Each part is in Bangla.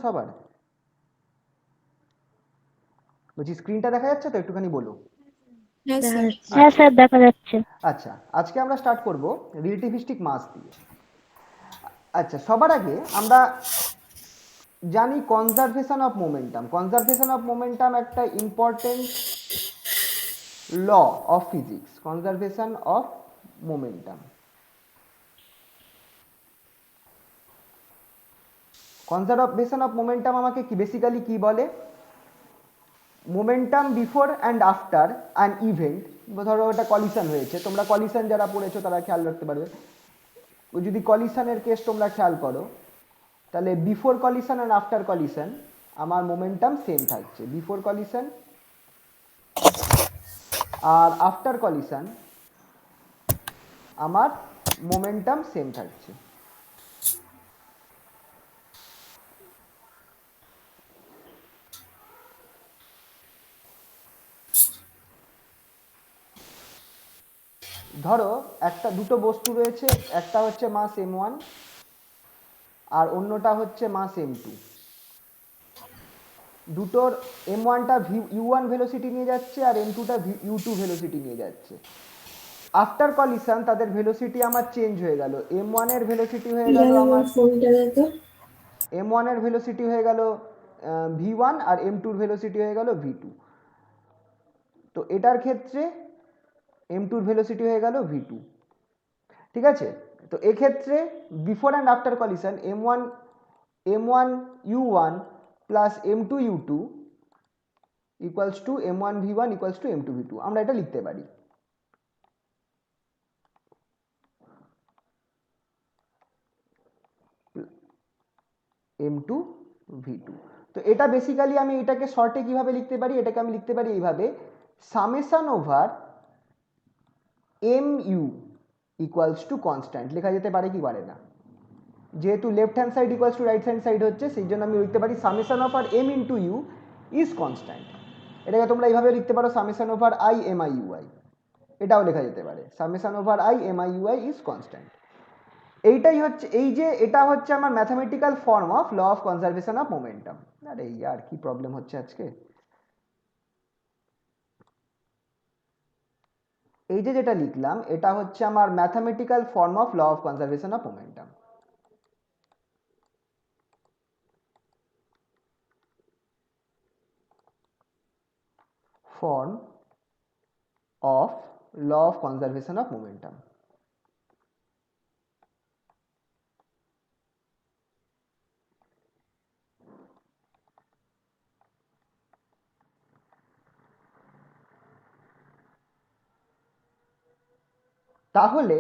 সবার? বলছি স্ক্রিনটা দেখা যাচ্ছে তো? একটুখানি বলো। হ্যাঁ স্যার দেখা যাচ্ছে। আচ্ছা, আজকে আমরা স্টার্ট করব রিলেটিভিস্টিক মাস দিয়ে। আচ্ছা, সবার আগে আমরা জানি conservation of momentum. Conservation of momentum একটা important law of physics. Conservation of momentum, conservation of momentum আমাকে কি বেসিক্যালি কি বলে? Momentum before and after an event. ধরো একটা কলিশন হয়েছে, তোমরা কলিশন যারা পড়েছো তারা খেয়াল রাখতে পারবে। যদি কলিশনের কেস তোমরা খেয়াল করো, তাহলে before collision and after collision আমার মোমেন্টাম সেম থাকছে। বিফোর কলিশন আর আফটার কলিশন আমার মোমেন্টাম সেম থাকছে। ধরো একটা দুটো বস্তু রয়েছে, একটা হচ্ছে মাস m1 আর অন্যটা হচ্ছে মাস m2। দুটোর m1টা u1 ভেলোসিটি নিয়ে যাচ্ছে আর m2টা u2 ভেলোসিটি নিয়ে যাচ্ছে। আফটার কলিশন তাদের ভেলোসিটি আমার চেঞ্জ হয়ে গেল। m1 এর ভেলোসিটি হয়ে গেল আমার m1 এর ভেলোসিটি হয়ে গেল v1 আর m2 এর ভেলোসিটি হয়ে গেল v2। তো এটার ক্ষেত্রে m2 এর ভেলোসিটি হয়ে গেল v2। ঠিক আছে? তো এক্ষেত্রে before and after collision m1 u1 plus m2 u2 equals to m1 v1 equals to m2 v2। আমরা এটা লিখতে পারি। m2 v2। তো এটা বেসিক্যালি আমি এটাকে শর্টে কিভাবে লিখতে পারি? এটাকে আমি লিখতে পারি এইভাবে, summation over mu equals to constant. লেখা যেতে পারে কি পারে না? যেহেতু left hand side equals to right hand side হচ্ছে, সেই জন্য আমি লিখতে পারি summation over m into U is constant. এটাকে তোমরা এইভাবে লিখতে পারো, summation over i mi ui। এটাও লেখা যেতে পারে সামেশন over i mi ui is constant. এইটাই হচ্ছে, এই যে এটা হচ্ছে আমার mathematical form of law of conservation of momentum. আরে ইয়ার কি প্রবলেম হচ্ছে আজকে। এই যে যেটা লিখলাম এটা হচ্ছে আমার mathematical form of law of conservation of momentum. Form of law of conservation of momentum. তাহলে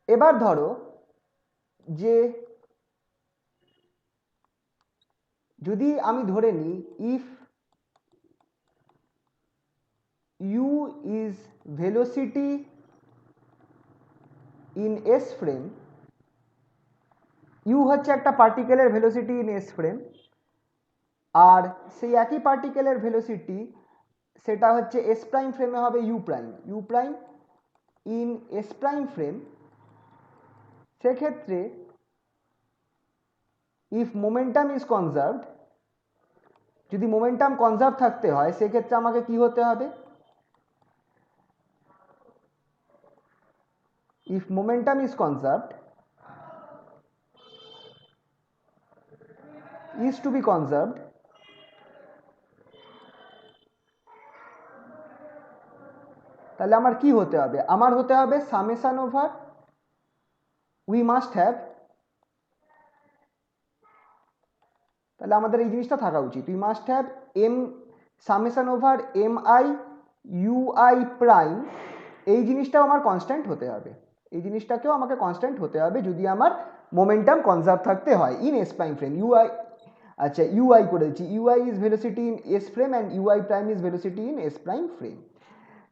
এবার ধরো যে যদি আমি ধরে নিই if u is velocity in s frame, u হচ্ছে একটা পার্টিকেলের ভেলোসিটি ইন s ফ্রেম, আর সেই একই পার্টিকেলের ভেলোসিটি সেটা হচ্ছে s প্রাইম ফ্রেমে হবে u prime in s prime frame. সেক্ষেত্রে ইফ মোমেন্টাম ইজ কনজার্ভড, যদি মোমেন্টাম কনজার্ভ থাকতে হয় সেক্ষেত্রে আমাকে কি হতে হবে? If momentum is conserved is to be conserved, তাহলে আমার কি হতে হবে? আমার হতে হবে summation over, we must have, তাহলে আমাদের এই জিনিসটা থাকা উচিত, we must have M summation over M I U I prime. এই জিনিসটাও আমার কনস্ট্যান্ট হতে হবে, এই জিনিসটাকেও আমাকে কনস্ট্যান্ট হতে হবে যদি আমার মোমেন্টাম কনজার্ভ থাকতে হয় in S prime frame. UI, আচ্ছা ইউআই করে দিচ্ছি, UI is velocity in S frame and UI prime is velocity in S prime frame.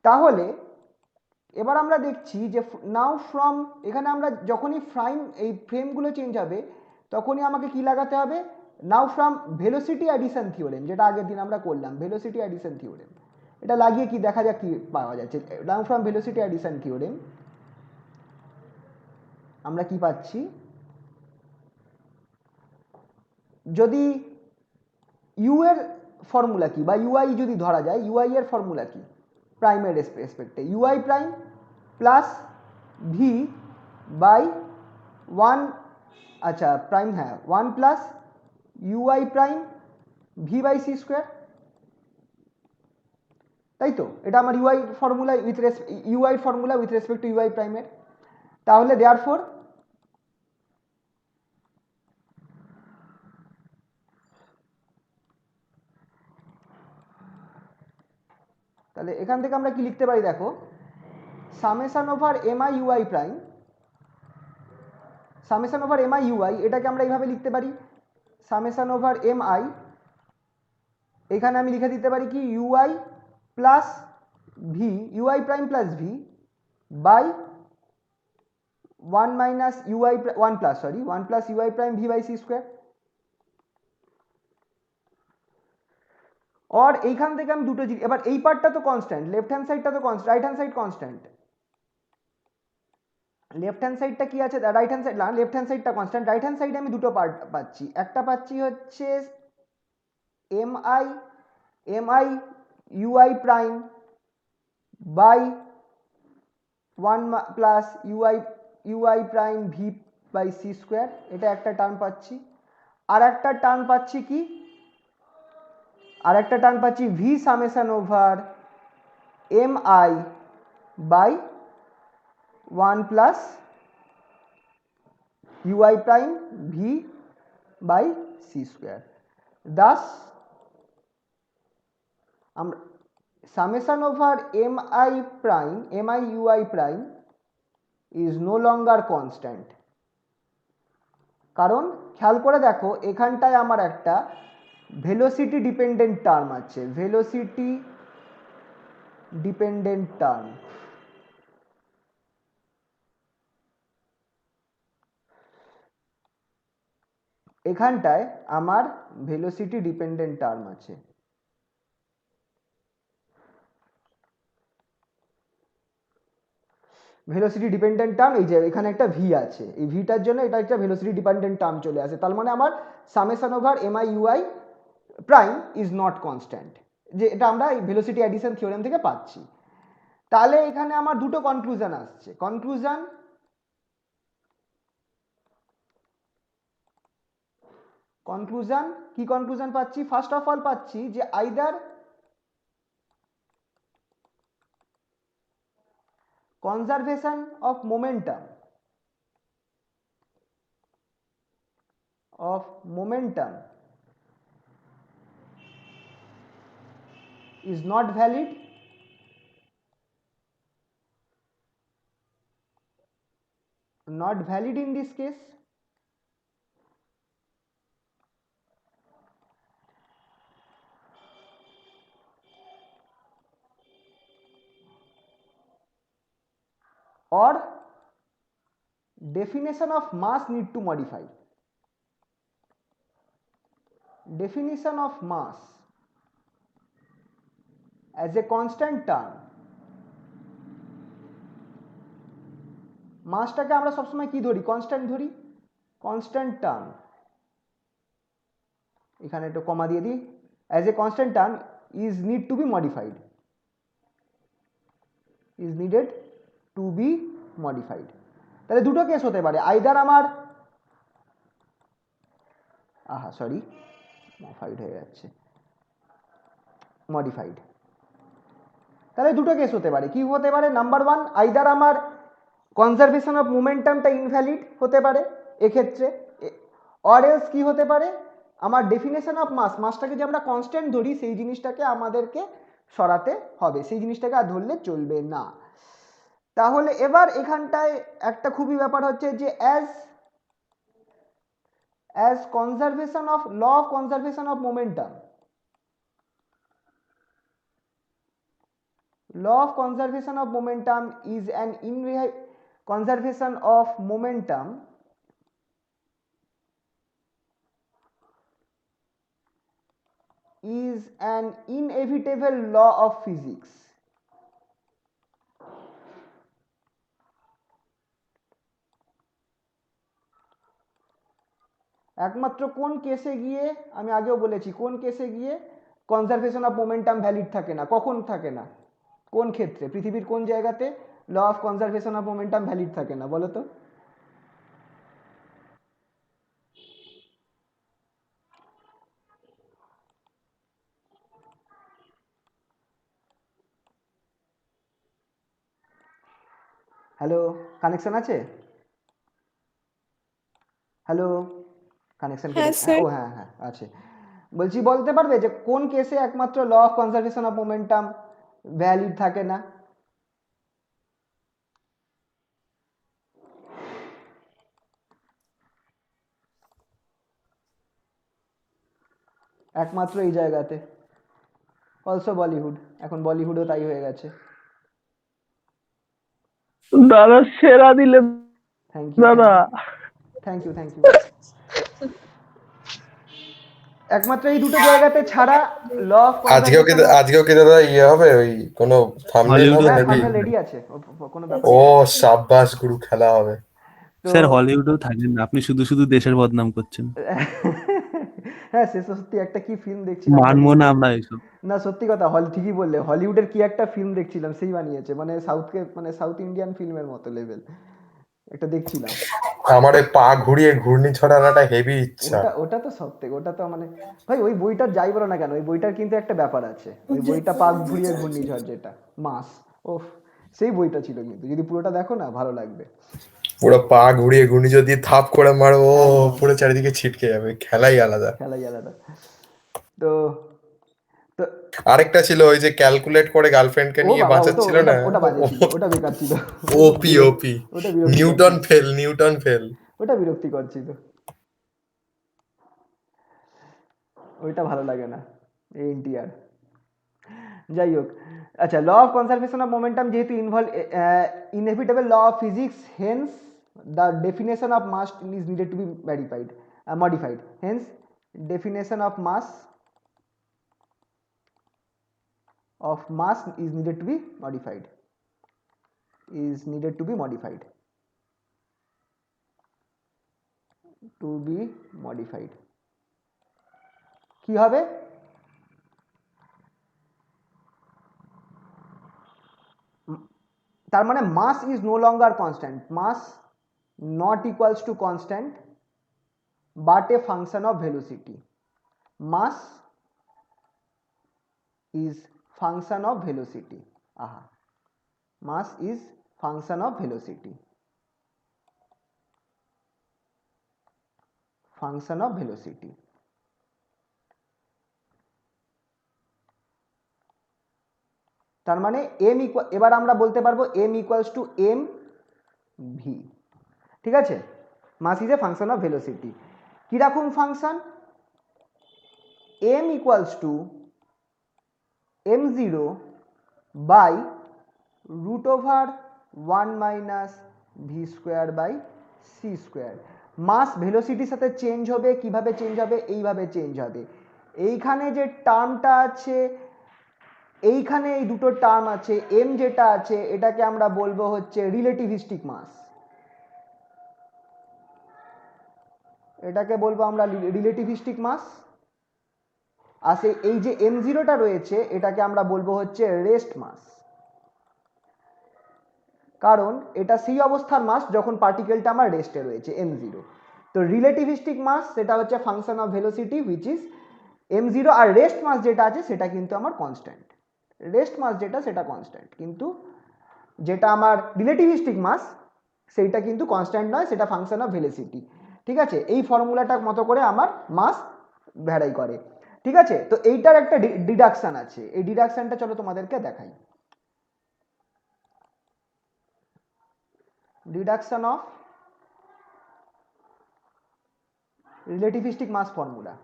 তাহলে এবার আমরা দেখছি যে নাও ফ্রম, এখানে আমরা যখনই এই ফ্রেমগুলো চেঞ্জ হবে তখনই আমাকে কি লাগাতে হবে? নাও ফ্রম ভেলোসিটি অ্যাডিশন থিওরেম, যেটা আগের দিন আমরা করলাম, ভেলোসিটি অ্যাডিশন থিওরেম। এটা লাগিয়ে কি দেখা যাক কি পাওয়া যাচ্ছে। নাও ফ্রম ভেলোসিটি অ্যাডিশন থিওরেম আমরা কি পাচ্ছি? যদি ইউ এর ফর্মুলা কি বা ইউআই যদি ধরা যায়, ইউআই এর ফর্মুলা কি প্রাইমের রেসপেক্টে, u i prime plus V by one, আচ্ছা প্রাইম, হ্যাঁ, one plus UI prime V by C square, তাই তো? এটা আমার u i formula with respect to u i প্রাইমের। তাহলে দেয়ারফর তাহলে এখান থেকে আমরা কি লিখতে পারি দেখো, summation over MI UI prime, summation over MI UI, এটাকে আমরা এইভাবে লিখতে পারি, সামেশন ওভার এমআই, এখানে আমি লিখে দিতে পারি কি UI plus V, UI prime plus V by one minus UI, one plus UI prime V by C square. और এইখান থেকে আমি দুটো জিনিস, এবার এই পার্টটা তো কনস্ট্যান্ট, লেফট হ্যান্ড সাইডটা তো constant, right hand side constant, left hand সাইডটা কি আছে, রাইট হ্যান্ড সাইড না, লেফট হ্যান্ড সাইডটা কনস্ট্যান্ট, রাইট হ্যান্ড সাইডে আমি দুটো পার্ট পাচ্ছি, একটা পাচ্ছি হচ্ছে MI UI prime by one plus UI prime V by C square, এটা একটা টার্ম পাচ্ছি। আর একটা টার্ম পাচ্ছি কি, আর একটা টার্ম পাচ্ছি V summation over m i by one plus UI prime V by C square. Thus আমরা summation over MI UI prime is no longer constant, কারণ খেয়াল করে দেখো এখানটায় আমার একটা ভেলোসিটি ডিপেন্ডেন্ট টার্ম আছে, ভেলোসিটি ডিপেন্ডেন্ট টার্ম, এখানটায় আমার ভেলোসিটি ডিপেন্ডেন্ট টার্ম আছে। ভেলোসিটি ডিপেন্ডেন্ট টার্ম, এই যে এখানে একটা ভি আছে, এই ভিটার জন্য এটা একটা ভেলোসিটি ডিপেন্ডেন্ট টার্ম চলে আসে, তার মানে আমার summation over MI UI prime is not constant, যে এটা আমরা এই ভেলোসিটি অ্যাডিশন থিওরেম থেকে পাচ্ছি। তাহলে এখানে আমার দুটো কনক্লুশন আসছে, কনক্লুশন কি কনক্লুশন পাচ্ছি, ফার্স্ট অফ অল পাচ্ছি যে either conservation of momentum is not valid, in this case, or definition of mass need to modify, definition of mass as a constant term, মাসটাকে আমরা সবসময় কি ধরি, কনস্ট্যান্ট ধরি, কনস্ট্যান্ট টার্ম, এখানে একটু কমা দিয়ে দিই, as a constant term is need to be modified, is needed to be modified। তাহলে দুটো কেস হতে পারে, আইদার আমার মডিফাইড হয়ে যাচ্ছে, মডিফাইড। তাহলে দুটো কেস হতে পারে, কি হতে পারে, নাম্বার ওয়ান, আইদার আমার কনজারভেশন অফ মোমেন্টামটা ইনভ্যালিড হতে পারে এক্ষেত্রে, অর এলস কি হতে পারে, আমার ডেফিনেশন অফ মাসটাকে যে আমরা কনস্ট্যান্ট ধরি সেই জিনিসটাকে আমাদেরকে সরাতে হবে, সেই জিনিসটাকে আর ধরলে চলবে না। তাহলে এবার এখানটায় একটা খুবই ব্যাপার হচ্ছে যে as conservation of law of conservation of momentum, law of conservation of momentum is an conservation of momentum is an inevitable law of physics, একমাত্র কোন কেসে গিয়ে, আমি আগেও বলেছি কোন কেসে গিয়ে কনজারভেশন অফ মোমেন্টাম ভ্যালিড থাকে না, কখন থাকে না, কোন ক্ষেত্রে, পৃথিবীর কোন জায়গাতে law of conservation of momentum valid থাকে না বলো তো? হ্যালো, কানেকশন আছে? হ্যালো, কানেকশন কেটে, হ্যাঁ হ্যাঁ স্যার। ও হ্যাঁ হ্যাঁ আছে। বলছি বলতে পারবে যে কোন কেসে একমাত্র law of conservation of momentum valid থাকে না? একমাত্র এই জায়গাতে, অলসো বলিউড, এখন বলিউডও তাই হয়ে গেছে। দাদা সেরা দিলে থ্যাংক ইউ, দাদা। Thank you, thank you. একমাত্র এই দুটো জায়গাতে ছাড়া ল অফ আজকেও কি কনজারভেশন অফ, আজকেও কি দাদা ইয়ে হবে, ওই কোনো থাম্বনেল হলিউডও হবে হ্যাঁ নাকি? থাকেন থাম্বনেল না রেডি আছে, কোনো ব্যাপার ও না। সাব্বাস গুরু, খেলা হবে। তো স্যার, হলিউডও থাকেন না, আপনি শুধু শুধু দেশের বদনাম করছেন। হ্যাঁ সে তো সত্যি, একটা কি ফিল্ম দেখছিলাম মানবো না হলিউডের, আমরা এসব। না সত্যি কথা, হল ঠিকই বললে, হলিউডের কি একটা ফিল্ম দেখছিলাম, সেই বানিয়েছে, মানে সাউথকে, মানে সাউথ ইন্ডিয়ান ফিল্মের মতো লেভেল একটা দেখছিলাম। আমার এই পা ঘুরিয়ে ঘূর্ণিঝড় আনাটা হেভি ইচ্ছা। ওটা ওটা তো সব থেকে, ওটা তো মানে ভাই ওই বইটার যাই বলো না কেন, ওই বইটার কিন্তু একটা ব্যাপার আছে, ওই বইটা পাক ঘুরিয়ে ঘূর্ণিঝড় যেটা মাস, ওফ, সেই বইটা ছিল, কিন্তু যদি পুরোটা দেখো না ভালো লাগবে। পুরো পা ঘুরিয়ে ঘূর্ণিঝড় দিয়ে থাপ করে মারো, ও একদম, পুরো চারিদিকে ছিটকে যাবে, খেলাই আলাদা। খেলাই আলাদা। তো তো আরেকটা ছিল ওই যে ক্যালকুলেট করে গার্লফ্রেন্ডকে ও নিয়ে বাবা, ও তো বাঁচাচ্ছিল ওটা না। ওটা বাজে ছিল, ওটা বেকার ছিল, ওটা ওপি ওপি, ওটা বিরক্তিকর নিউটন ছিল, ফেল, নিউটন ফেল। ওটা বিরক্তিকর ছিল, ওইটা ভালো লাগে না, এনটিআর। যাই হোক, আচ্ছা, law of conservation of momentum যেহেতু involve inevitable law of physics, hence the definition of mass is needed to be modified, hence definition of mass is needed to be modified, is needed to be modified, to be modified কি হবে? তার মানে mass is no longer constant, mass not equals to constant but a function of velocity, mass is function of velocity, aha, mass is function of velocity, function of velocity। তার মানে m ইকুয়াল, এবার আমরা বলতে পারবো m equals to M V, ঠিক আছে, mass is a function of velocity. কিরকম function? m equals to M zero by root over 1 - V square by C square. Mass ভেলোসিটির সাথে চেঞ্জ হবে, কিভাবে চেঞ্জ হবে? এইভাবে চেঞ্জ হবে, এইখানে যে টার্মটা আছে, এইখানে এই দুটো টার্ম আছে, এম যেটা আছে এটাকে আমরা বলবো হচ্ছে রিলেটিভিস্টিক মাস, এটাকে বলবো আমরা রিলেটিভিস্টিক মাস। আর সেই এই যে এম জিরোটা রয়েছে এটাকে আমরা বলবো হচ্ছে রেস্ট মাস, কারণ এটা সেই অবস্থার মাস যখন পার্টিকেলটা আমার রেস্টে রয়েছে এম জিরো। তো রিলেটিভিস্টিক মাস সেটা হচ্ছে function of velocity which is M zero, আর রেস্ট মাস যেটা আছে সেটা কিন্তু আমার কনস্ট্যান্ট, রেস্ট মাস যেটা সেটা কনস্ট্যান্ট, কিন্তু যেটা আমার রিলেটিভিস্টিক মাস সেইটা কিন্তু কনস্ট্যান্ট নয়, সেটা ফাংশন অফ ভেলোসিটি, ঠিক আছে। এই ফর্মুলাটার মতো করে আমার মাস ভ্যারাই করে, ঠিক আছে। তো এইটার একটা ডিডাকশন আছে, এই ডিডাকশনটা চলো তোমাদেরকে দেখাই। Deduction of relativistic mass formula,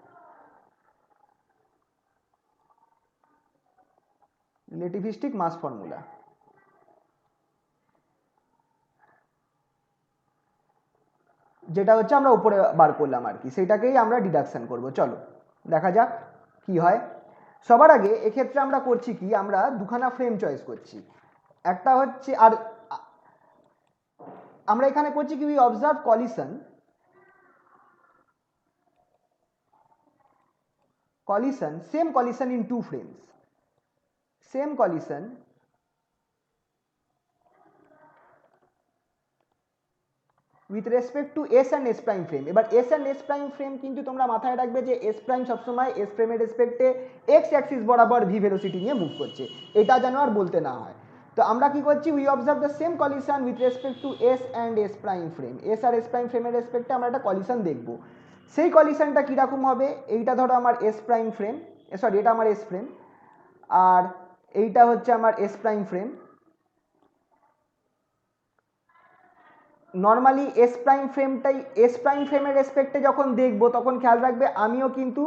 relativistic mass formula যেটা হচ্ছে আমরা উপরে বার করলাম আর কি, সেটাকেই আমরা ডিডাকশন করব। চলো দেখা যাক কি হয়। সবার আগে এক্ষেত্রে আমরা করছি কি, আমরা দুখানা ফ্রেম চয়েস করছি, একটা হচ্ছে, আর আমরা এখানে করছি কি, we observe collision collision, same collision in two frames, same collision with respect to s and s prime frame। এবার s and s prime frame কিন্তু তোমরা মাথায় রাখবে যে s prime সবসময় s frame এর রেসপেক্টে x অ্যাক্সিস বরাবর v ভেলোসিটি নিয়ে মুভ করছে, এটা যেন আর বলতে না হয়। তো আমরা কি করছি, we observe the same collision with respect to s and s prime frame, s আর s prime frame এর রেসপেক্টে আমরা একটা কলিশন দেখব। সেই কলিশনটা কীরকম হবে, এইটা ধরো আমার s prime frame, সরি এটা আমার s frame, আর এইটা হচ্ছে আমার s prime frame। Normally S prime ফ্রেমটাই এস প্রাইম ফ্রেমের রেসপেক্টে যখন দেখবো তখন খেয়াল রাখবে আমিও কিন্তু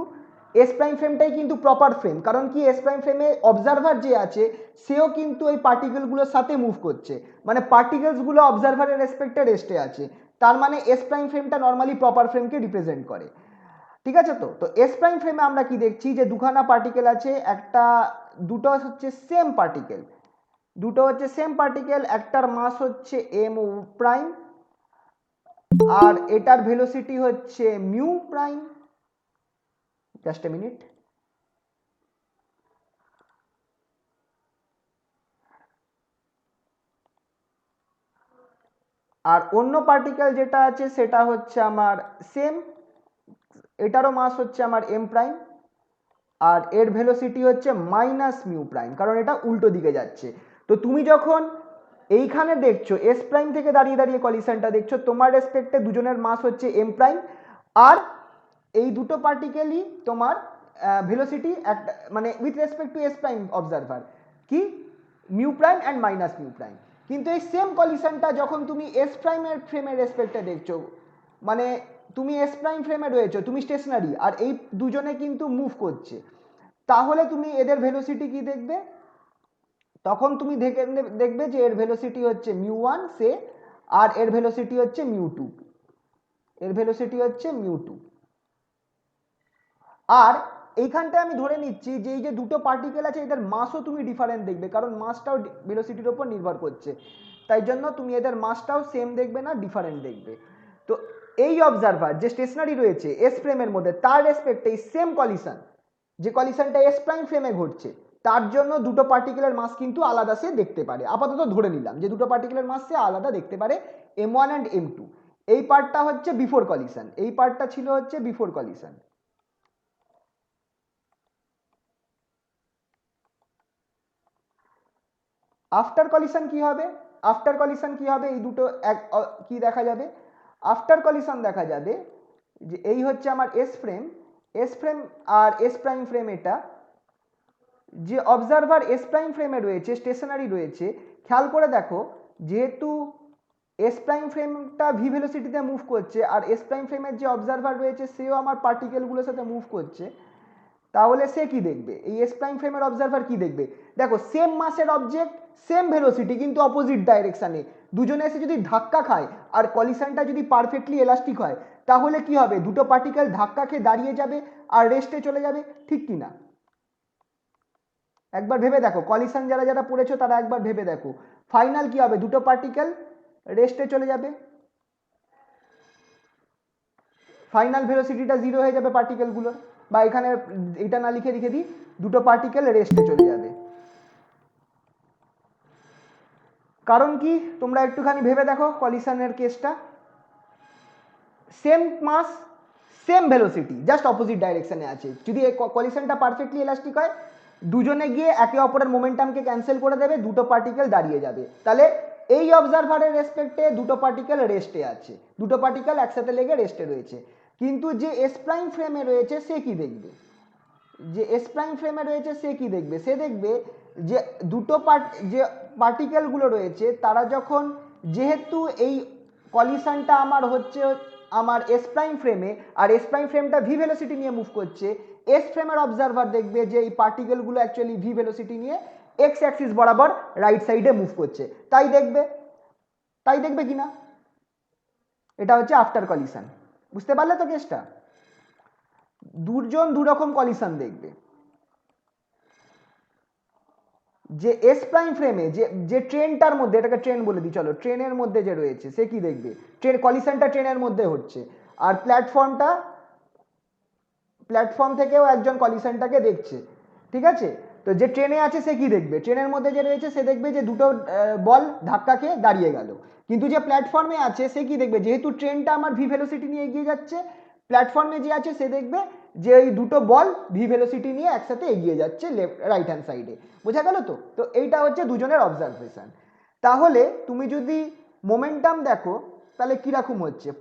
এস প্রাইম ফ্রেমটাই কিন্তু প্রপার ফ্রেম, কারণ কি এস প্রাইম ফ্রেমে অবজারভার যে আছে সেও কিন্তু এই পার্টিকেলগুলোর সাথে মুভ করছে, মানে পার্টিকেলসগুলো অবজারভারের রেসপেক্টে রেস্টে আছে, তার মানে এস প্রাইম ফ্রেমটা নর্মালি প্রপার ফ্রেমকে রিপ্রেজেন্ট করে। ঠিক আছে, তো এস প্রাইম ফ্রেমে আমরা কি দেখছি যে দুখানা পার্টিকেল আছে, দুটো হচ্ছে সেম পার্টিকেল, একটার মাস হচ্ছে এম প্রাইম আর এটার ভেলোসিটি হচ্ছে mu prime. Just a minute, আর অন্য পার্টিকেল যেটা আছে সেটা হচ্ছে আমার সেম, এটারও মাস হচ্ছে আমার এম প্রাইম আর এর ভেলোসিটি হচ্ছে মাইনাস মিউ প্রাইম, কারণ এটা উল্টো দিকে যাচ্ছে। তো তুমি যখন এইখানে দেখছো এস প্রাইম থেকে দাঁড়িয়ে দাঁড়িয়ে কলিশনটা দেখছো, তোমার রেসপেক্টে দুজনের মাস হচ্ছে এম প্রাইম আর এই দুটো পার্টিকেলই তোমার ভেলোসিটি একটা মানে with respect to S prime observer কি mu prime and minus mu prime. কিন্তু এই সেম কলিশনটা যখন তুমি এস প্রাইমের ফ্রেমের রেসপেক্টে দেখছো, মানে তুমি এস প্রাইম ফ্রেমে রয়েছো, তুমি স্টেশনারি আর এই দুজনে কিন্তু মুভ করছে, তাহলে তুমি এদের ভেলোসিটি কি দেখবে, তখন তুমি দেখবে যে এর ভেলোসিটি হচ্ছে মিউ ওয়ান সে, আর এর ভেলোসিটি হচ্ছে মিউ টু, আর এইখানটায় আমি ধরে নিচ্ছি যে এই যে দুটো পার্টিকেল আছে এদের মাসও তুমি ডিফারেন্ট দেখবে, কারণ মাসটাও ভেলোসিটির উপর নির্ভর করছে, তাই জন্য তুমি এদের মাসটাও সেম দেখবে না, ডিফারেন্ট দেখবে। তো এই অবজারভার যে স্টেশনারি রয়েছে এস ফ্রেমের মধ্যে, তার রেসপেক্টে এই সেম কলিশন, যে কলিশনটা এস প্রাইম ফ্রেমে ঘটছে, তার জন্য দুটো পার্টিকেলের মাস কিন্তু আলাদা সে দেখতে পারে। আপাতত ধরে নিলাম যে দুটো পার্টিকেলের মাস সে আলাদা দেখতে পারে, M one and M two. এই পার্টটা হচ্ছে বিফোর কলিশন, এই পার্টটা ছিল হচ্ছে বিফোর কলিশন। আফটার কলিশন কি হবে, এই দুটো কি দেখা যাবে, আফটার কলিশন দেখা যাবে যে এই হচ্ছে আমার এস ফ্রেম আর এস প্রাইম ফ্রেম, এটা যে অবজারভার এস প্রাইম ফ্রেমে রয়েছে স্টেশনারি রয়েছে, খেয়াল করে দেখো যেহেতু এস প্রাইম ফ্রেমটা ভি ভেলোসিটিতে মুভ করছে আর এস প্রাইম ফ্রেমের যে অবজারভার রয়েছে সেও আমার পার্টিকেলগুলোর সাথে মুভ করছে, তাহলে সে কি দেখবে, এই এস প্রাইম ফ্রেমের অবজারভার কি দেখবে, দেখো সেম মাসের অবজেক্ট সেম ভেলোসিটি কিন্তু অপোজিট ডাইরেকশনে, দুজনে এসে যদি ধাক্কা খায় আর কলিশনটা যদি পারফেক্টলি এলাস্টিক হয়, তাহলে কি হবে, দুটো পার্টিকেল ধাক্কা খেয়ে দাঁড়িয়ে যাবে আর রেস্টে চলে যাবে, ঠিক কি না? একবার ভেবে দেখো, কলিশন যারা যারা পড়েছো তারা একবার ভেবে দেখো, ফাইনাল কি হবে, দুটো পার্টিকেল রেস্টে চলে যাবে, ফাইনাল ভেলোসিটিটা জিরো হয়ে যাবে পার্টিকেলগুলোর, বা এখানে এটা না লিখে রেখে দিই, দুটো পার্টিকেল রেস্টে চলে যাবে। কারণ কি তোমরা একটুখানি ভেবে দেখো, কলিশনের কেসটা সেম মাস সেম ভেলোসিটি জাস্ট অপোজিট ডাইরেকশনে আছে, যদি এই কলিশনটা পারফেক্টলি এলাস্টিক হয় দুজনে গিয়ে একে অপরের মোমেন্টামকে ক্যান্সেল করে দেবে, দুটো পার্টিকেল দাঁড়িয়ে যাবে, তাহলে এই অবজারভারের রেসপেক্টে দুটো পার্টিকেল রেস্টে আছে, দুটো পার্টিকেল একসাথে লেগে রেস্টে রয়েছে। কিন্তু যে এস প্রাইম ফ্রেমে রয়েছে সে কি দেখবে, সে দেখবে যে দুটো যে পার্টিকেলগুলো রয়েছে তারা যখন, যেহেতু এই কলিশনটা আমার হচ্ছে আমার এস প্রাইম ফ্রেমে আর এস প্রাইম ফ্রেমটা ভি ভেলোসিটি নিয়ে মুভ করছে, এস ফ্রেমের অবজারভার দেখবে যে এই পার্টিকেলগুলো অ্যাকচুয়ালি ভি ভেলোসিটি নিয়ে এক্স অ্যাক্সিস বরাবর রাইট সাইডে মুভ করছে, তাই দেখবে কিনা, এটা হচ্ছে আফটার কলিশন। বুঝতে পারলে তো কেসটা, দুজন দুরকম কলিশন দেখবে, যে এস প্রাইম ফ্রেমে যে ট্রেনটার মধ্যে, এটাকে ট্রেন বলে দিই চলো, ট্রেনের মধ্যে যে রয়েছে সে কি দেখবে, কলিশনটা ট্রেনের মধ্যে হচ্ছে আর প্ল্যাটফর্ম থেকেও একজন কলিশনটাকে দেখছে, ঠিক আছে? তো যে ট্রেনে আছে সে কি দেখবে, ট্রেনের মধ্যে যে রয়েছে সে দেখবে যে দুটো বল ধাক্কা খেয়ে দাঁড়িয়ে গেল। কিন্তু যে প্ল্যাটফর্মে আছে সে কি দেখবে, যেহেতু ট্রেনটা আমার ভি ভেলোসিটি নিয়ে এগিয়ে যাচ্ছে, প্ল্যাটফর্মে যে আছে সে দেখবে যে এই দুটো বল ভি ভেলোসিটি নিয়ে একসাথে এগিয়ে যাচ্ছে রাইট হ্যান্ড সাইডে। বোঝা গেল তো? তো এইটা হচ্ছে দুজনের অবজারভেশন। তাহলে তুমি যদি মোমেন্টাম দেখো তাহলে কিরকম হচ্ছে,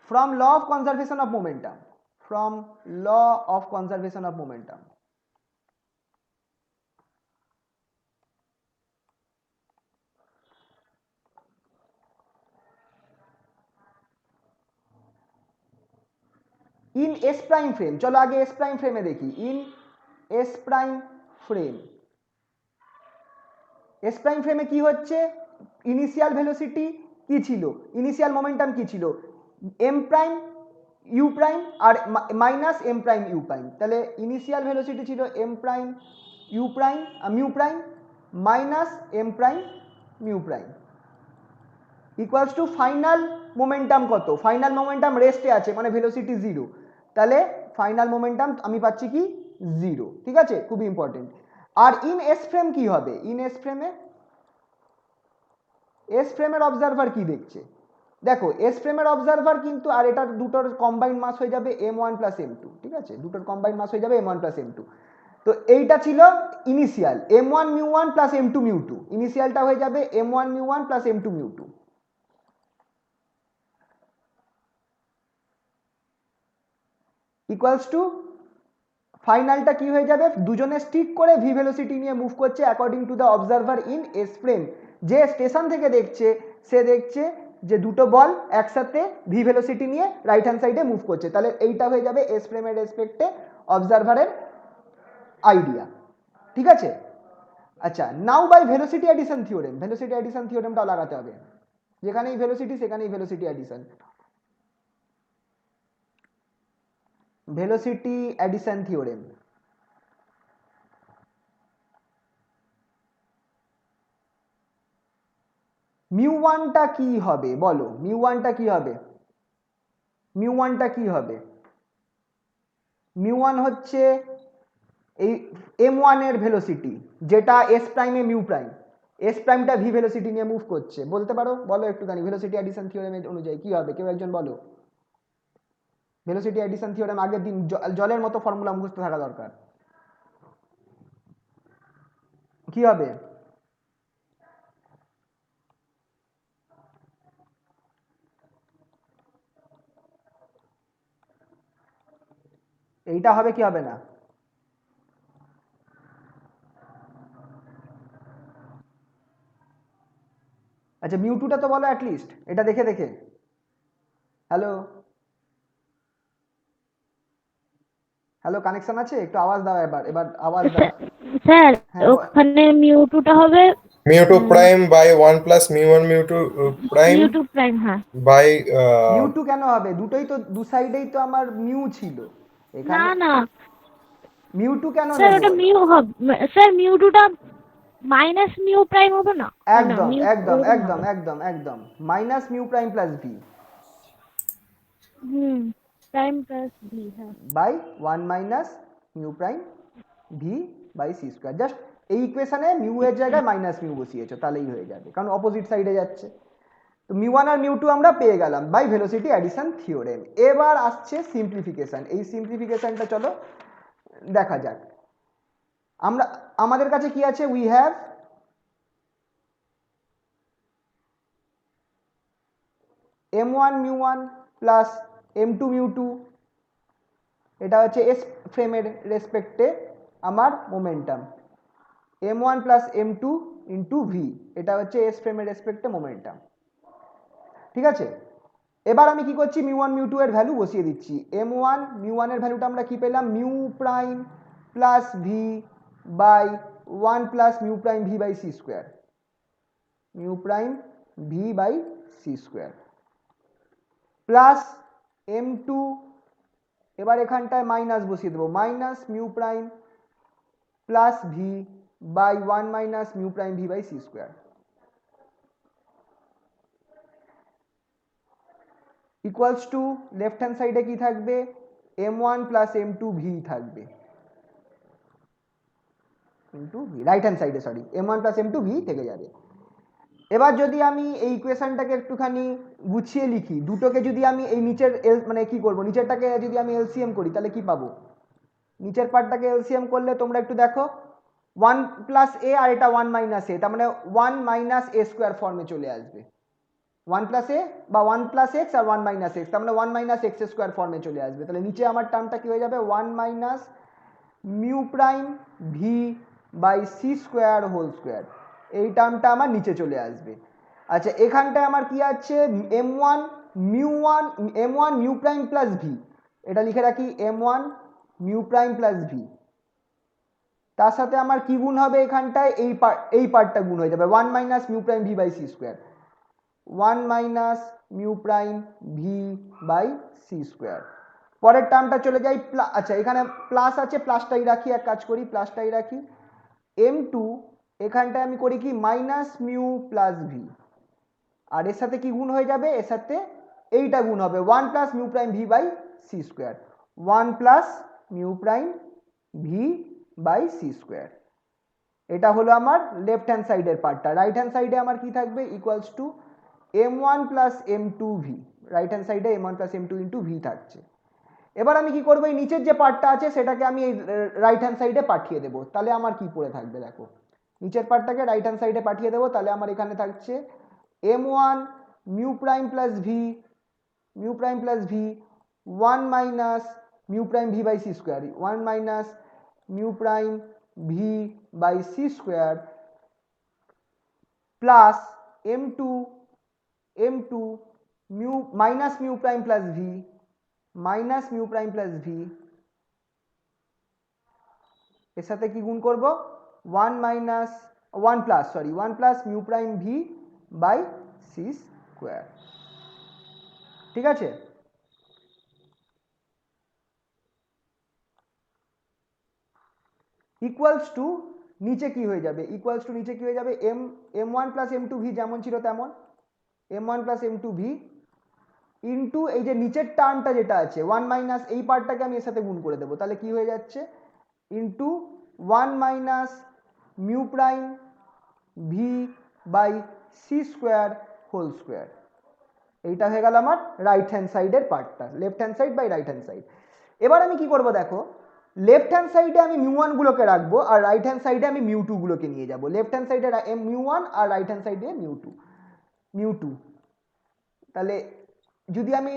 from law of conservation of momentum, from law of conservation of momentum, in s prime frame, চলো আগে s prime frame এ দেখি। in s prime frame, s prime frame এ কি হচ্ছে, ইনিশিয়াল ভেলোসিটি কি ছিল, ইনিশিয়াল মোমেন্টাম কি ছিল, m প্রাইম ইউ প্রাইম আর minus M prime U prime. তাহলে ইনিশিয়াল ভেলোসিটি ছিল M prime U prime mu prime minus M prime mu prime equals to final momentum কত, ফাইনাল মোমেন্টাম রেস্টে আছে মানে ভেলোসিটি জিরো, তাহলে ফাইনাল মোমেন্টাম আমি পাচ্ছি কি জিরো, ঠিক আছে? খুবই ইম্পর্টেন্ট। আর ইন এস ফ্রেম কি হবে, ইন এস ফ্রেমে এস ফ্রেমের অবজারভার কি দেখছে, দেখো এস ফ্রেমের অবজারভার কিন্তু আর এটার দুটোর কম্বাইন্ড মাস হয়ে যাবে m1 প্লাস m2, ঠিক আছে? দুটোর কম্বাইন্ড মাস হয়ে যাবে m1 প্লাস m2। তো এইটা ছিল ইনিশিয়াল m1 μ1 প্লাস m2 μ2, ইনিশিয়ালটা হয়ে যাবে m1 μ1 plus m2 μ2 equals to ফাইনালটা কি হয়ে যাবে, দুজনে স্টিক করে ভি ভেলোসিটি নিয়ে মুভ করছে according to the observer in S frame. যে স্টেশন থেকে দেখছে সে দেখছে যে দুটো বল একসাথে ভি ভেলোসিটি নিয়ে রাইট হ্যান্ড সাইডে মুভ করছে, তাহলে এইটা হয়ে যাবে এস ফ্রেমের রেসপেক্টে অবজারভারের আইডিয়া, ঠিক আছে? আচ্ছা, now by velocity addition theorem, velocity addition থিওরেমটাও লাগাতে হবে, যেখানেই ভেলোসিটি সেখানেই velocity addition, velocity addition theorem. Mu ওয়ানটা কি হবে বলো, মিউ ওয়ানটা কি হবে, মিউ ওয়ানটা কি হবে, মিউ ওয়ান হচ্ছে এই এম ওয়ানের ভেলোসিটি, যেটা এস প্রাইমে মিউ প্রাইম, এস প্রাইমটা ভি ভেলোসিটি নিয়ে মুভ করছে, বলতে পারো, বলো একটুখানি ভেলোসিটি অ্যাডিশন থিওরেমের অনুযায়ী কি হবে, কেউ একজন বলো। ভেলোসিটি অ্যাডিশন থিওরেম আগের দিন জলের মতো ফর্মুলা মুখস্থ থাকা দরকার, কি হবে, এইটা হবে কি হবে না, আচ্ছা মিউটুটা তো বলো অ্যাটলিস্ট, এটা দেখে দেখে। হ্যালো হ্যালো, কানেকশন আছে? একটু আওয়াজ দাও, এবার এবার আওয়াজ দাও। স্যার হ্যাঁ ওখানে মিউটুটা হবে mu two prime by 1 plus mu one mu two prime mu two prime, হ্যাঁ। বাই মিউ টু কেন হবে, দুটোই তো দু সাইডেই তো আমার মিউ ছিল না এখানে, না মিউ টু কেন স্যার, নেব, ওটা মিউ হবে স্যার, মিউটুটা মাইনাস মিউ প্রাইম হবে না? না একদম মিউ একদম ওরকম একদম হবে। একদম একদম minus mu prime plus V hmm, prime plus V, হ্যাঁ। By 1 minus mu prime V by C square. Just এই ইকুয়েশনে মিউ এর জায়গায় মাইনাস মিউ বসিয়েছো তাহলেই হয়ে যাবে, কারণ অপোজিট সাইডে যাচ্ছে। তো মিউ ওয়ান আর মিউ টু আমরা পেয়ে গেলাম বাই ভেলোসিটি অ্যাডিশন থিওরেম। এবার আসছে সিম্পলিফিকেশন, এই সিম্পলিফিকেশনটা চলো দেখা যাক। আমরা আমাদের কাছে কি আছে, we have m1 μ1 plus m2 μ2, এটা হচ্ছে এস ফ্রেমের রেসপেক্টে আমার momentum, m1 plus m2 into V, এটা হচ্ছে এস ফ্রেমের রেসপেক্টে মোমেন্টাম, ঠিক আছে? এবার আমি কি করছি, মিউ ওয়ান মিউ টু এর ভ্যালু বসিয়ে দিচ্ছি। m1 মিউ1 এর ভ্যালুটা আমরা কি পেলাম, mu prime plus V by 1 plus mu prime V by C square, mu prime V by C square plus m2, এবার এখানটায় মাইনাস বসিয়ে দেবো, minus mu prime plus V by 1 minus mu prime V by C square equals to left hand সাইডে কি থাকবে, m1 প্লাস m2 ভি থাকবে ইন্টু ভি, রাইট হ্যান্ড সাইডে sorry m1 plus m2 V থেকে যাবে। এবার যদি আমি এই ইকুয়েশনটাকে একটুখানি গুছিয়ে লিখি, দুটোকে যদি আমি এই নিচের মানে কি করব, নিচেরটাকে যদি আমি এলসিএম করি তাহলে কি পাবো, নিচের পার্টটাকে এলসিএম করলে তোমরা একটু দেখো 1 প্লাস এ আর এটা 1 মাইনাস এ, তার মানে 1 মাইনাস এ স্কোয়ার ফর্মে চলে আসবে। 1 প্লাস এ বা 1 প্লাস এক্স আর 1 মাইনাস এক্স, তার মানে 1 মাইনাস এক্স স্কোয়ার ফর্মে চলে আসবে। তাহলে নিচে আমার টার্মটা কি হয়ে যাবে, 1 minus mu prime V by C square whole square, এই টার্মটা আমার নিচে চলে আসবে। আচ্ছা এখানটায় আমার কি আছে, m1 mu prime plus V, এটা লিখে রাখি m1 mu prime plus V, তার সাথে আমার কি গুণ হবে এখানটায়, এই পার্টটা গুণ হয়ে যাবে 1 minus mu prime V by C square, 1 minus mu prime V by C square. পরের টার্মটা চলে যাই, আচ্ছা এখানে প্লাস আছে, প্লাসটাই রাখি, এক কাজ করি প্লাসটাই রাখি, m2 এখানটায় আমি করি কি মাইনাস মিউ প্লাস ভি, আর এর সাথে কি গুণ হয়ে যাবে, এর সাথে এইটা গুণ হবে 1 plus mu prime V by C square, 1 plus mu prime V by C square. এটা হলো আমার লেফট হ্যান্ড সাইডের পার্টটা। রাইট হ্যান্ড সাইডে আমার কি থাকবে, equals to m1 plus m2 V, right hand সাইডে m1 plus m2 into V থাকছে। এবার আমি কি করবো, এই নিচের যে পার্টটা আছে সেটাকে আমি এই রাইট হ্যান্ড সাইডে পাঠিয়ে দেবো, তাহলে আমার কি পড়ে থাকবে দেখো, নিচের পার্টটাকে রাইট হ্যান্ড সাইডে পাঠিয়ে দেবো, তাহলে আমার এখানে থাকছে m1 mu prime plus V 1 minus mu prime V by C square, 1 minus mu prime V by C square plus m2 mu minus mu prime plus V minus mu prime plus V, এর সাথে কি গুণ করব 1 plus mu prime V by C square. ঠিক আছে, ইকুয়ালস টু নিচে কি হয়ে যাবে, m1 প্লাস m2 ভি যেমন ছিল তেমন, m1 plus m2 V into এই যে নিচের টার্মটা যেটা আছে 1 মাইনাস, এই পার্টটাকে আমি এর সাথে গুণ করে দেবো, তাহলে কি হয়ে যাচ্ছে into 1 minus mu prime V by C square whole square. এইটা হয়ে গেল আমার রাইট হ্যান্ড সাইডের পার্টটা, left hand side by right hand side. এবার আমি কি করব দেখো, লেফট হ্যান্ড সাইডে আমি মিউ ওয়ান গুলোকে রাখবো আর রাইট হ্যান্ড সাইডে আমি মিউ টু গুলোকে নিয়ে যাবো, লেফট হ্যান্ড সাইডে মিউ ওয়ান আর রাইট হ্যান্ড সাইডে মিউ টু। তাহলে যদি আমি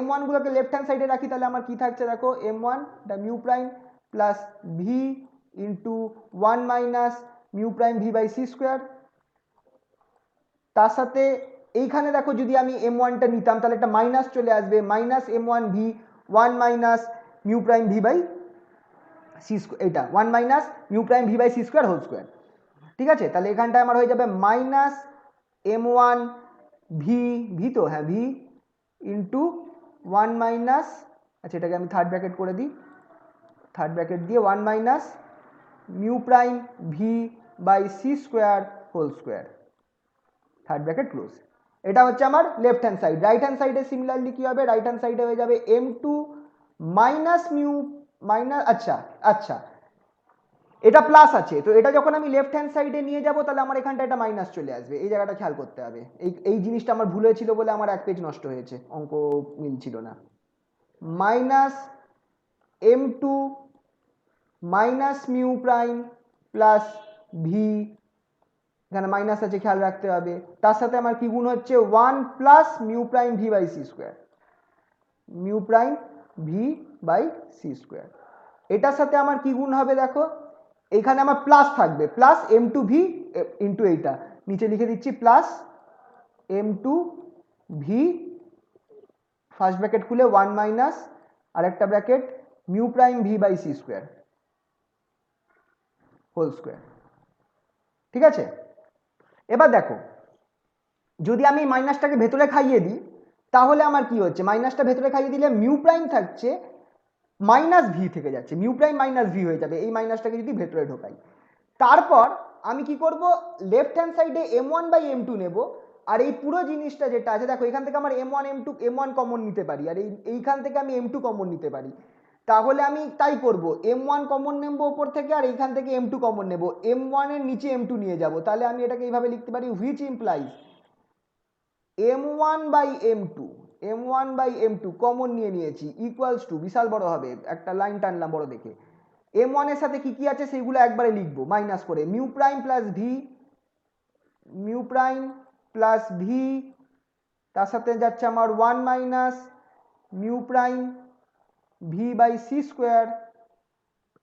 m1 গুলোকে লেফট হ্যান্ড সাইডে রাখি তাহলে আমার কি থাকছে দেখো, m1 mu prime plus V into 1 minus mu prime V by C square, তার সাথে এইখানে দেখো যদি আমি m1টা নিতাম তাহলে একটা মাইনাস চলে আসবে, minus m1 V 1 minus mu prime V by C square, এটা 1 minus mu prime V by C square whole square. ঠিক আছে, তাহলে এখানটায় আমার হয়ে যাবে মাইনাস m1 ভি তো হ্যাঁ ভি ইন্টু 1 মাইনাস, আচ্ছা এটাকে আমি থার্ড ব্র্যাকেট করে দিই, থার্ড ব্র্যাকেট দিয়ে 1 minus mu prime V by C square whole square, third bracket close. এটা হচ্ছে আমার left hand side. Right hand সাইডে সিমিলারলি কি হবে, রাইট হ্যান্ড সাইডে হয়ে যাবে m2 মাইনাস মিউ মাইনাস, আচ্ছা এটা প্লাস আছে, তো এটা যখন আমি লেফট হ্যান্ড সাইডে নিয়ে যাব তাহলে আমার এখানটা এটা মাইনাস চলে আসবে, এই জায়গাটা খেয়াল করতে হবে, এই জিনিসটা আমার ভুল হয়েছিল বলে আমার এক পেজ নষ্ট হয়েছে, অঙ্ক মিলছিল না। Minus m2 minus mu prime plus V, এখানে মাইনাস আছে খেয়াল রাখতে হবে, তার সাথে আমার কি গুণ হচ্ছে 1 plus mu prime V by C square, mu prime V by C square. এটার সাথে আমার কি গুণ হবে দেখো, এইখানে আমার প্লাস থাকবে, প্লাস m2 ভি ইন্টু এইটা নিচে লিখে দিচ্ছি plus m2 V first bracket খুলে 1 মাইনাস আর একটা bracket mu prime V by C square whole square. ঠিক আছে, এবার দেখো যদি আমি মাইনাসটাকে ভেতরে খাইয়ে দিই তাহলে আমার কি হচ্ছে, মাইনাসটা ভেতরে খাইয়ে দিলে মিউ প্রাইম থাকছে মাইনাস ভি থেকে যাচ্ছে, মিউ প্রাইম মাইনাস ভি হয়ে যাবে এই মাইনাসটাকে যদি ভেতরে ঢোকাই। তারপর আমি কি করব, লেফট হ্যান্ড সাইডে m1 বাই m2 নেব আর এই পুরো জিনিসটা যেটা আছে দেখো, এখান থেকে আমার এম ওয়ান কমন নিতে পারি, আর এইখান থেকে আমি M2 কমন নিতে পারি। তাহলে আমি তাই করব, M1 কমন নেবো ওপর থেকে, আর এইখান থেকে M2 কমন নেব, M1 এর নিচে M2 নিয়ে যাব। তাহলে আমি এটাকে এইভাবে লিখতে পারি, হুইচ ইমপ্লাইজ M1/M2 কমন নিয়ে নিয়েছি ইকুয়ালস টু, বিশাল বড় হবে, একটা লাইন টানলাম বড় দেখে, M1 এর সাথে কি কি আছে সেগুলো একবারে লিখবো মাইনাস করে, মিউ প্রাইম প্লাস ভি, তার সাথে যাচ্ছে আমার 1 মাইনাস মিউ প্রাইম v/c²,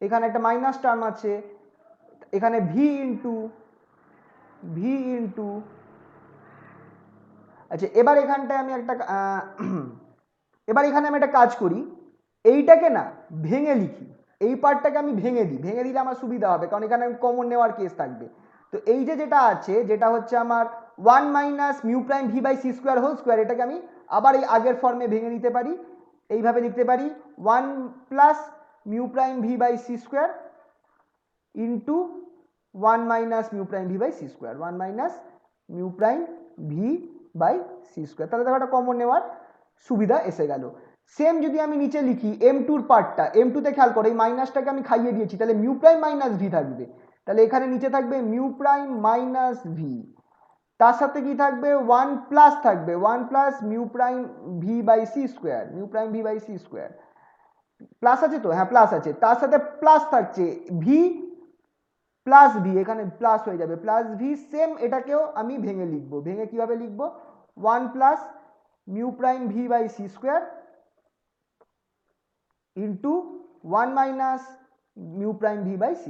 এখানে একটা মাইনাস টার্ম আছে, এখানে ভি ইন্টু আচ্ছা, এবার এখানটায় আমি একটা এবার এখানে আমি একটা কাজ করি, এইটাকে না ভেঙে লিখি, এই পার্টটাকে আমি ভেঙে দিলে আমার সুবিধা হবে, কারণ এখানে কমন নেওয়ার কেস থাকবে। তো এই যেটা আছে, যেটা হচ্ছে আমার 1 minus mu prime v/c² whole square, এটাকে আমি আবার এই আগের ফর্মে ভেঙে নিতে পারি, এইভাবে লিখতে পারি 1 plus mu prime v/c² into 1 minus mu prime v/c², 1 minus mu prime v/c²। তাহলে দেখো একটা কমন নেওয়ার সুবিধা এসে গেল। সেম যদি আমি নিচে লিখি M2 পার্টটা, M2তে খেয়াল করো এই মাইনাসটাকে আমি খাইয়ে দিয়েছি, তাহলে মিউ প্রাইম মাইনাস ভি থাকবে, তাহলে এখানে নিচে থাকবে মিউ প্রাইম মাইনাস ভি, তার সাথে কি থাকবে 1 প্লাস থাকবে 1 plus mu prime v/c², plus আছে তো, হ্যাঁ প্লাস আছে, তার সাথে প্লাস থাকছে ভি প্লাস ভি, এখানে প্লাস হয়ে যাবে প্লাস ভি, সেম এটাকেও আমি ভেঙে লিখবো, ভেঙে কিভাবে লিখবো 1 plus mu prime v/c² into 1 minus mu prime v/c²।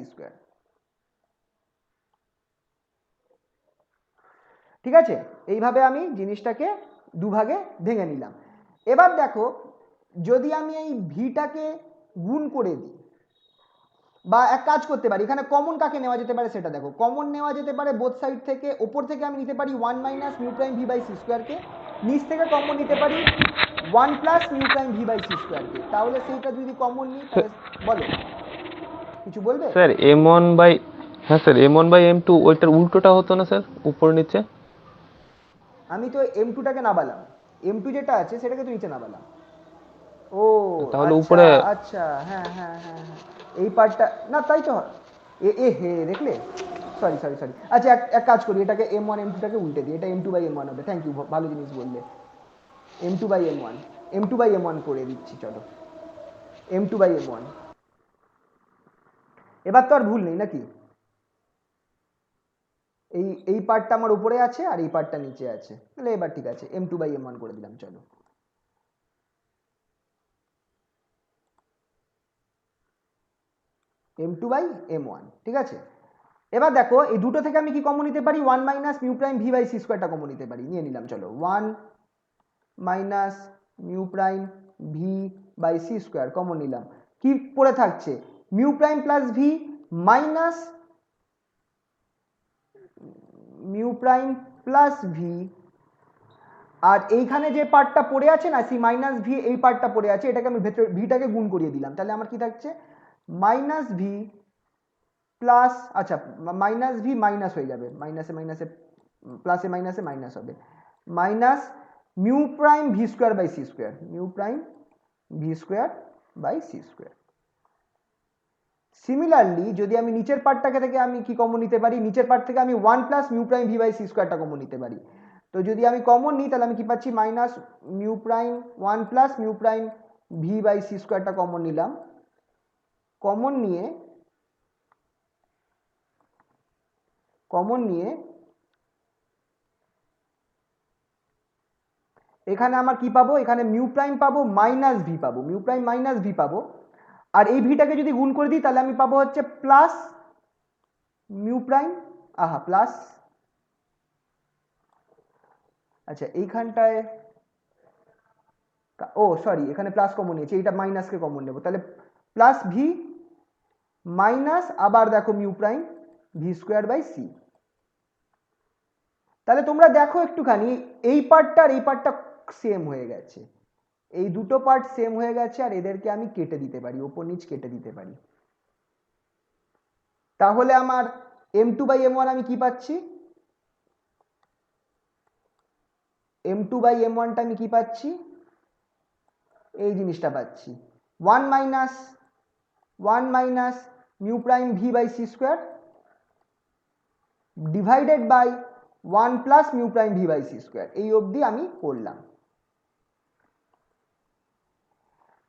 ঠিক আছে, এইভাবে আমি জিনিসটাকে দুভাগে ভেঙে নিলাম। এবার দেখো, যদি আমি এই ভিটাকে গুণ করে দিই, বা এক কাজ করতে পারি, এখানে কমন কাকে নেওয়া যেতে পারে সেটা দেখো, কমন নেওয়া যেতে পারে বোথ সাইড থেকে, ওপর থেকে আমি নিতে পারি 1 মাইনাস মিউ প্রাইম v/c²কে, নিচ থেকে কমন নিতে পারি 1 প্লাস মিউ প্রাইম v/c²কে। তাহলে সেইটা যদি কমন নিই তাহলে বলো, কিছু বলবে? স্যার হ্যাঁ স্যার M1/M2 ওইটার উল্টোটা হতো না স্যার, উপর নিচে? আমি তো M2টাকে নামালাম, M2 যেটা আছে সেটাকে তো নিচে নামালাম। ও তাহলে আচ্ছা উপরে আচ্ছা, হ্যাঁ হ্যাঁ হ্যাঁ হ্যাঁ, এই পার্টটা না, তাই তো হয়। হে দেখলে, সরি সরি সরি, আচ্ছা এক কাজ করি, এটাকে M1/M2টাকে উল্টে দিই, এটা M2/M1 হবে, থ্যাংক ইউ, ভালো জিনিস বললে, M2/M1 করে দিচ্ছি, চলো M2/M1। এবার তো আর ভুল নেই নাকি, এই পার্টটা আমার উপরে আছে আর এই পার্টটা নিচে আছে, তাহলে এবার ঠিক আছে, M2/M1 করে দিলাম, চলো M2/M1, ঠিক আছে। এবার দেখো এই দুটো থেকে আমি কি কমন নিতে পারি, 1 মাইনাস মিউ প্রাইম v/c²টা কমন নিতে পারি, নিয়ে নিলাম, চলো 1 minus mu prime v/c² common নিলাম, কি পড়ে থাকছে mu prime plus V minus mu prime plus V, আর এইখানে যে পার্টটা পড়ে আছে না, সেই মাইনাস ভি, এই পার্টটা পড়ে আছে, এটাকে আমি ভেতর ভিটাকে গুণ করিয়ে দিলাম, তাহলে আমার কি থাকছে মাইনাস ভি প্লাস, আচ্ছা মাইনাস ভি মাইনাস হয়ে যাবে, মাইনাসে মাইনাসে প্লাসে মাইনাসে মাইনাস হবে, minus mu prime v²/c², mu prime v²/c²। Similarly যদি আমি নিচের পার্টটাকে থেকে আমি কি কমন নিতে পারি, নিচের পার্ট থেকে আমি 1 প্লাস মিউ প্রাইম v/c²টা কমন নিতে পারি, তো যদি আমি কমন নিই তাহলে আমি কি পাচ্ছি minus mu prime 1 plus mu prime v/c²টা কমন নিলাম, কমন নিয়ে এখানে আমার কি পাবো, এখানে মিউ প্রাইম পাবো মাইনাস ভি পাবো, মিউ প্রাইম মাইনাস ভি পাবো, আর এই ভিটাকে যদি গুণ করে দিই তাহলে আমি পাবো হচ্ছে প্লাস মিউ প্রাইম, প্লাস, আচ্ছা এইখানটায়, ও সরি এখানে প্লাস কমন নিয়েছি, এইটা মাইনাসকে কমন নেবো, তাহলে প্লাস ভি মাইনাস, আবার দেখো মিউ প্রাইম v²/c। তাহলে তোমরা দেখো একটুখানি এই পার্টটা আর এই পার্টটা সেম হয়ে গেছে, এই দুটো পার্ট সেম হয়ে গেছে, আর এদেরকে আমি কেটে দিতে পারি, ওপর নিচ কেটে দিতে পারি, তাহলে আমার M2/M1 আমি কি পাচ্ছি, m2 বাই m1টা আমি কি পাচ্ছি, এই জিনিসটা পাচ্ছি 1 minus mu prime V by C square divided by 1 plus mu prime V by C square. এই অবধি আমি করলাম।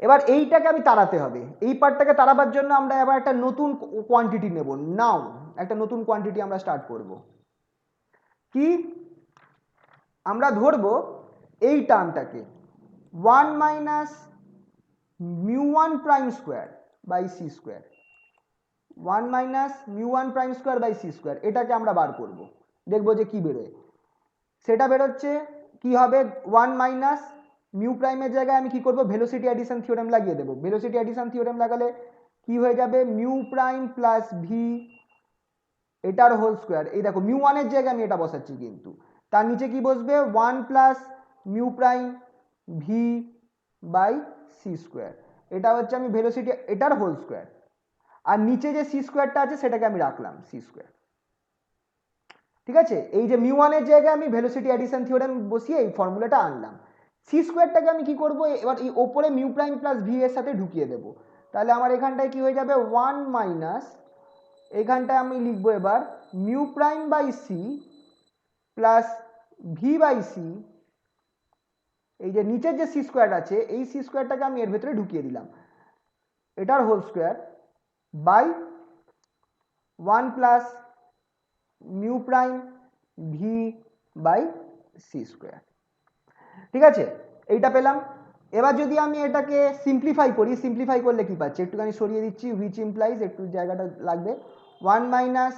এবার এইটাকে আমি তাড়াতে হবে। এই পার্টটাকে তাড়াবার জন্য আমরা এবার একটা নতুন কোয়ান্টিটি নেব। নাও একটা নতুন কোয়ান্টিটি আমরা স্টার্ট করব। কি আমরা ধরবো এই টার্মটাকে 1 minus mu one prime square by C square, 1 minus mu one prime square by C square, এটাকে আমরা বার করব, দেখবো যে কি বেরোয়। সেটা বেরোচ্ছে কি হবে, 1 মাইনাস মিউ প্রাইমের জায়গায় আমি কি করব, ভেলোসিটি অ্যাডিশন থিওরেম লাগিয়ে দেবো। ভেলোসিটি অ্যাডিশন থিওরেম লাগালে কি হয়ে যাবে, মিউ প্রাইম প্লাস ভি এটার হোল স্কোয়ার। এই দেখো মিউ ওয়ানের জায়গায় আমি এটা বসাচ্ছি, কিন্তু তার নিচে কি বসবে, 1 plus mu prime V by C square. এটা হচ্ছে আমি ভেলোসিটি এটার হোল স্কোয়ার, আর নিচে যে সি স্কোয়ারটা আছে সেটাকে আমি রাখলাম সি স্কোয়ার। ঠিক আছে, এই যে মিউ ওয়ানের জায়গায় আমি ভেলোসিটি অ্যাডিশন থিওরেম বসিয়ে এই ফর্মুলাটা আনলাম। সি স্কোয়ারটাকে আমি কি করব, এবার এই ওপরে মিউ প্রাইম প্লাস ভি এর সাথে ঢুকিয়ে দেবো। তাহলে আমার এখানটায় কি হয়ে যাবে, 1 মাইনাস, এখানটায় আমি লিখবো এবার mu prime by C plus V by C, এই যে নিচের যে সি স্কোয়ার আছে এই সি স্কোয়ারটাকে আমি এর ভেতরে ঢুকিয়ে দিলাম, এটার whole square by 1 plus mu prime V by C square. ঠিক আছে, এইটা পেলাম। এবার যদি আমি এটাকে সিম্পলিফাই করি, সিম্পলিফাই করলে কি পাচ্ছি, একটুখানি সরিয়ে দিচ্ছি, হুইচ ইমপ্লাইজ, একটু জায়গাটা লাগবে, 1 minus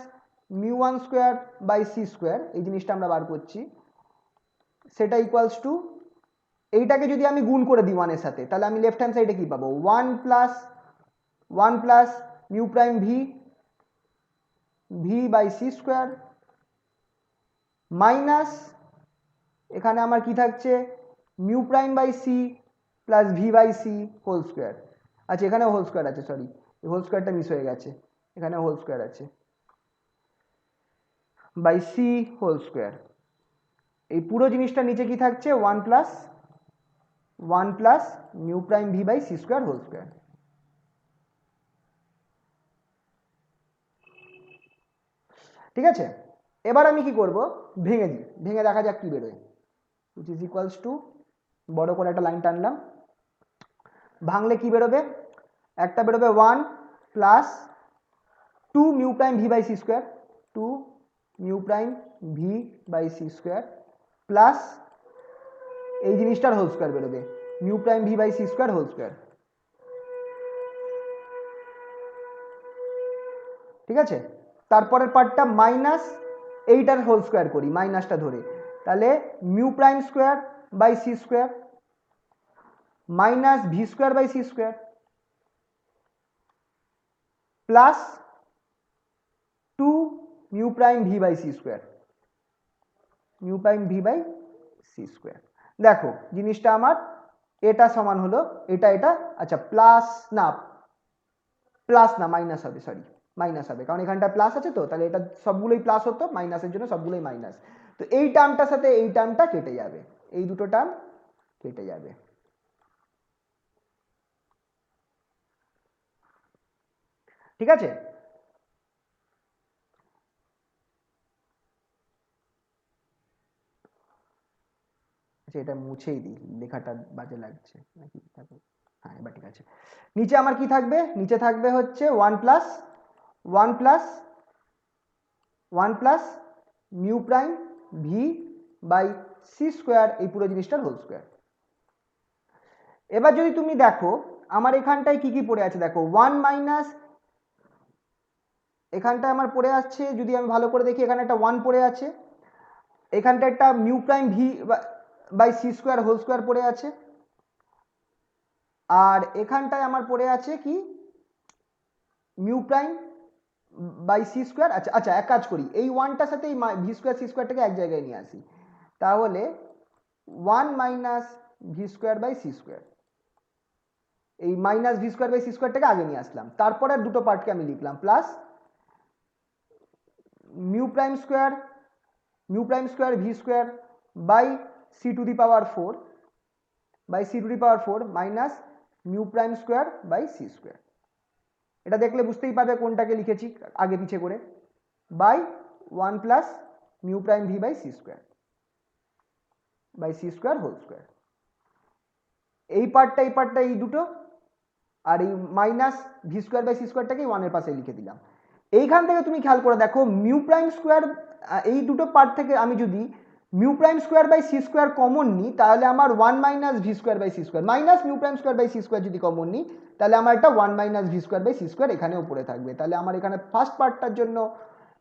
mu one square by C square, এই জিনিসটা আমরা বার করছি, সেটা ইকুয়ালস টু, এইটাকে যদি আমি গুণ করে দিই 1 এর সাথে, তাহলে আমি লেফট হ্যান্ড সাইডে কি পাবো, 1 plus mu prime V by C square minus, এখানে আমার কি থাকছে, mu prime by C plus V by c whole square. আচ্ছা এখানে হোল স্কোয়ার আছে, সরি হোল স্কোয়ারটা মিস হয়ে গেছে, এখানে হোল স্কোয়ার আছে, বাই সি হোল স্কোয়ার। এই পুরো জিনিসটা নিচে কি থাকছে, 1 plus mu prime V by C square whole square. ঠিক আছে, এবার আমি কি করব, ভেঙে দিই, ভেঙে দেখা যাক কি বেরোয়, which is equals to, বড় করে একটা লাইন টানলাম, ভাঙলে কি বেরোবে, একটা বেরোবে 1 plus 2 mu prime V by C square, 2 mu prime V by C square plus এই জিনিসটার হোল স্কোয়ার বেরোবে, mu prime V by C square whole square. ঠিক আছে, তারপরের পার্টটা মাইনাস এইটার হোল স্কোয়ার করি, মাইনাসটা ধরে, তাহলে mu prime square by C square minus V square by C square plus 2 mu prime V by C square, mu prime V by C square. দেখো জিনিসটা আমার এটা সমান হলো এটা, আচ্ছা প্লাস না মাইনাস হবে, সরি মাইনাস হবে, কারণ এখানটা প্লাস আছে তো, তাহলে এটা সবগুলোই প্লাস হতো, মাইনাসের জন্য সবগুলোই মাইনাস। তো এই টার্মটার সাথে এই টার্মটা কেটে যাবে, এই দুটো টার্ম কেটে যাবে। ঠিক আছে, আচ্ছা এটা মুছেই দিই, লেখাটা বাজে লাগছে নাকি, হ্যাঁ এবার ঠিক আছে। নিচে আমার কি থাকবে, নিচে থাকবে হচ্ছে 1 plus mu prime V by C square, এই পুরো জিনিসটার হোল স্কোয়ার। এবার যদি তুমি দেখো আমার এখানটায় কি কি পড়ে আছে, দেখো 1 মাইনাস, এখানটায় আমার পড়ে আছে, যদি আমি ভালো করে দেখি এখানে একটা 1 পড়ে আছে, এখানটা একটা mu prime V by C square whole square পড়ে আছে, আর এখানটায় আমার পড়ে আছে কি, mu prime by C square. আচ্ছা এক কাজ করি, এই 1টার সাথে এই ভি স্কোয়ার সি স্কোয়ারটাকে এক জায়গায় নিয়ে আসি, তাহলে 1 minus V square by C square, এই minus V square by C স্কোয়ারটাকে আগে নিয়ে আসলাম, তারপরে দুটো পার্টকে আমি লিখলাম, plus mu prime square V square by C to the power 4 by C to the power 4 minus mu prime square by C square. এটা দেখলে বুঝতেই পারবে কোনটাকে লিখেছি আগে পিছে করে, by 1 plus mu prime V by C square whole square. এই পার্টটা এই দুটো, আর এই minus V square by C স্কোয়ারটাকে 1 এর পাশে লিখে দিলাম। এইখান থেকে তুমি খেয়াল করে দেখো মিউ প্রাইম স্কোয়ার, এই দুটো পার্ট থেকে আমি যদি mu prime square by C square common নিই তাহলে আমার 1 minus V square by C square, minus mu prime square by C square যদি কমন নিই তাহলে আমার একটা 1 minus V square by C square এখানে উপরে থাকবে। তাহলে আমার এখানে ফার্স্ট পার্টটার জন্য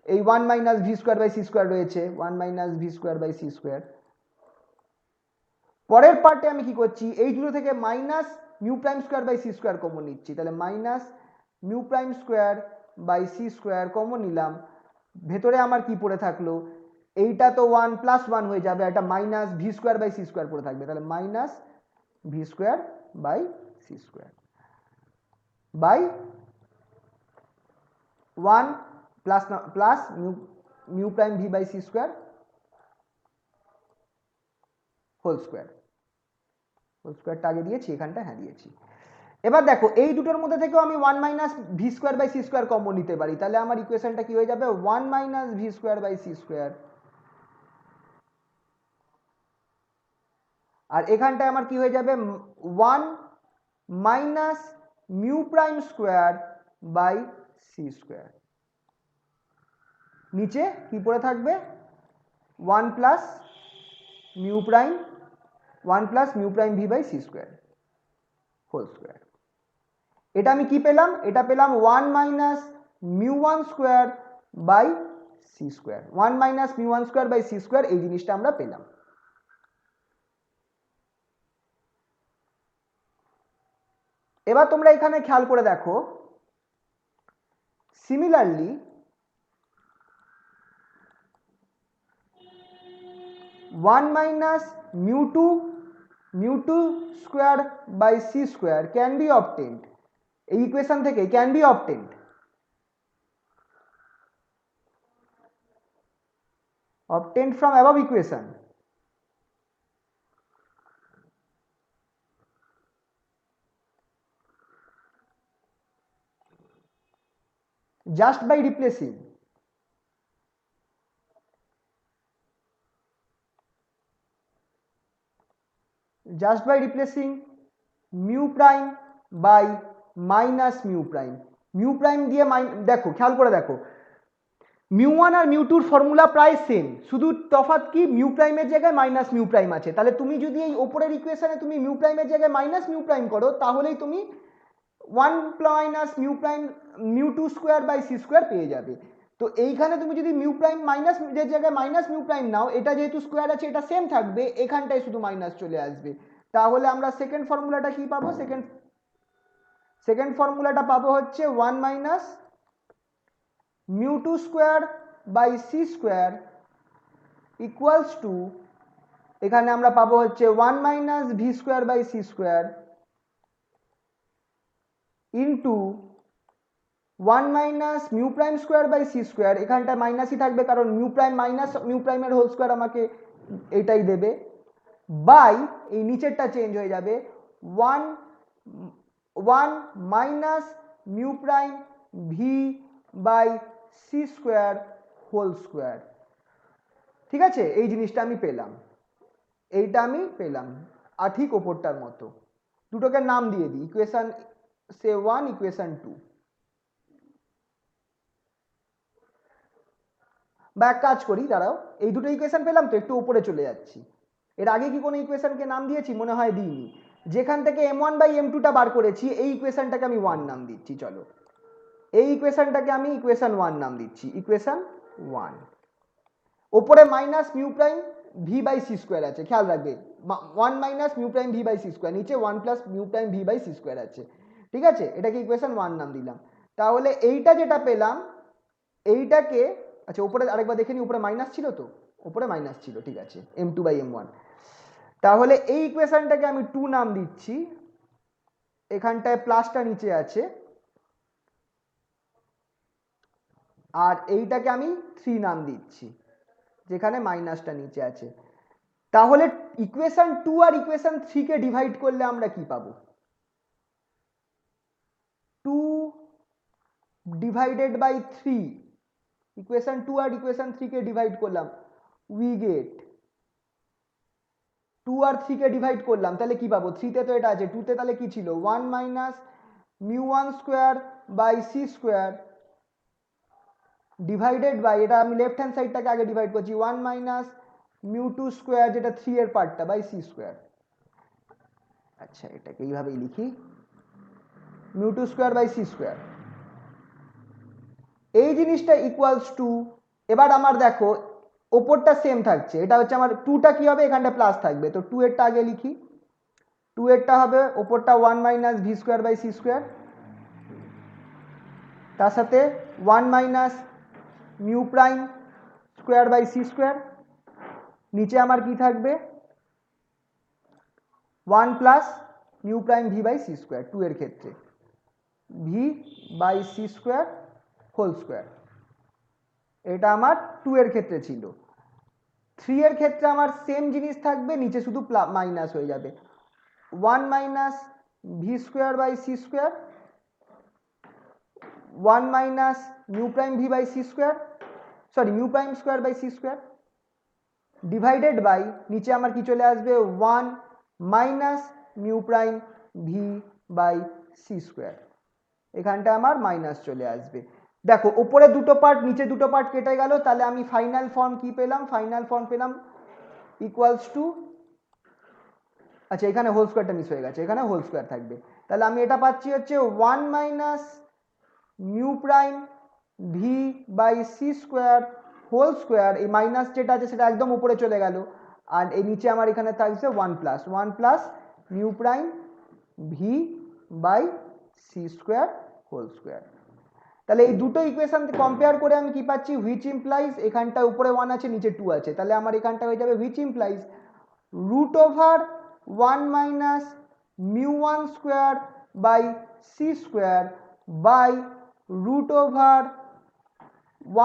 এই 1 minus V square by C square রয়েছে, 1 minus V square by C square. পরের পার্টে আমি কি করছি, এই দুটো থেকে minus mu prime square by C square common নিচ্ছি, তাহলে minus mu prime square by C square common নিলাম। ভেতরে আমার কি পড়ে থাকলো, এইটা তো 1 প্লাস 1 হয়ে যাবে, একটা minus V square by C square পড়ে থাকবে, তাহলে minus V square by C square by 1 plus mu prime V by C square whole স্কোয়ারটা আগে দিয়েছি, এখানটা হ্যাঁ দিয়েছি। এবার দেখো এই দুটোর মধ্যে থেকেও আমি 1 minus V square by C square common নিতে পারি, তাহলে আমার ইকুয়েশনটা কি হয়ে যাবে, 1 minus V square by C square, আর এখানটায় আমার কি হয়ে যাবে 1 minus mu prime square by C square. নিচে কি পড়ে থাকবে 1 plus mu prime V by C square whole square. এটা আমি কি পেলাম, এটা পেলাম 1 minus mu 1 square by C square, 1 minus mu 1 square by C square, এই জিনিসটা আমরা পেলাম। এবার তোমরা এখানে খেয়াল করে দেখো, similarly 1 minus mu two square by C square can be obtained, এই ইকুয়েশন থেকে can be obtained from above equation. Just by replacing mu prime by minus mu prime, দিয়ে দেখো খেয়াল করে দেখো মিউ ওয়ান আর মিউ টুর ফর্মুলা প্রায় সেম, শুধু তফাৎ কি মিউ প্রাইমের জায়গায় মাইনাস মিউ প্রাইম আছে। তাহলে তুমি যদি এই ওপরের ইকুয়েশনে তুমি মিউ প্রাইমের জায়গায় মাইনাস মিউ প্রাইম করো তাহলেই তুমি 1 minus mu two square by C square পেয়ে যাবে। তো এইখানে তুমি যদি মিউ প্রাইম মাইনাস এর জায়গায় মাইনাস মিউ প্রাইম নাও, এটা যেহেতু স্কোয়ার আছে এটা সেম থাকবে, এখানটায় শুধু মাইনাস চলে আসবে। তাহলে আমরা সেকেন্ড ফর্মুলাটা কি পাবো, সেকেন্ড ফর্মুলাটা পাবো হচ্ছে 1 minus mu two square by C square equals to, এখানে আমরা পাবো হচ্ছে 1 minus V square by C square into 1 minus mu prime square by C square, এখানটায় মাইনাসই থাকবে কারণ মিউ প্রাইম মাইনাস মিউ প্রাইমের হোল স্কোয়ার আমাকে এটাই দেবে, বাই এই নিচেরটা চেঞ্জ হয়ে যাবে 1 minus mu prime V by C square whole square. ঠিক আছে, এই জিনিসটা আমি পেলাম, এইটা আমি পেলাম আর ঠিক ওপরটার মতো। দুটোকে নাম দিয়ে দিই, ইকুয়েশন সে 1 ইকুয়েশন 2, বা এক কাজ করি দাঁড়াও, এই দুটো ইকুয়েশন পেলাম তো একটু উপরে চলে যাচ্ছি। এর আগে কি কোনো ইকুয়েশনকে নাম দিয়েছি, মনে হয় দিইনি। যেখান থেকে m1 বাই m2 টা বার করেছি এই ইকুয়েশনটাকে আমি 1 নাম দিচ্ছি, চলো এই ইকুয়েশনটাকে আমি ইকুয়েশন 1 নাম দিচ্ছি, ইকুয়েশন 1। ওপরে minus mu prime V by C square আছে, খেয়াল রাখবে 1 minus mu prime V by C square, নিচে 1 plus mu prime V by C square আছে। ঠিক আছে, এটাকে ইকুয়েশন 1 নাম দিলাম। তাহলে এইটা যেটা পেলাম এইটাকে, আচ্ছা উপরে আরেকবার দেখে নি, উপরে মাইনাস ছিল তো, উপরে মাইনাস ছিল, ঠিক আছে m2 বাই m1। তাহলে এই ইকুয়েশনটাকে আমি 2 নাম দিচ্ছি, এখানটায় প্লাসটা নিচে আছে, আর এইটাকে আমি 3 নাম দিচ্ছি যেখানে মাইনাসটা নিচে আছে। তাহলে ইকুয়েশন 2 আর ইকুয়েশন 3 কে ডিভাইড করলে আমরা কি পাবো? 2 ডিভাইডেড বাই 3, ইকুয়েশন 2 আর ইকুয়েশন 3 কে ডিভাইড করলাম, উই গেট 2 আর 3 কে ডিভাইড করলাম, তাহলে কি পাবো? 3 তে তো এটা আছে, 2 তে তাহলে কি ছিল? 1 minus μ1 square by C square divided by, এটা আমি লেফট হ্যান্ড সাইডটাকে আগে ডিভাইড করছি, 1 মাইনাস μ2 স্কোয়ার, যেটা 3 এর পার্টটা, বাই সি স্কোয়ার। আচ্ছা, এটাকে এইভাবেই লিখি, μ2 স্কোয়ার বাই সি স্কোয়ার। এই জিনিসটা ইকুয়ালস টু, এবার আমার দেখো ওপরটা সেম থাকছে, এটা হচ্ছে আমার 2টা কি হবে, এখানটা প্লাস থাকবে, তো 2 এরটা আগে লিখি, 2 এরটা হবে ওপরটা 1 minus V square by C square, তার সাথে 1 minus mu prime square by C square, নিচে আমার কি থাকবে? 1 plus mu prime V by C square, 2 এর ক্ষেত্রে v by C square whole square. এটা আমার 2 এর ক্ষেত্রে ছিল। 3 এর ক্ষেত্রে আমার সেম জিনিস থাকবে, নিচে শুধু মাইনাস হয়ে যাবে, 1 minus V square by C square, 1 minus mu prime V by C square, sorry mu prime square by C square, divided by নিচে আমার কি চলে আসবে? 1 minus mu prime V by C square, এখানটা আমার মাইনাস চলে আসবে। দেখো ওপরে দুটো পার্ট নিচে দুটো পার্ট কেটে গেল, তাহলে আমি ফাইনাল ফর্ম কি পেলাম? ফাইনাল ফর্ম পেলাম ইকুয়ালস টু, আচ্ছা এখানে হোল স্কোয়ারটা মিস হয়ে গেছে, এখানে হোল স্কোয়ার থাকবে, তাহলে আমি এটা পাচ্ছি হচ্ছে 1 minus mu prime V by C square whole square, এই মাইনাস যেটা আছে সেটা একদম উপরে চলে গেল, আর এই নিচে আমার এখানে থাকছে 1 plus mu prime V by C square whole square. তাহলে এই দুটো ইকুয়েশন কম্পেয়ার করে আমি কি পাচ্ছি? হুইচ ইমপ্লাইজ, এখানটা উপরে 1 আছে নিচে 2 আছে, তাহলে আমার এখানটা হয়ে যাবে which implies root over 1 minus μ1 square by C square by root over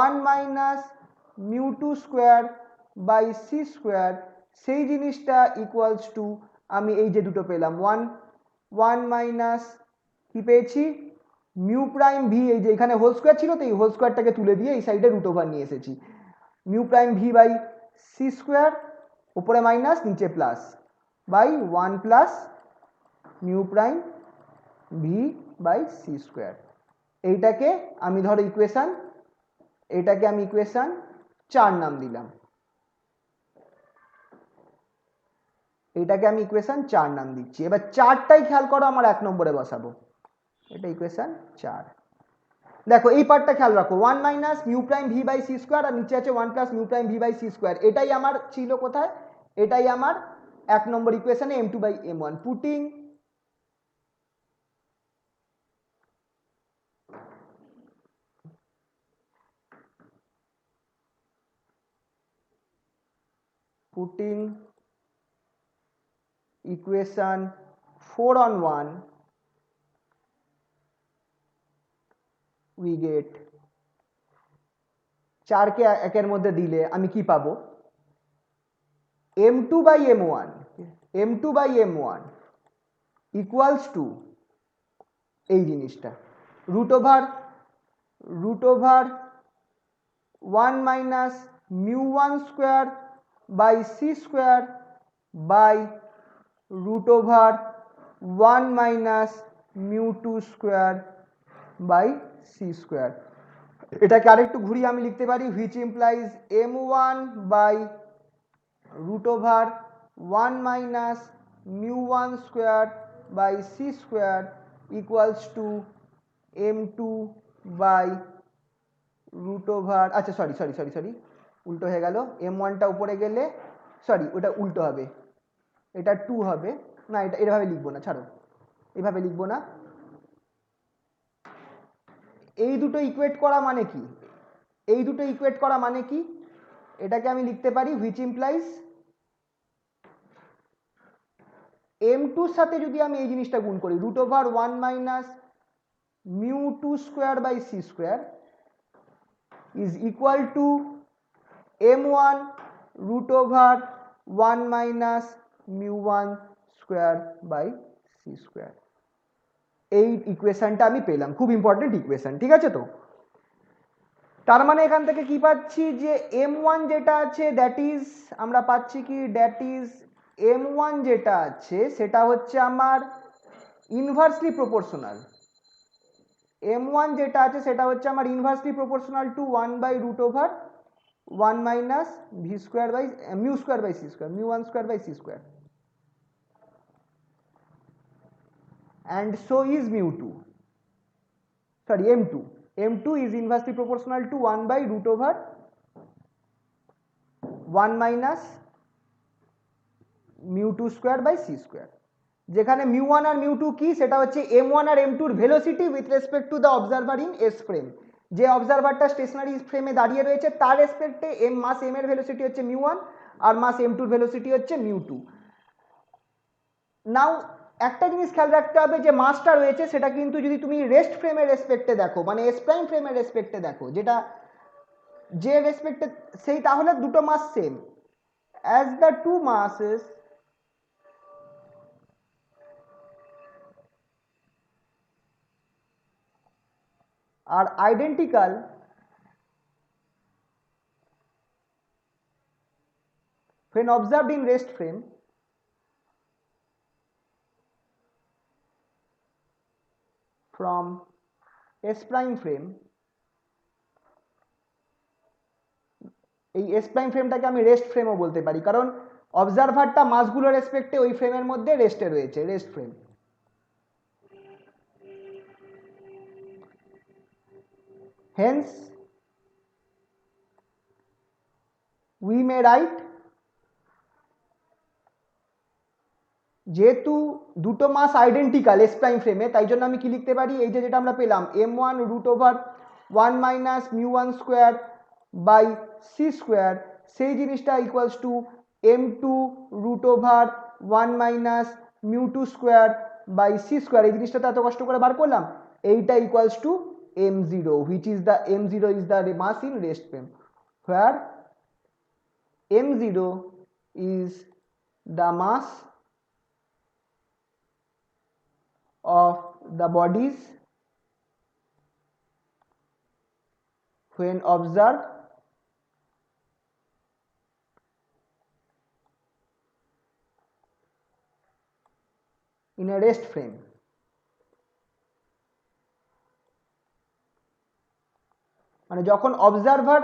1 minus μ2 square by C square, সেই জিনিসটা ইকুয়ালস টু, আমি এই যে দুটো পেলাম 1 মাইনাস কি পেয়েছি? মিউ প্রাইম ভি, এই যে এখানে হোল স্কোয়ার ছিল তো এই হোল স্কোয়ারটাকে তুলে দিয়ে এই সাইডে রুট ওভার নিয়ে এসেছি, mu prime V by C square, উপরে মাইনাস নিচে plus, by 1 plus mu prime V by C square. এইটাকে আমি ধরো ইকুয়েশন, এটাকে আমি ইকুয়েশন 4 নাম দিলাম, এটাকে আমি ইকুয়েশন 4 নাম দিচ্ছি। এবার 4টাই খেয়াল করো, আমার 1 নম্বরে বসাবো, এটা ইকুয়েশন 4। দেখো এই পার্টটা খেয়াল রাখো, 1 minus mu prime V by C square, আর নিচে আছে 1 plus mu prime V by C square, এটাই আমার ছিল কোথায়? এটাই আমার 1 নম্বর ইকুয়েশনে m2 by m1, putting equation 4 on 1, we get 4 কে 1 এর মধ্যে দিলে আমি কি পাবো? m2 by m1 equals to এই জিনিসটা root over 1 minus μ1 square by C square by root over 1 minus μ2 square by C square. এটাকে আরেকটু ঘুরিয়ে আমি লিখতে পারি which implies m1 by root over 1 minus μ1 square by C square equals to m2 by root over, আচ্ছা সরি উল্টো হয়ে গেল, m1টা উপরে গেলে, সরি ওটা উল্টো হবে, এটা 2 হবে না, এটা এভাবে লিখবো না, ছাড়ো এভাবে লিখবো না। এই দুটো ইকুয়েট করা মানে কি? এটাকে আমি লিখতে পারি হুইচ ইমপ্লাইজ m2 সাথে যদি আমি এই জিনিসটা গুণ করি root over 1 minus μ2 square by C square is equal to m1 root over 1 minus mu1 square by c square। এই ইকুয়েশনটা আমি পেলাম, খুব ইম্পর্টেন্ট ইকুয়েশন, ঠিক আছে? তো তার মানে এখান থেকে কি পাচ্ছি যে m1 যেটা আছে দ্যাট ইজ, আমরা পাচ্ছি কি দ্যাট ইজ m1 যেটা আছে সেটা হচ্ছে আমার ইনভার্সলি প্রপোর্শনাল। m1 যেটা আছে সেটা হচ্ছে আমার inversely proportional to 1 by root over 1 minus V square by mu square by C square, mu 1 square by C square, and so is mu2, sorry m2, m2 is inversely proportional to 1 by root over 1 minus mu2 square by c square, যেখানে mu1 আর mu2 কি, সেটা হচ্ছে m1 আর m2 এর velocity with respect to the observer in S frame. যে অবজারভারটা স্টেশনারি ফ্রেমে দাঁড়িয়ে রয়েছে তার রেসপেক্টে মাস m এর ভেলোসিটি হচ্ছে mu1 আর মাস m2 এর ভেলোসিটি হচ্ছে mu2। নাও একটা জিনিস খেয়াল রাখতে হবে যে মাসটা রয়েছে সেটা কিন্তু যদি তুমি রেস্ট ফ্রেমের রেসপেক্টে দেখো, মানে এস প্রাইম ফ্রেমের রেসপেক্টে দেখো, যেটা যে রেসপেক্টে সেই, তাহলে দুটো mass same. As the two masses are identical, when observed in rest frame, from S prime frame, এই এস প্রাইম ফ্রেমটাকে আমি রেস্ট ফ্রেমও বলতে পারি, কারণ অবজারভারটা মাসগুলোর রেসপেক্টে ওই ফ্রেমের মধ্যে রেস্টে রয়েছে, rest frame. Hence we may write, যেহেতু দুটো মাস আইডেন্টিক্যাল এস প্রাইম ফ্রেমে, তাই জন্য আমি কি লিখতে পারি, এই যে যেটা আমরা পেলাম m1 রুট ওভার 1 মাইনাস মিউ1 স্কোয়ার বাই সি স্কোয়ার, সেই জিনিসটা equals to m2 root over 1 minus মিউ2 স্কোয়ার বাই সি স্কোয়ার, এই জিনিসটা তো এত কষ্ট করে বার করলাম, এইটা equals to m0, which is the m0 is the mass in rest frame, where m0 is the mass of the bodies when observed in a rest frame। মানে যখন অবজারভার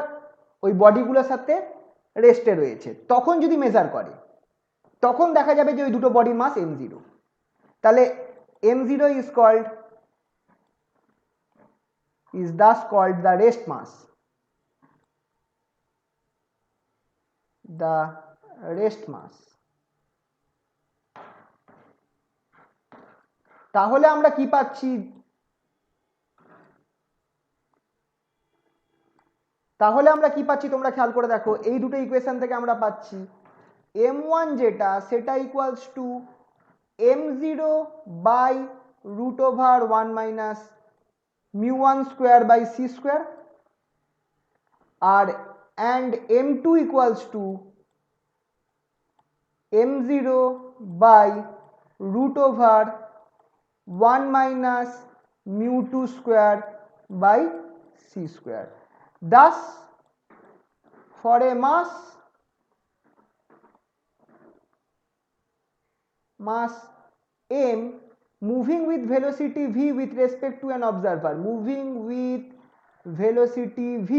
ওই বডিগুলোর সাথে রেস্টে রয়েছে তখন যদি মেজার করে তখন দেখা যাবে যে ওই দুটো বডির মাস m0, তাহলে m0 is thus called the rest mass, the rest mass। তাহলে আমরা কি পাচ্ছি, তোমরা খেয়াল করে দেখো, এই দুটো ইকুয়েশন থেকে আমরা পাচ্ছি m1 যেটা সেটা equals to m0 by root over 1 minus mu1 square by C square, আর and m2 equals to m0 by root over 1 minus mu2 square by c square। Thus for a mass m moving with velocity v with respect to an observer, moving with velocity v,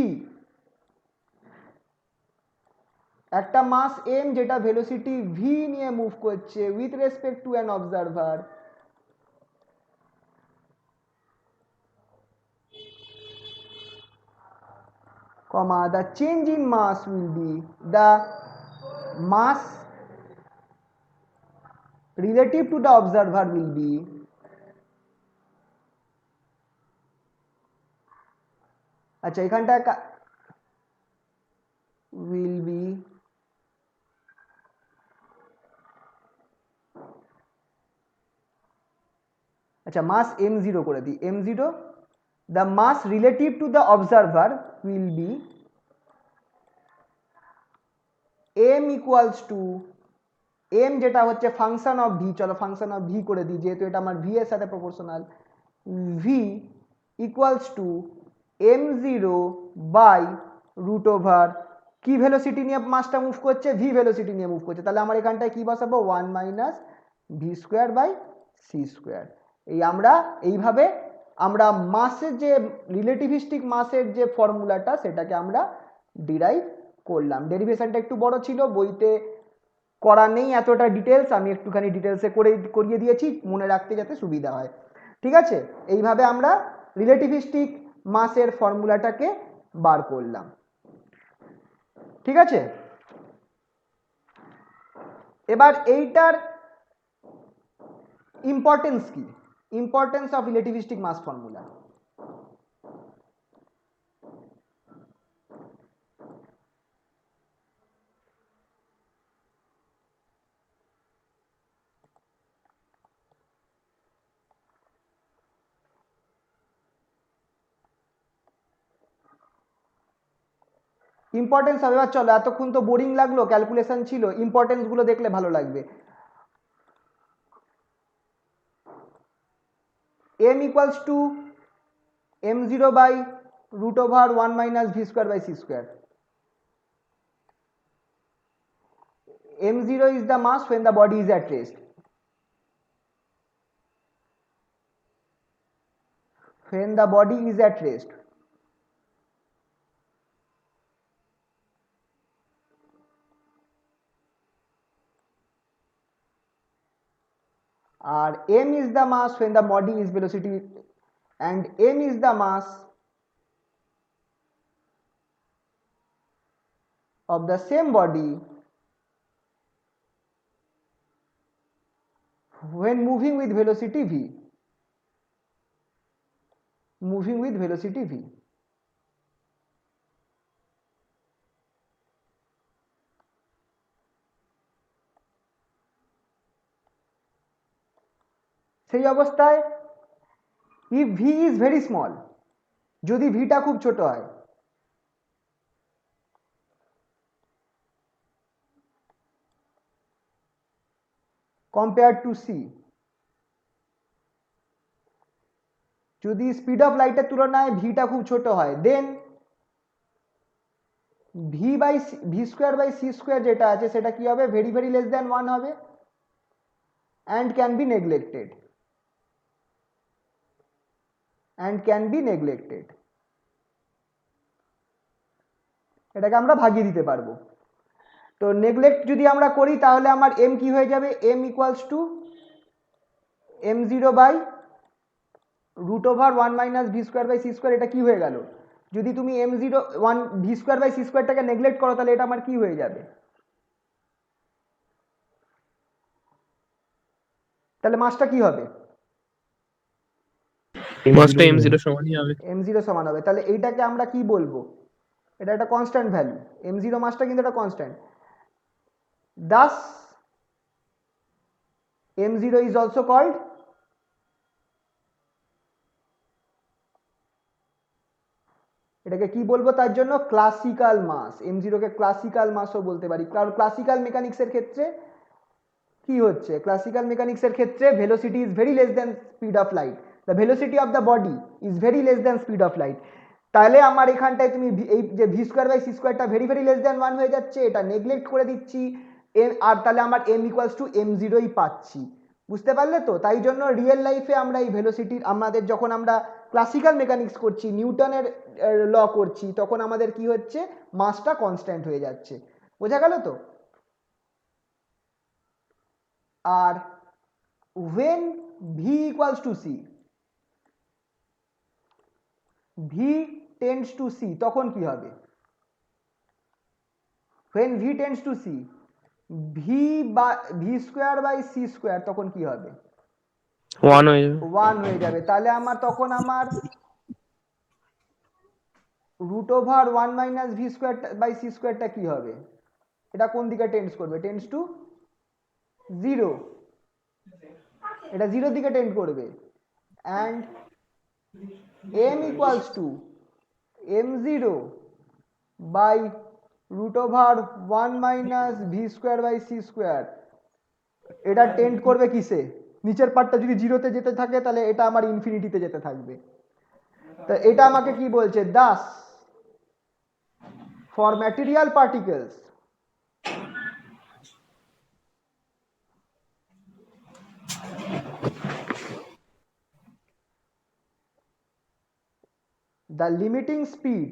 একটা মাস m যেটা ভেলোসিটি v নিয়ে মুভ করছে with respect to an observer, comma the change in mass will be the mass relative to the observer will be আচ্ছা এখানটা will be আচ্ছা মাস m0 করে দিই, m0 the mass relative to the observer will be m equals to m যেটা হচ্ছে ফাংশন অফ ভি, চলো ফাংশন অফ ভি করে দিই যেহেতু এটা আমার ভি এর সাথে proportional, v equals to M zero by root over কি ভেলোসিটি নিয়ে মাসটা মুভ করছে, ভি ভেলোসিটি নিয়ে মুভ করছে, তাহলে আমার এখানটায় কি বসাবো, 1 minus V square by C square. এইভাবে আমরা মাসের যে রিলেটিভিস্টিক মাসের যে ফর্মুলাটা সেটাকে আমরা ডিরাইভ করলাম। ডেরিভেশনটা একটু বড় ছিল, বইতে করা নেই এতটা ডিটেলস, আমি একটুখানি ডিটেলসে করিয়ে দিয়েছি মনে রাখতে যাতে সুবিধা হয়। ঠিক আছে, এইভাবে আমরা রিলেটিভিস্টিক মাসের ফর্মুলাটাকে বার করলাম। ঠিক আছে, এবার এইটার ইম্পর্টেন্স কি, importance of relativistic mass formula. Importance হবে, এবার চলো এতক্ষণ তো বোরিং লাগলো, ক্যালকুলেশন ছিল, ইম্পর্টেন্স গুলো দেখলে ভালো লাগবে। m equals to M zero by root over 1 minus V square by C square. m0 is the mass when the body is at rest. When the body is at rest. আর m is the mass when the body is velocity, and m is the mass of the same body when moving with velocity v. Moving with velocity v. সেই অবস্থায় if v is very small, যদি ভিটা খুব ছোট হয়, compared to c, যদি স্পিড অফ লাইটের তুলনায় ভিটা খুব ছোট হয়, then V square by C square যেটা আছে সেটা কি হবে, ভেরি ভেরি লেস দ্যান 1 হবে and can be neglected. এটাকে আমরা ভাগিয়ে দিতে পারবো। তো নেগলেক্ট যদি আমরা করি তাহলে আমার m কি হয়ে যাবে, m equals to M zero by root over 1 minus V square by C square. এটা কি হয়ে গেল, যদি তুমি m0 1 V square by C স্কোয়ারটাকে নেগলেক্ট করো তাহলে এটা আমার কি হয়ে যাবে, তাহলে মাসটা কি হবে, মাসটা m0 সমানই হবে। m0 সমান হবে, তাহলে এইটাকে আমরা কি বলবো, এটা একটা কনস্ট্যান্ট ভ্যালু, m0 মাসটা কিন্তু একটা constant, thus m0 is also called এটাকে কি বলবো, তার জন্য ক্লাসিক্যাল মাস, m0 কে ক্লাসিক্যাল মাসও বলতে পারি, কারণ ক্লাসিক্যাল মেকানিক্সের ক্ষেত্রে কি হচ্ছে, ক্লাসিক্যাল মেকানিক্সের ক্ষেত্রে velocity is very less than speed of light, the velocity of the body is very less than speed of light. তাহলে আমার এখানটায় তুমি এই যে ভি স্কোয়ার বাই সি স্কোয়ারটা ভেরি ভেরি লেস দ্যান 1 হয়ে যাচ্ছে, এটা নেগলেক্ট করে দিচ্ছি, আর তাহলে আমার m ইকুয়ালস টু m0ই পাচ্ছি, বুঝতে পারলে তো। তাই জন্য রিয়েল লাইফে আমরা এই ভেলোসিটির, আমাদের যখন আমরা ক্লাসিক্যাল মেকানিক্স করছি, নিউটনের ল করছি, তখন আমাদের কি হচ্ছে, মাসটা কনস্ট্যান্ট হয়ে যাচ্ছে, বোঝা গেল তো। আর when v equals to c, v tends to c, তখন কি হবে, when v tends to c, v square by C square তখন কি হবে, 1 হয়ে যাবে। 1 হয়ে যাবে। তাহলে আমার তখন আমার root over 1 minus V square by C স্কোয়ারটা কি হবে, এটা কোন দিকে টেন্ডস করবে, টেন্ডস টু 0, এটা 0 দিকে টেন্ড করবে, and m equals to m0 by root over 1 minus V square by C square এটা টেন্ড করবে কিসে? নিচের পার্টটা যদি জিরোতে যেতে থাকে তাহলে এটা আমার ইনফিনিটিতে যেতে থাকবে। তো এটা আমাকে কি বলছে? Das for material particles the limiting speed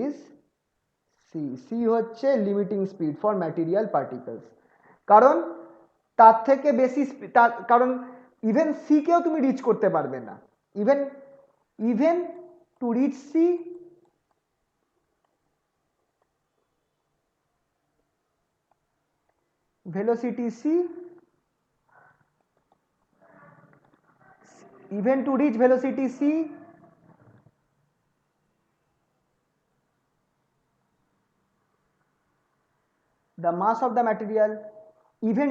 is c হচ্ছে limiting speed for material particles. কারণ তার থেকে বেশি কারণ ইভেন সি কেও তুমি রিচ করতে পারবে না। Even to reach c velocity c, even to reach velocity c, the mass of the material, even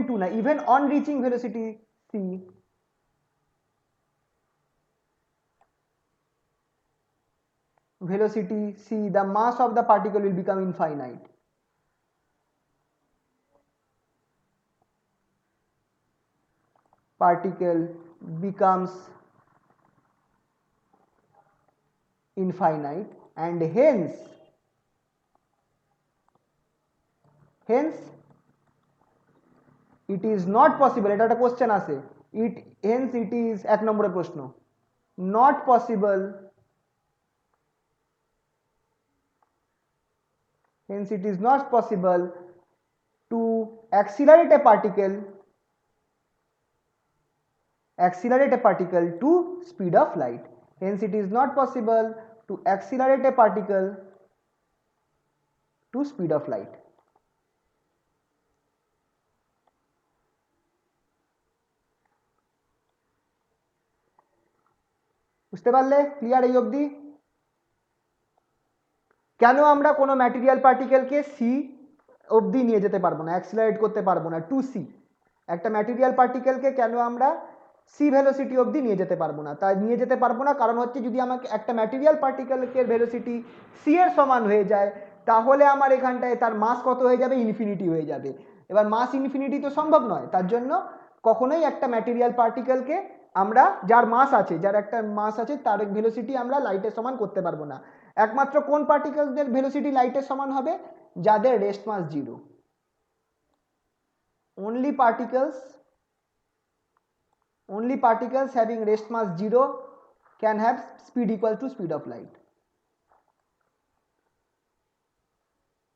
on reaching velocity c, the mass of the particle will become infinite. Particle becomes infinite and hence it is not possible, এটা একটা কোশ্চেন আছে, hence it is 1 নম্বরের প্রশ্ন, not possible, hence it is not possible to accelerate a particle to speed of light. Hence it is not possible to accelerate a particle to speed of light. বুঝতে পারলে? ক্লিয়ার এই অবধি? কেন আমরা কোনো ম্যাটেরিয়াল পার্টিকেলকে সি অবধি নিয়ে যেতে পারবো না, অ্যাক্সিলারেট করতে পারবো না টু সি? একটা ম্যাটেরিয়াল পার্টিকেলকে কেন আমরা সি ভেলোসিটি অবধি নিয়ে যেতে পারবো না? তাই নিয়ে যেতে পারবো না কারণ হচ্ছে যদি আমাকে একটা ম্যাটেরিয়াল পার্টিকেলের ভেলোসিটি সি এর সমান হয়ে যায় তাহলে আমার এখানটায় তার মাস কত হয়ে যাবে? ইনফিনিটি হয়ে যাবে। এবার মাস ইনফিনিটি তো সম্ভব নয়, তার জন্য কখনোই একটা ম্যাটেরিয়াল পার্টিকেলকে আমরা যার একটা মাস আছে তার ভেলোসিটি আমরা লাইটের সমান করতে পারবো না। একমাত্র কোন পার্টিকেলদের ভেলোসিটি লাইটের সমান হবে? যাদের rest mass 0। only particles having rest mass 0 can have speed equal to speed of light.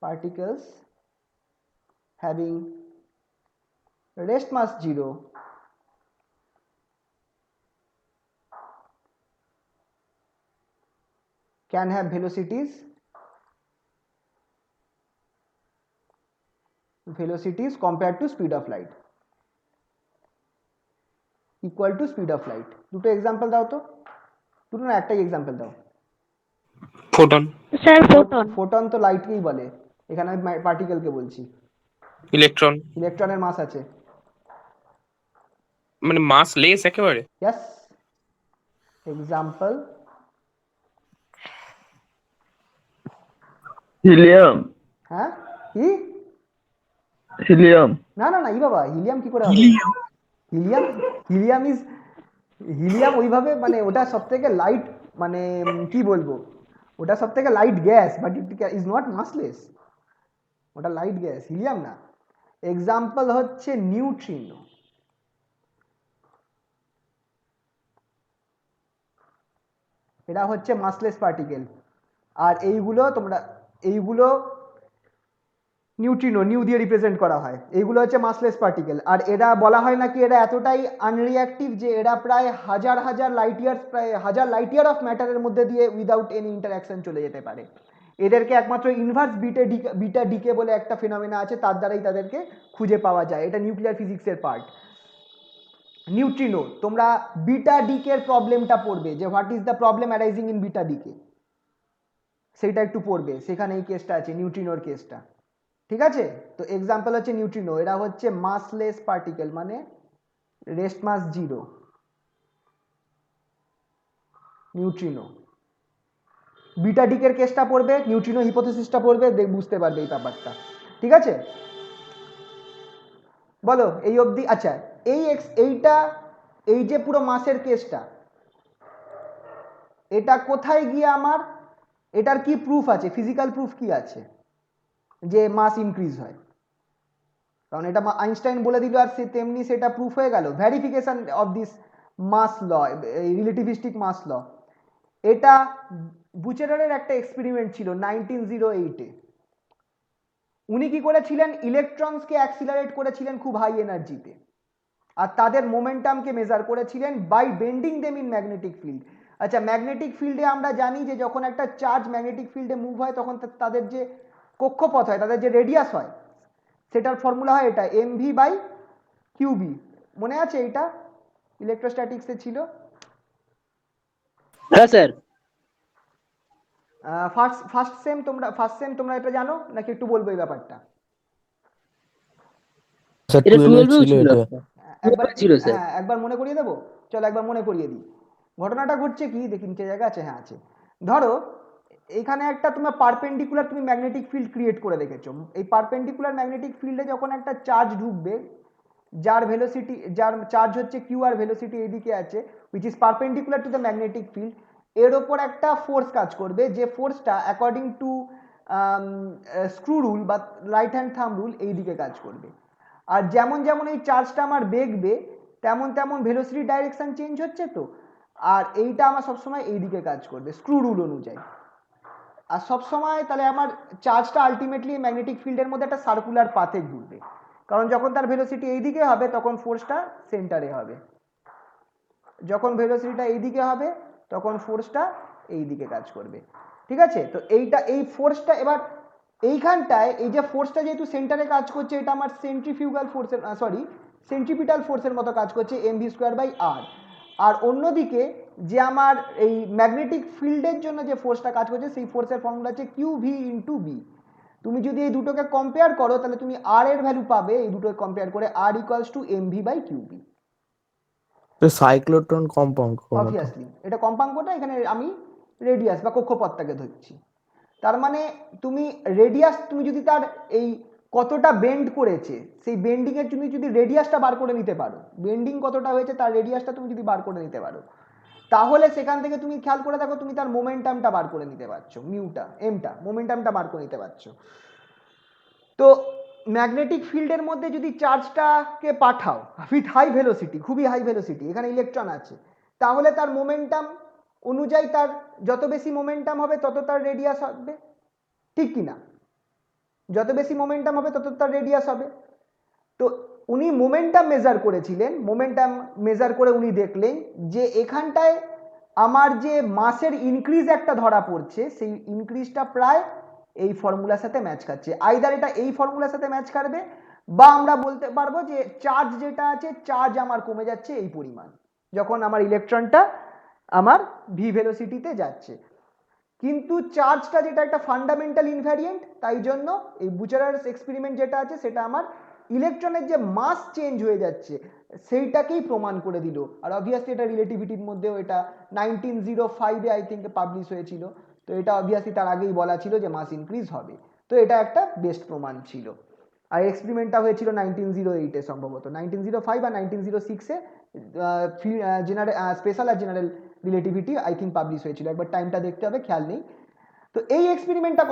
Particles having rest mass 0 can have velocities compared to speed of light, equal to speed of light. দুটো এক্সাম্পল দাও তো, দুটো না একটাই এক্সাম্পল দাও। ফোটন। Sir photon. ফোটন তো লাইটকেই বলে, এখানে আমি পার্টিকেলকে বলছি। ইলেকট্রন। ইলেকট্রনের মাস আছে, মানে মাস লেস একেবারে। यस। Example helium. হ্যাঁ কি? হিলিয়াম। না না না, ই বাবা, হিলিয়াম কি করে হবে? হিলিয়াম ওইভাবে মানে ওটা সবথেকে লাইট, মানে কি বলবো, ওটা সবথেকে light gas, but it is not massless. ওটা লাইট গ্যাস, হিলিয়াম না। এক্সাম্পল হচ্ছে নিউট্রিনো। এটা হচ্ছে মাসলেস পার্টিকেল। আর এইগুলো নিউট্রিনো, নিউ দিয়ে রিপ্রেজেন্ট করা হয়। এইগুলো হচ্ছে মাসলেস পার্টিকেল। আর এরা বলা হয় নাকি এরা এতটাই আনরিঅ্যাক্টিভ যে এরা প্রায় হাজার লাইট ইয়ার অফ ম্যাটারের মধ্যে দিয়ে উইদাউট এনি ইন্টারাকশন চলে যেতে পারে। এদেরকে একমাত্র ইনভার্স বিটা ডিকে বলে একটা ফিনোমেনা আছে, তার দ্বারাই তাদেরকে খুঁজে পাওয়া যায়। এটা নিউক্লিয়ার ফিজিক্সের পার্ট। নিউট্রিনো, তোমরা বিটা ডিকের প্রবলেমটা পড়বে, যে what is the problem arising in beta decay, সেইটা একটু পড়বে। সেখানে এই কেসটা আছে, নিউট্রিনোর কেসটা। ঠিক আছে? তো এক্সাম্পল হচ্ছে নিউট্রিনো। এরা হচ্ছে মাসলেস পার্টিকেল, মানে রেস্ট মাস 0। নিউট্রিনো বিটা ডিকের কেসটা পড়বে, নিউট্রিনো হিপোথিসিসটা পড়বে, বুঝতে পারবে এই ব্যাপারটা। ঠিক আছে, বলো এই অবধি। আচ্ছা, এইটা এই যে পুরো মাসের কেসটা, এটা কোথায় গিয়ে আমার, এটার কি প্রুফ আছে, ফিজিক্যাল প্রুফ কি আছে যে মাস ইনক্রিজ হয়? কারণ এটা আইনস্টাইন বলে দিল আর সে তেমনি সেটা প্রুফ হয়ে গেল। Verification of this mass law, relativistic mass law, এটা বুচেরারের একটা এক্সপেরিমেন্ট ছিল 1908-এ। উনি কি করেছিলেন, ইলেকট্রনসকে অ্যাক্সিলারেট করেছিলেন খুব হাই এনার্জিতে, আর তাদের মোমেন্টামকে মেজার করেছিলেন by bending them in magnetic field. আচ্ছা, ম্যাগনেটিক ফিল্ডে আমরা জানি যে যখন একটা চার্জ ম্যাগনেটিক ফিল্ডে মুভ হয় তখন তাদের যে কক্ষপথ হয়, তাদের যে রেডিয়াস হয়, সেটার ফর্মুলা হয় এটা mv/qb। মনে আছে এটা? ইলেকট্রোস্ট্যাটিক্সে ছিল। হ্যাঁ স্যার। ফার্স্ট সেম তোমরা এটা জানো নাকি একটু বলবো এই ব্যাপারটা? স্যার এটা 12 12 ছিল ছিল এটা। একবার ছিল স্যার। হ্যাঁ, একবার মনে করিয়ে দেবো, চলো একবার মনে করিয়ে দিই। ঘটনাটা ঘটছে কি, দেখি নিচে জায়গা আছে, হ্যাঁ আছে। ধরো এখানে একটা তোমার পারপেন্ডিকুলার তুমি ম্যাগনেটিক ফিল্ড ক্রিয়েট করে রেখেছো। এই পারপেন্ডিকুলার ম্যাগনেটিক ফিল্ডে যখন একটা চার্জ ঢুকবে, যার ভেলোসিটি, যার চার্জ হচ্ছে কিউ আর ভেলোসিটি এইদিকে আছে, which is perpendicular to the magnetic field, এর ওপর একটা ফোর্স কাজ করবে, যে ফোর্সটা অ্যাকর্ডিং টু স্ক্রু রুল বা রাইট হ্যান্ড থাম্ব রুল এইদিকে কাজ করবে। আর যেমন যেমন এই চার্জটা আমার বেগবে, তেমন তেমন ভেলোসিটি ডাইরেকশন চেঞ্জ হচ্ছে তো, আর এইটা আমার সবসময় এইদিকে কাজ করবে স্ক্রু রুল অনুযায়ী। আর সবসময় তাহলে আমার চার্জটা আলটিমেটলি ম্যাগনেটিক ফিল্ডের মধ্যে একটা সার্কুলার পাথে ঘুরবে, কারণ যখন তার ভেলোসিটি এইদিকে হবে তখন ফোর্সটা সেন্টারে হবে, যখন ভেলোসিটিটা এইদিকে হবে তখন ফোর্সটা এইদিকে কাজ করবে। ঠিক আছে, তো এই ফোর্সটা এবার এইখানটায়, এই যে ফোর্সটা যেহেতু সেন্টারে কাজ করছে, এটা আমার সেন্ট্রিফিউগাল ফোর্সের সেন্ট্রিপিটাল ফোর্সের মতো কাজ করছে, mv²/r। আর অন্যদিকে যে আমার এই ম্যাগনেটিক ফিল্ডের জন্য যে ফোর্সটা কাজ করছে, সেই ফোর্সের ফর্মুলা হচ্ছে qv/b। তুমি যদি এই দুটোকে কম্পেয়ার করো তাহলে তুমি r এর ভ্যালু পাবে, এই দুটোকে কম্পেয়ার করে r = mv/qb। সাইক্লোট্রন কম্পাঙ্ক অবভিয়াসলি এটা কম্পাঙ্কটা, এখানে আমি রেডিয়াস বা কক্ষপথটাকে ধরছি। তার মানে তুমি রেডিয়াস, তুমি যদি তার এই কতটা বেন্ড করেছে সেই বেন্ডিং এর তুমি যদি রেডিয়াসটা বার করে নিতে পারো, বেন্ডিং কতটা হয়েছে তার রেডিয়াসটা তুমি যদি বার করে নিতে পারো, তাহলে সেখান থেকে তুমি খেয়াল করে দেখো তুমি তার মোমেন্টামটা বার করে নিতে পারছো, এমটা মোমেন্টামটা বার করে নিতে পারছো। তো ম্যাগনেটিক ফিল্ডের মধ্যে যদি চার্জটাকে পাঠাও উইথ হাই ভেলোসিটি, খুবই হাই ভেলোসিটি, এখানে ইলেকট্রন আছে, তাহলে তার মোমেন্টাম অনুযায়ী তার যত বেশি মোমেন্টাম হবে তত তার রেডিয়াস হবে, ঠিক কি না? যত বেশি মোমেন্টাম হবে তত তার রেডিয়াস হবে। তো উনি মোমেন্টাম মেজার করেছিলেন, মোমেন্টাম মেজার করে উনি দেখলেন যে এখানটায় আমার যে মাসের ইনক্রিজ একটা ধরা পড়ছে, সেই ইনক্রিজটা প্রায় এই ফর্মুলার সাথে ম্যাচ খাচ্ছে। আইদার এটা এই ফর্মুলার সাথে ম্যাচ খাবে, বা আমরা বলতে পারবো যে চার্জ যেটা আছে, চার্জ আমার কমে যাচ্ছে এই পরিমাণ, যখন আমার ইলেকট্রনটা আমার ভি ভেলোসিটিতে যাচ্ছে। কিন্তু চার্জটা যেটা একটা ফান্ডামেন্টাল ইনভ্যারিয়েন্ট, তাই জন্য এই বুচারার্স এক্সপেরিমেন্ট যেটা আছে সেটা আমার ইলেকট্রনের যে মাস চেঞ্জ হয়ে যাচ্ছে সেইটাকেই প্রমাণ করে দিল। আর অবভিয়াসলি এটা রিলেটিভিটির মধ্যেও এটা 1905-এ আই থিঙ্ক পাবলিশ হয়েছিল, তো এটা অবভিয়াসলি তার আগেই বলা ছিল যে মাস ইনক্রিজ হবে, তো এটা একটা বেস্ট প্রমাণ ছিল। আর এক্সপেরিমেন্টটা হয়েছিল 1908-এ, সম্ভবত 1905 বা 1906-এ জেনারেল স্পেশাল আর general relativity I think publish হয়েছিল, একবার টাইমটা দেখতে হবে, খেয়াল নেই। তো এই এক্সপেরিমেন্টটা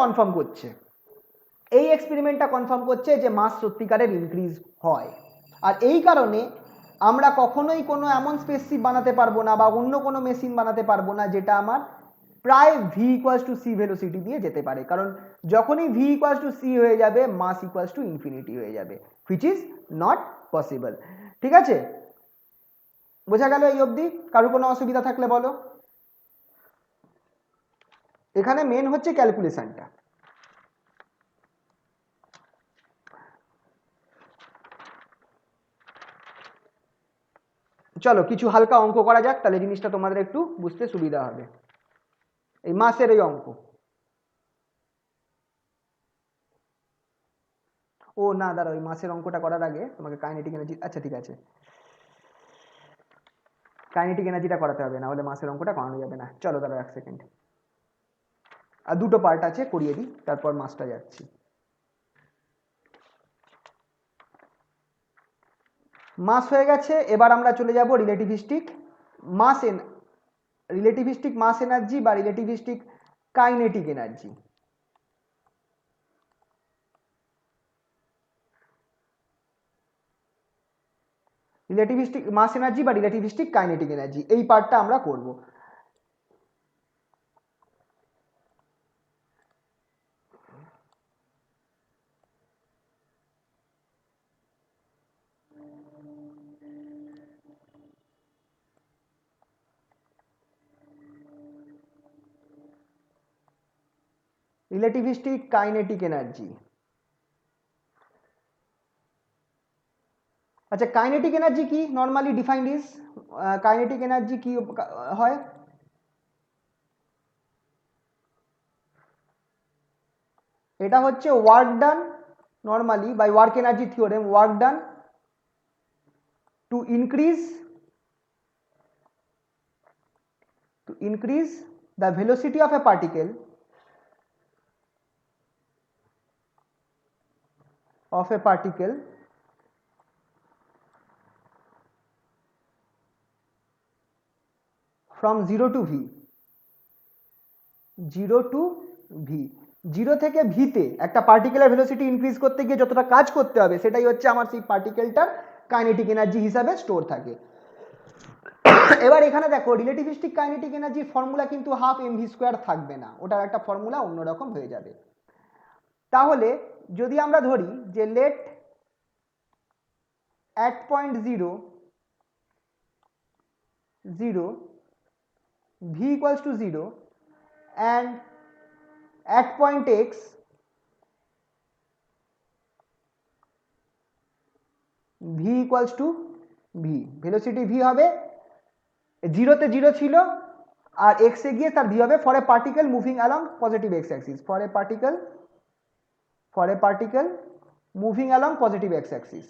কনফার্ম করছে যে মাস সত্যিকারের ইনক্রিজ হয়। আর এই কারণে আমরা কখনোই কোনো এমন স্পেসশিপ বানাতে পারবো না বা অন্য কোনো মেশিন বানাতে পারবো না যেটা আমার প্রায় v = c ভেলোসিটি দিয়ে যেতে পারে, কারণ যখনই v = c হয়ে যাবে মাস = হয়ে যাবে, হুইচ ইজ নট পসিবল। ঠিক আছে, বোঝা গেল এই অবধি? কারোর কোনো অসুবিধা থাকলে বলো। এখানে মেন হচ্ছে ক্যালকুলেশনটা। চলো কিছু হালকা অঙ্ক করা যাক, তাহলে জিনিসটা তোমাদের একটু বুঝতে সুবিধা হবে। এই মাসের এই অঙ্ক, ও না দাঁড়া, ওই মাসের অঙ্কটা করার আগে তোমাকে কাইনেটিক এনার্জি, আচ্ছা ঠিক আছে, কাইনেটিক এনার্জিটা করাতে হবে, না হলে মাসের অঙ্কটা করানো যাবে না। চলো দাঁড়াও 1 সেকেন্ড। আর দুটো পার্ট আছে, করিয়ে দিই, তারপর মাসটা যাচ্ছি। মাস হয়ে গেছে, এবার আমরা চলে যাব রিলেটিভিস্টিক মাস এনার্জি বা relativistic kinetic energy. Relativistic mass energy বা রিলেটিভিস্টিক কাইনেটিক এনার্জি, এই পার্টটা আমরা করব। Relativistic kinetic energy. আচ্ছা, কাইনেটিক এনার্জি কি? Normally defined is, kinetic energy কি হয়? এটা হচ্ছে work done, normally by work energy theorem, work done to increase the velocity of a particle from 0 to v, 0 থেকে ভিতে একটা পার্টিকেলের ভেলোসিটি ইনক্রিজ করতে গিয়ে যতটা কাজ করতে হবে সেটাই হচ্ছে আমার সেই পার্টিকেলটার কাইনেটিক এনার্জি হিসাবে স্টোর থাকে। এবার এখানে দেখো রিলেটিভিস্টিক কাইনেটিক এনার্জির ফর্মুলা কিন্তু হাফ mv স্কোয়ার থাকবে না, ওটার একটা ফর্মুলা অন্যরকম হয়ে যাবে। তাহলে যদি আমরা ধরি যে late at point 0 v equals to 0 and at point x v equals to v, velocity v হবে, 0 তে 0 ছিল আর x এ গিয়ে তার v হবে for a particle moving along positive x Axis, for a particle moving along positive x Axis,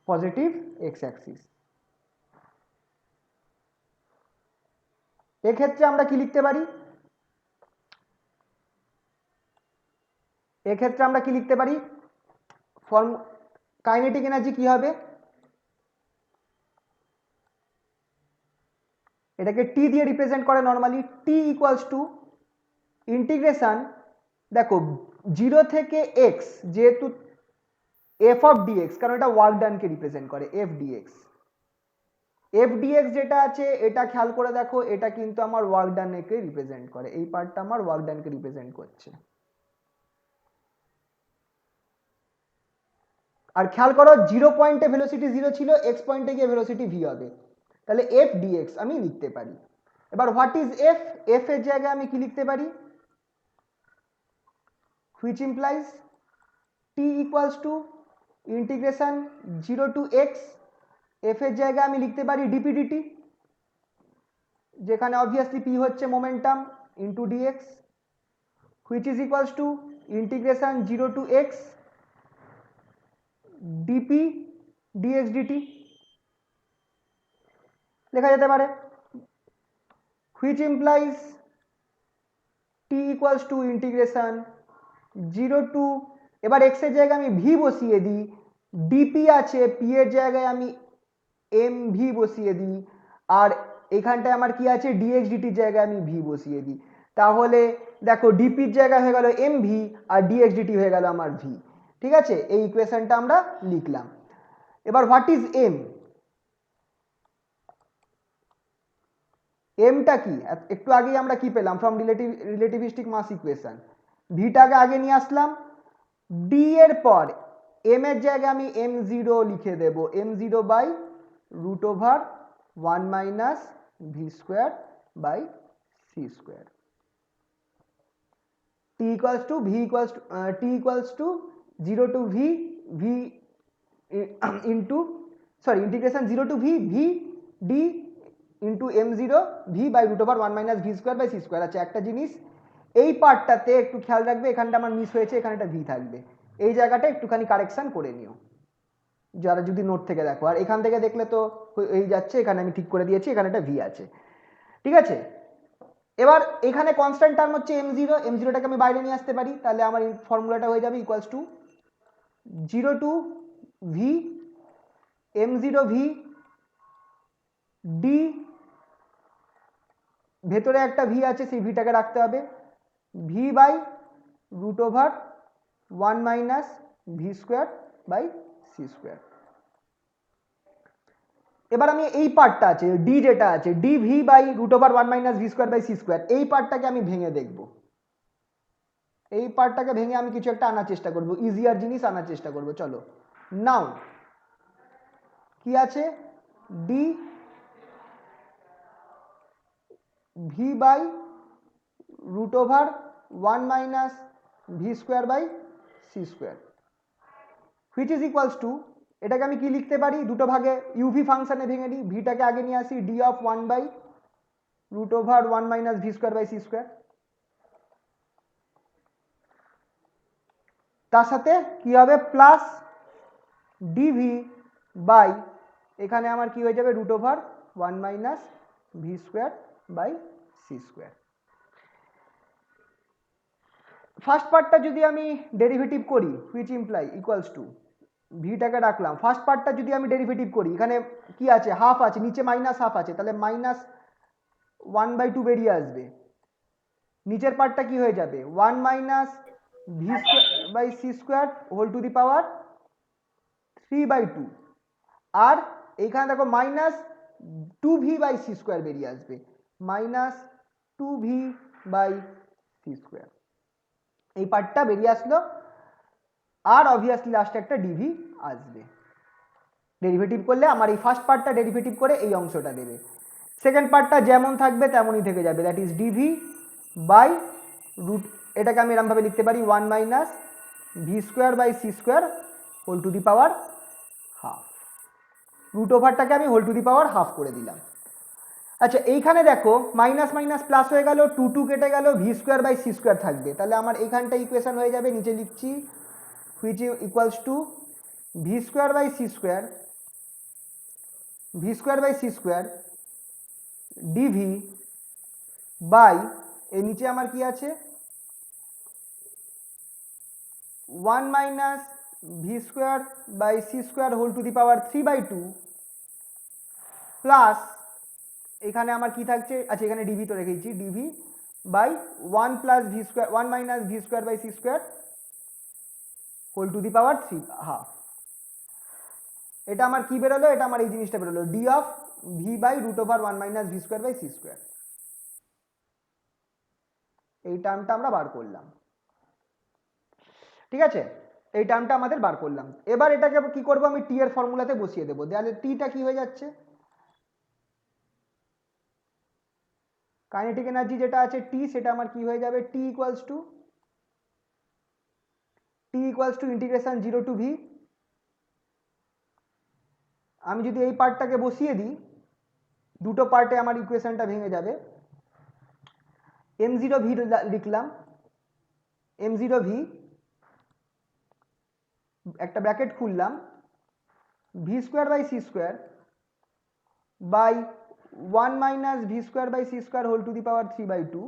positive x Axis. এক্ষেত্রে আমরা কি লিখতে পারি? ফর্ম কাইনেটিক এনার্জি কি হবে? এটাকে টি দিয়ে রিপ্রেজেন্ট করে normally, T equals to integration, দেখো 0 থেকে x, যেহেতু f অফ dx, কারণ এটা ওয়ার্ক ডানকে রিপ্রেজেন্ট করে, f dx যেটা আছে এটা খেয়াল করে দেখো, এটা কিন্তু আমার ওয়ার্ক ডানকে রিপ্রেজেন্ট করে, এই পার্টটা আমার ওয়ার্ক ডানকে রিপ্রেজেন্ট করছে। আর খেয়াল করো 0 পয়েন্টে ভেলোসিটি 0 ছিল, x পয়েন্টে গিয়ে ভেলোসিটি v হবে, তাহলে f dx আমি লিখতে পারি। এবার হোয়াট ইজ f? f এর জায়গায় আমি কি লিখতে পারি? which implies t equals to integration 0 to x, f এর জায়গায় আমি লিখতে পারি dp dt, যেখানে অবভিয়াসলি p হচ্ছে momentum into dx, which is equals to integration 0 to x dp dx dt লেখা যেতে পারে, which implies t equals to integration 0 to, এবার x এর জায়গায় আমি v বসিয়ে দিই, dp আছে, p এর জায়গায় আমি mv বসিয়ে দিই, আর এখানটায় আমার কি আছে dx dt এর জায়গায় আমি v বসিয়ে দিই, তাহলে দেখো dp এর জায়গায় হয়ে গেল mv আর dx dt হয়ে গেল আমার v। ঠিক আছে, এই ইকুয়েশনটা আমরা লিখলাম। এবার হোয়াট ইজ m? এমটা কি? একটু আগেই আমরা কি পেলাম ফ্রম রিলেটিভিস্টিক মাস ইকুয়েশন, ভিটাকে আগে নিয়ে আসলাম, ডি এর পর এম এর জায়গায় আমি m0 লিখে দেব, m0 by root over 1 minus V square by C square, t equals to 0 to v into integration 0 to v d into m0 v by root over 1 minus v square by c square। আচ্ছা, একটা জিনিস এই পার্টটাতে একটু খেয়াল রাখবে, এখানটা আমার মিস হয়েছে, এখানে একটা v থাকবে, এই জায়গাটা একটুখানি কারেকশন করে নিও যারা যদি নোট থেকে দেখো, আর এখান থেকে দেখলে তো এই যাচ্ছে, এখানে আমি ঠিক করে দিয়েছি, এখানে একটা v আছে। ঠিক আছে, এবার এখানে কনস্ট্যান্ট টার্ম হচ্ছে m0, m0টাকে আমি বাইরে নিয়ে আসতে পারি, তাহলে আমার এই ফর্মুলাটা হয়ে যাবে equals to 0 to v m0 v d, ভেতরে একটা ভি আছে সেই ভিটাকে রাখতে হবে, v by root over 1 minus V square by C square. এবার আমি এই পার্টটা আছে ডি, যেটা আছে d v by root over 1 minus V square by C square, এই পার্টটাকে আমি ভেঙে দেখব। এই পার্টটাকে ভেঙে আমি কিছু একটা আনার চেষ্টা করব, ইজিয়ার জিনিস আনার চেষ্টা করব। চলো নাও কি আছে, d v by root over 1 minus V square by C square, which is equals to, এটাকে আমি কি লিখতে পারি, দুটো ভাগে ইউভি ফাংশনে ভেঙে নিই, ভিটাকে আগে নিয়ে আসি, d of 1 by root over 1 minus V square by C square, তার সাথে কি হবে প্লাস ডিভি বাই, এখানে আমার কি হয়ে যাবে root over 1 minus V square by C square. First পার্টটা যদি আমি ডেরিভেটিভ করি, হুইচ ইমপ্লাই ইকুয়ালস টু, ভিটাকে রাখলাম, ফার্স্ট পার্টটা যদি আমি ডেরিভেটিভ করি, এখানে কি আছে হাফ আছে, নিচে মাইনাস হাফ আছে, তাহলে মাইনাস 1/2 বেরিয়ে আসবে, নিচের পার্টটা কি হয়ে যাবে 1 minus V square by C square whole to the power 3/2, আর এইখানে দেখো minus 2v by C square বেরিয়ে আসবে, minus 2v by C square, এই পার্টটা বেরিয়ে আসলো, আর অবভিয়াসলি লাস্টে একটা ডিভি আসবে। ডেরিভেটিভ করলে আমার এই ফার্স্ট পার্টটা ডেরিভেটিভ করে এই অংশটা দেবে, সেকেন্ড পার্টটা যেমন থাকবে তেমনই থেকে যাবে, that is D V by root, এটাকে আমি এরমভাবে লিখতে পারি 1 minus V square by C square whole to the power half, root ওভারটাকে আমি whole to the power half করে দিলাম। আচ্ছা এইখানে দেখো মাইনাস মাইনাস প্লাস হয়ে গেল, 2 কেটে গেল, v square by C square থাকবে, তাহলে আমার এইখানটা ইকুয়েশন হয়ে যাবে, নিচে লিখছি which equals to v square by C square, V square by C square dv by, এর নিচে আমার কি আছে 1 minus V square by C square whole to the power 3/2 plus, এখানে আমার কি থাকছে, আচ্ছা এখানে ডিভি তো রেখেছি, dv by 1 plus V square 1 minus V square by C square whole to the power 3/2, এটা আমার কি বেরোলো, এটা আমার এই জিনিসটা বেরোলো, d of v by root over 1 minus V square by C square, এই টার্মটা আমরা বার করলাম। ঠিক আছে, এই টার্মটা আমাদের বার করলাম, এবার এটাকে কি করবো, আমি টি এর ফর্মুলাতে বসিয়ে দেবো, তাহলে টিটা কি হয়ে যাচ্ছে, কাইনেটিক এনার্জি যেটা আছে টি, সেটা আমার কি হয়ে যাবে, T equals to integration 0 to V, আমি যদি এই পার্টটাকে বসিয়ে দিই, দুটো পার্টে আমার ইকুয়েশনটা ভেঙে যাবে, m0 ভি লিখলাম, m0 ভি একটা ব্র্যাকেট খুললাম, v square by C square by 1 minus V square by C square whole to the power 3/2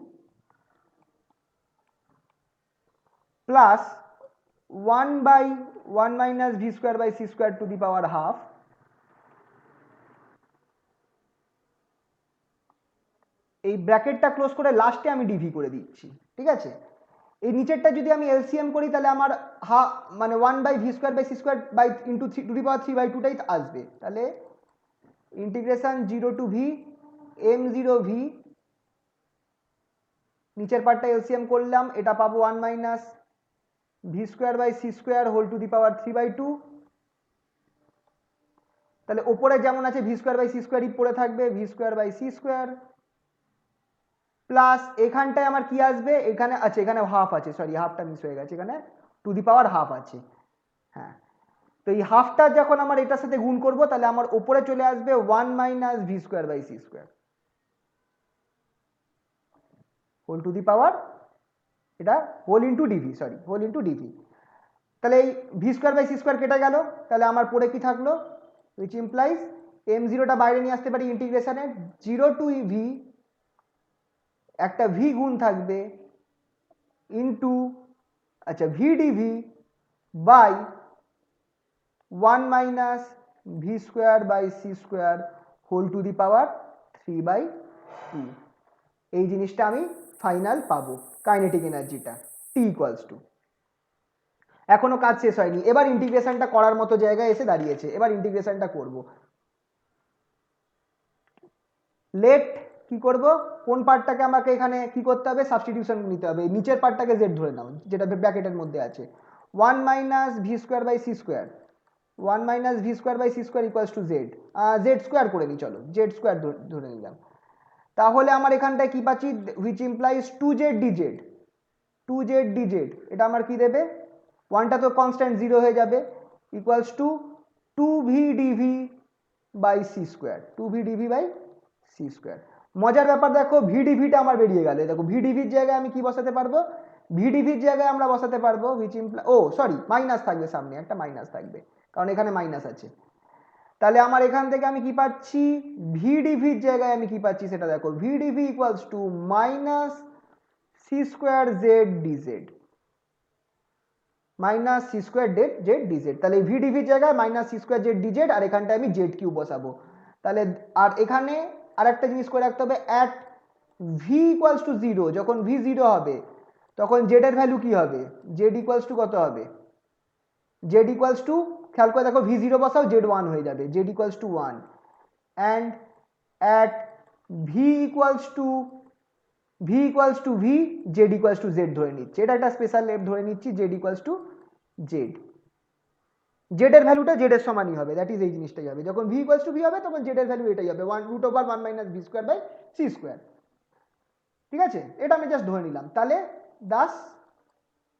plus 1 by 1 minus V square by C square to the power half, এই ব্র্যাকেটটা ক্লোজ করে লাস্টে আমি ডিভি করে দিচ্ছি। ঠিক আছে, এই নিচেরটা যদি আমি এলসিএম করি তাহলে আমার মানে 1 by V square by C square by into to the power 3/2টাই আসবে, তাহলে integration 0 to v m0 V, নিচের পার্টটা এলসিএম করলাম, এটা পাবো 1 minus V square by C square whole to the power 3/2, তাহলে ওপরে যেমন আছে ভি স্কোয়ার বাই সি স্কোয়ারই পড়ে থাকবে, V square by C square plus এখানটায় আমার কি আসবে, এখানে আছে, এখানে হাফ আছে, সরি হাফটা মিস হয়ে গেছে, এখানে টু দি পাওয়ার হাফ আছে, হ্যাঁ, তো এই হাফটা যখন আমার এটার সাথে গুণ করব তাহলে আমার উপরে চলে আসবে 1 minus V square by C square whole to the power, এটা whole into D V, sorry whole into D V, তাহলে এই V square by C square কেটে গেল, তাহলে আমার পরে কি থাকলো, উইচ ইমপ্লাইজ m0টা বাইরে নিয়ে আসতে পারি ইন্টিগ্রেশনে 0 টু ভি একটা ভি গুণ থাকবে ইন্টু আচ্ছা V D V by 1 minus V square by C square whole to the power 3/2। এই জিনিসটা আমি ফাইনাল পাবো কাইনেটিক এনার্জিটা টি ইকুয়ালস টু। এখনো কাজ শেষ হয়নি, এবার ইন্টিগ্রেশনটা করার মতো জায়গায় এসে দাঁড়িয়েছে, এবার ইন্টিগ্রেশনটা করব। লেট কি করব, কোন পার্টটাকে আমাকে এখানে কি করতে হবে, সাবস্টিটিউশন নিতে হবে। নিচের পার্টটাকে জেড ধরে নাও, যেটা ব্র্যাকেটের মধ্যে আছে। 1 minus V square by C square, 1 minus V square by C square equals to z. Z square করে নিই, চলো জেড স্কোয়ার ধরে নিলাম। তাহলে আমার এখানটায় কি পাচ্ছি, which implies 2z dz, 2z dz, এটা আমার কি দেবে, ওয়ানটা তো কনস্ট্যান্ট 0 হয়ে যাবে, equals to 2v dv by C square, 2v dv by C square. মজার ব্যাপার দেখো, ভি ডিভিটা আমার বেরিয়ে গেল। দেখো ভি ডিভির জায়গায় আমি কি বসাতে পারবো, ভি ডিভির জায়গায় আমরা বসাতে পারবো which imply, oh sorry minus থাকবে সামনে, একটা মাইনাস থাকবে কারণ এখানে মাইনাস আছে। তাহলে আমার এখান থেকে আমি কি পাচ্ছি, ভি ডিভির জায়গায় আমি কি পাচ্ছি সেটা দেখো, V D V equals to minus C square Z D Z, minus C square Z D Z. তাহলে ভি ডিভির জায়গায় minus C square Z D Z, আর এখানটায় আমি জেড কিউ বসাবো। তাহলে আর এখানে আর একটা জিনিস করে রাখতে হবে, অ্যাট ভি ইকুয়ালস টু 0, যখন ভি 0 হবে তখন জেড এর ভ্যালু কি হবে, জেড ইকুয়ালস টু কত হবে, জেড ইকুয়ালস টু, খেয়াল করে দেখো ভি 0 বসাও জেড 1 হয়ে যাবে, Z equals to 1, and at V equals to V Z equals to Z ধরে নিচ্ছি, এটা একটা স্পেশাল লেপ ধরে নিচ্ছি, Z equals to z, Z এর ভ্যালুটা জেড এর সমানই হবে, দ্যাট ইজ এই জিনিসটাই হবে। যখন ভি ইকুয়ালস টু ভি হবে তখন জেড এর ভ্যালু এটাই হবে, 1√1 minus V square by C square. ঠিক আছে, এটা আমি জাস্ট ধরে নিলাম। তাহলে দাস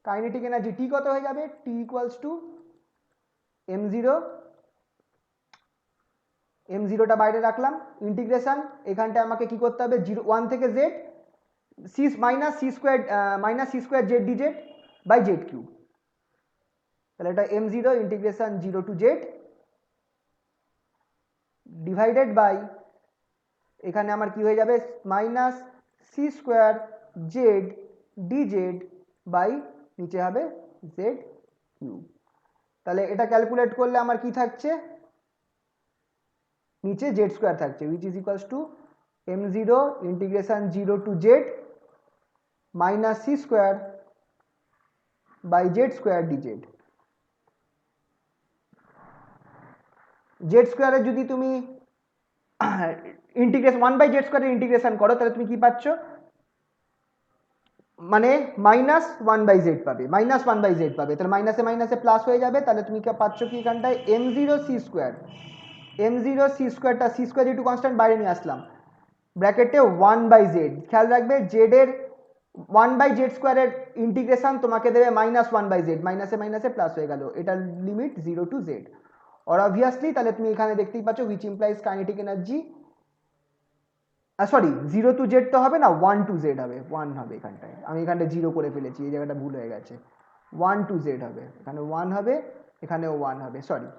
কাইনেটিক এনার্জি টি কত হয়ে যাবে, টি ইকুয়ালস টু m0, m0টা বাইরে রাখলাম, ইন্টিগ্রেশন এখানটা আমাকে কি করতে হবে, 1 থেকে Z C minus C square Z DZ by Z Q. তাহলে এটা m0 integration 0 to Z divided by, এখানে আমার কি হয়ে যাবে, minus C square Z DZ by নিচে হবে জেড কিউ। তাহলে এটা ক্যালকুলেট করলে আমার কি থাকছে, নিচে জেড স্কোয়ার থাকছে, which is equals to m0 integration 0 to Z minus C square by Z square DZ. Z স্কোয়ারের যদি তুমি ইন্টিগ্রেশন 1/z স্কোয়ারের ইন্টিগ্রেশন করো তাহলে তুমি কি পাচ্ছ, মানে মাইনাস 1/z পাবে, মাইনাস 1/z পাবে, তাহলে মাইনাসে মাইনাসে প্লাস হয়ে যাবে। তাহলে তুমি পাচ্ছ কি এখানটায় m0 C square, m0 C স্কোয়ারটা, সি স্কোয়ার যেটু কনস্ট্যান্ট বাইরে নিয়ে আসলাম, ব্র্যাকেটে 1/z, খেয়াল রাখবে জেড এর 1/z স্কোয়ারের ইন্টিগ্রেশন তোমাকে দেবে মাইনাস 1/z, মাইনাসে মাইনাসে প্লাস হয়ে গেল, এটার লিমিট 0 টু জেড। और অবভিয়াসলি তাহলে তুমি এখানে দেখতেই পাচ্ছ which implies kinetic energy, sorry 0 to Z তো হবে না, 1 টু জেড হবে, 1 হবে এখানটায়, আমি এখানটায় 0 করে ফেলেছি, এই জায়গাটা ভুল হয়ে গেছে, 1 টু জেড হবে, এখানে 1 হবে, এখানেও 1 হবে, সরি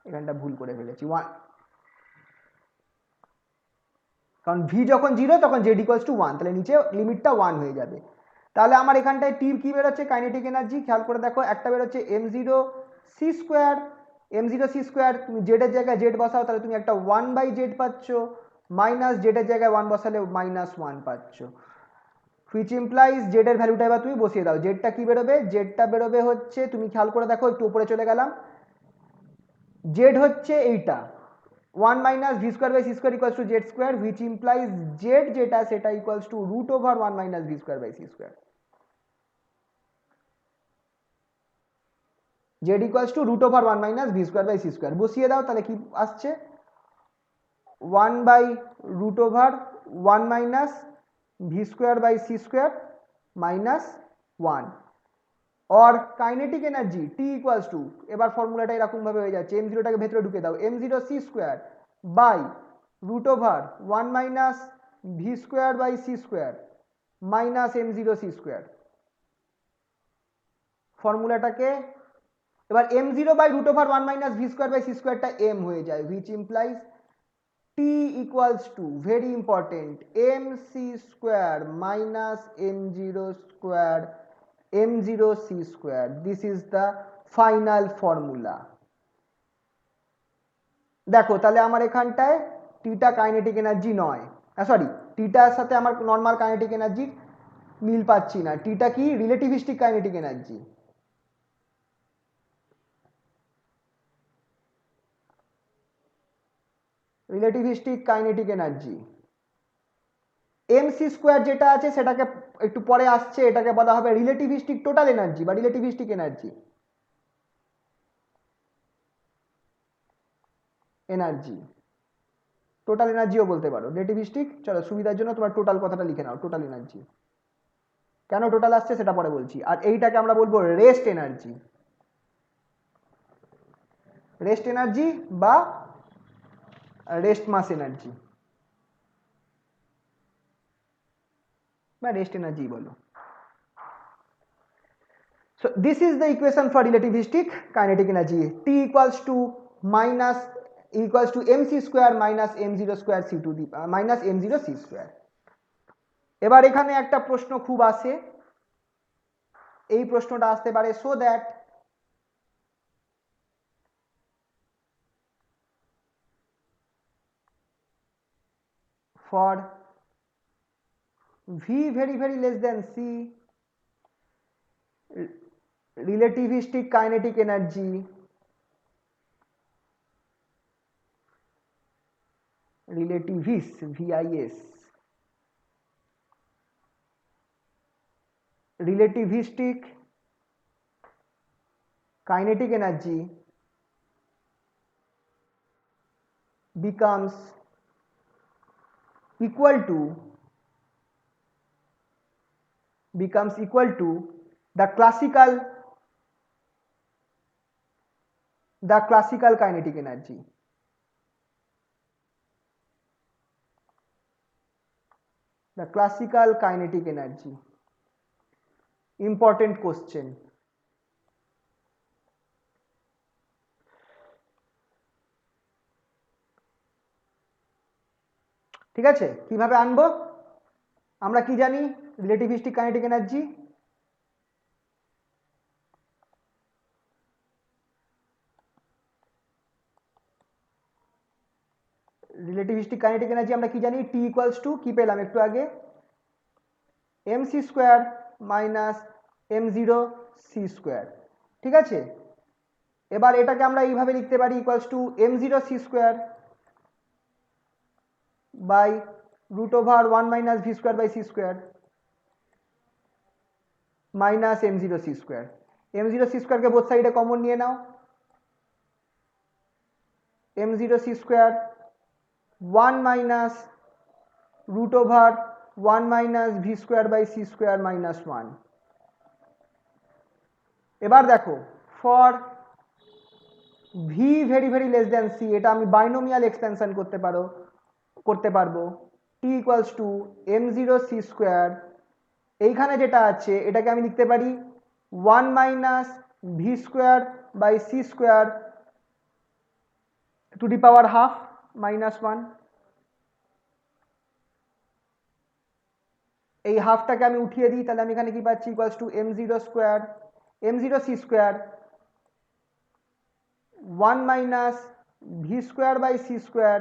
এখানটা ভুল করে ফেলেছি, 1, কারণ ভি যখন 0 তখন জেড ইকুয়ালস টু 1, তাহলে নিচে লিমিটটা 1 হয়ে যাবে। তাহলে আমার এখানটায় টি কি বেরোচ্ছে কাইনেটিক এনার্জি, খেয়াল করে দেখো, একটা বেরোচ্ছে m0 C square, m0 C square, তুমি জেড এর জায়গায় জেড বসাও তাহলে তুমি একটা 1/z পাচ্ছ, মাইনাস জেড এর জায়গায় 1 বসালে -1 পাচ্ছ, হুইচ ইমপ্লাইজ জেড এর ভ্যালুটা এবার তুমি বসিয়ে দাও, জেডটা কি বেরোবে, জেডটা বেরোবে হচ্ছে, তুমি খেয়াল করে দেখো একটু উপরে চলে গেলাম, জেড হচ্ছে এইটা 1 minus V square by C square equals to Z square, which implies Z যেটা সেটা equals to √1 minus V square by C square, Z equals to √1 minus V square by C square, বসিয়ে দাও তাহলে কি আসছে, 1/√1 minus V square by C square minus 1, और kinetic energy T equals to, এবার ফর্মুলাটা এরকম ভাবে হয়ে যাচ্ছে, m0টাকে ভেতরে ঢুকে দাও, m0 C square by √1 minus V square by C square minus m0 C square. ফর্মুলাটাকে এবার m0 by √1 minus V square by C স্কোয়ারটা m হয়ে যায়, which implies t T equals to, very important, mc square minus m0 square m0 c square. This is the final formula. দেখো তাহলে আমার এখানটায় টিটা কাইনেটিক এনার্জি নয়, সরি, টিটার সাথে আমার নর্মাল কাইনেটিক এনার্জি মিল পাচ্ছি না। টিটা কি? Relativistic kinetic energy. Relativistic kinetic energy MC square যেটা আছে সেটাকে একটু পরে আসছে, এটাকে বলা হবে রিলেটিভিস্টিক টোটাল এনার্জি বা রিলেটিভিস্টিক এনার্জি। এনার্জি টোটাল এনার্জিও বলতে পারো, রিলেটিভিস্টিক। চলো সুবিধার জন্য তোমার টোটাল কথাটা লিখে নাও, টোটাল এনার্জি। কেন টোটাল আসছে সেটা পরে বলছি। আর এইটাকে আমরা বলবো রেস্ট এনার্জি, রেস্ট এনার্জি বা রেস্ট মাস এনার্জি বা রেস্ট এনার্জি বলো। So this is the equation for relativistic kinetic energy. T equals to mc square minus m0 square c to the minus m0 c square. এবার এখানে একটা প্রশ্ন খুব আসে, এই প্রশ্নটা আসতে পারে, so that for v very very less than c, relativistic kinetic energy relativist vis relativistic kinetic energy becomes equal to the classical kinetic energy. The classical kinetic energy. Important question. ঠিক আছে, কিভাবে আনবো? আমরা কি জানি relativistic kinetic energy? Relativistic kinetic energy আমরা কি জানি? টি ইকুয়ালস টু, কি পেলাম একটু আগে, M C square minus m0 c square. ঠিক আছে, এবার এটাকে আমরা এইভাবে লিখতে পারি, equals to m0 c square by root over 1 minus V square by C square minus m0 c square. m0 c স্কোয়ারকে বোথ সাইডে কমন নিয়ে নাও, m0 c square 1 minus root over 1 minus V square by C square minus 1। এবার দেখো for V very very less than C, এটা আমি বাইনোমিয়াল এক্সপেনশন করতে পারবো। T equals to m0 c square, এইখানে যেটা আছে এটাকে আমি লিখতে পারি 1 minus V square by C square to the power half minus 1। এই হাফটাকে আমি উঠিয়ে দিই, তাহলে আমি এখানে কি পাচ্ছি, equals to m0 square m0 c square 1 minus V square by C square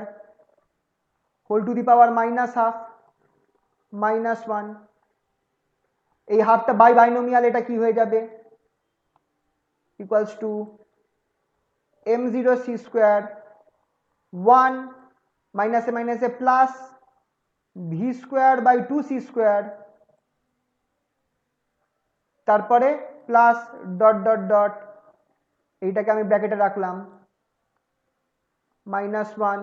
whole to the power minus half minus 1। এই হাফটা বাই বাইনোমিয়াল, এটা কি হয়ে যাবে, equals to m0 c square 1 মাইনাসে মাইনাসে plus V square by 2c square, তারপরে প্লাস ডট ডট ডট, এইটাকে আমি ব্র্যাকেটে রাখলাম মাইনাস 1,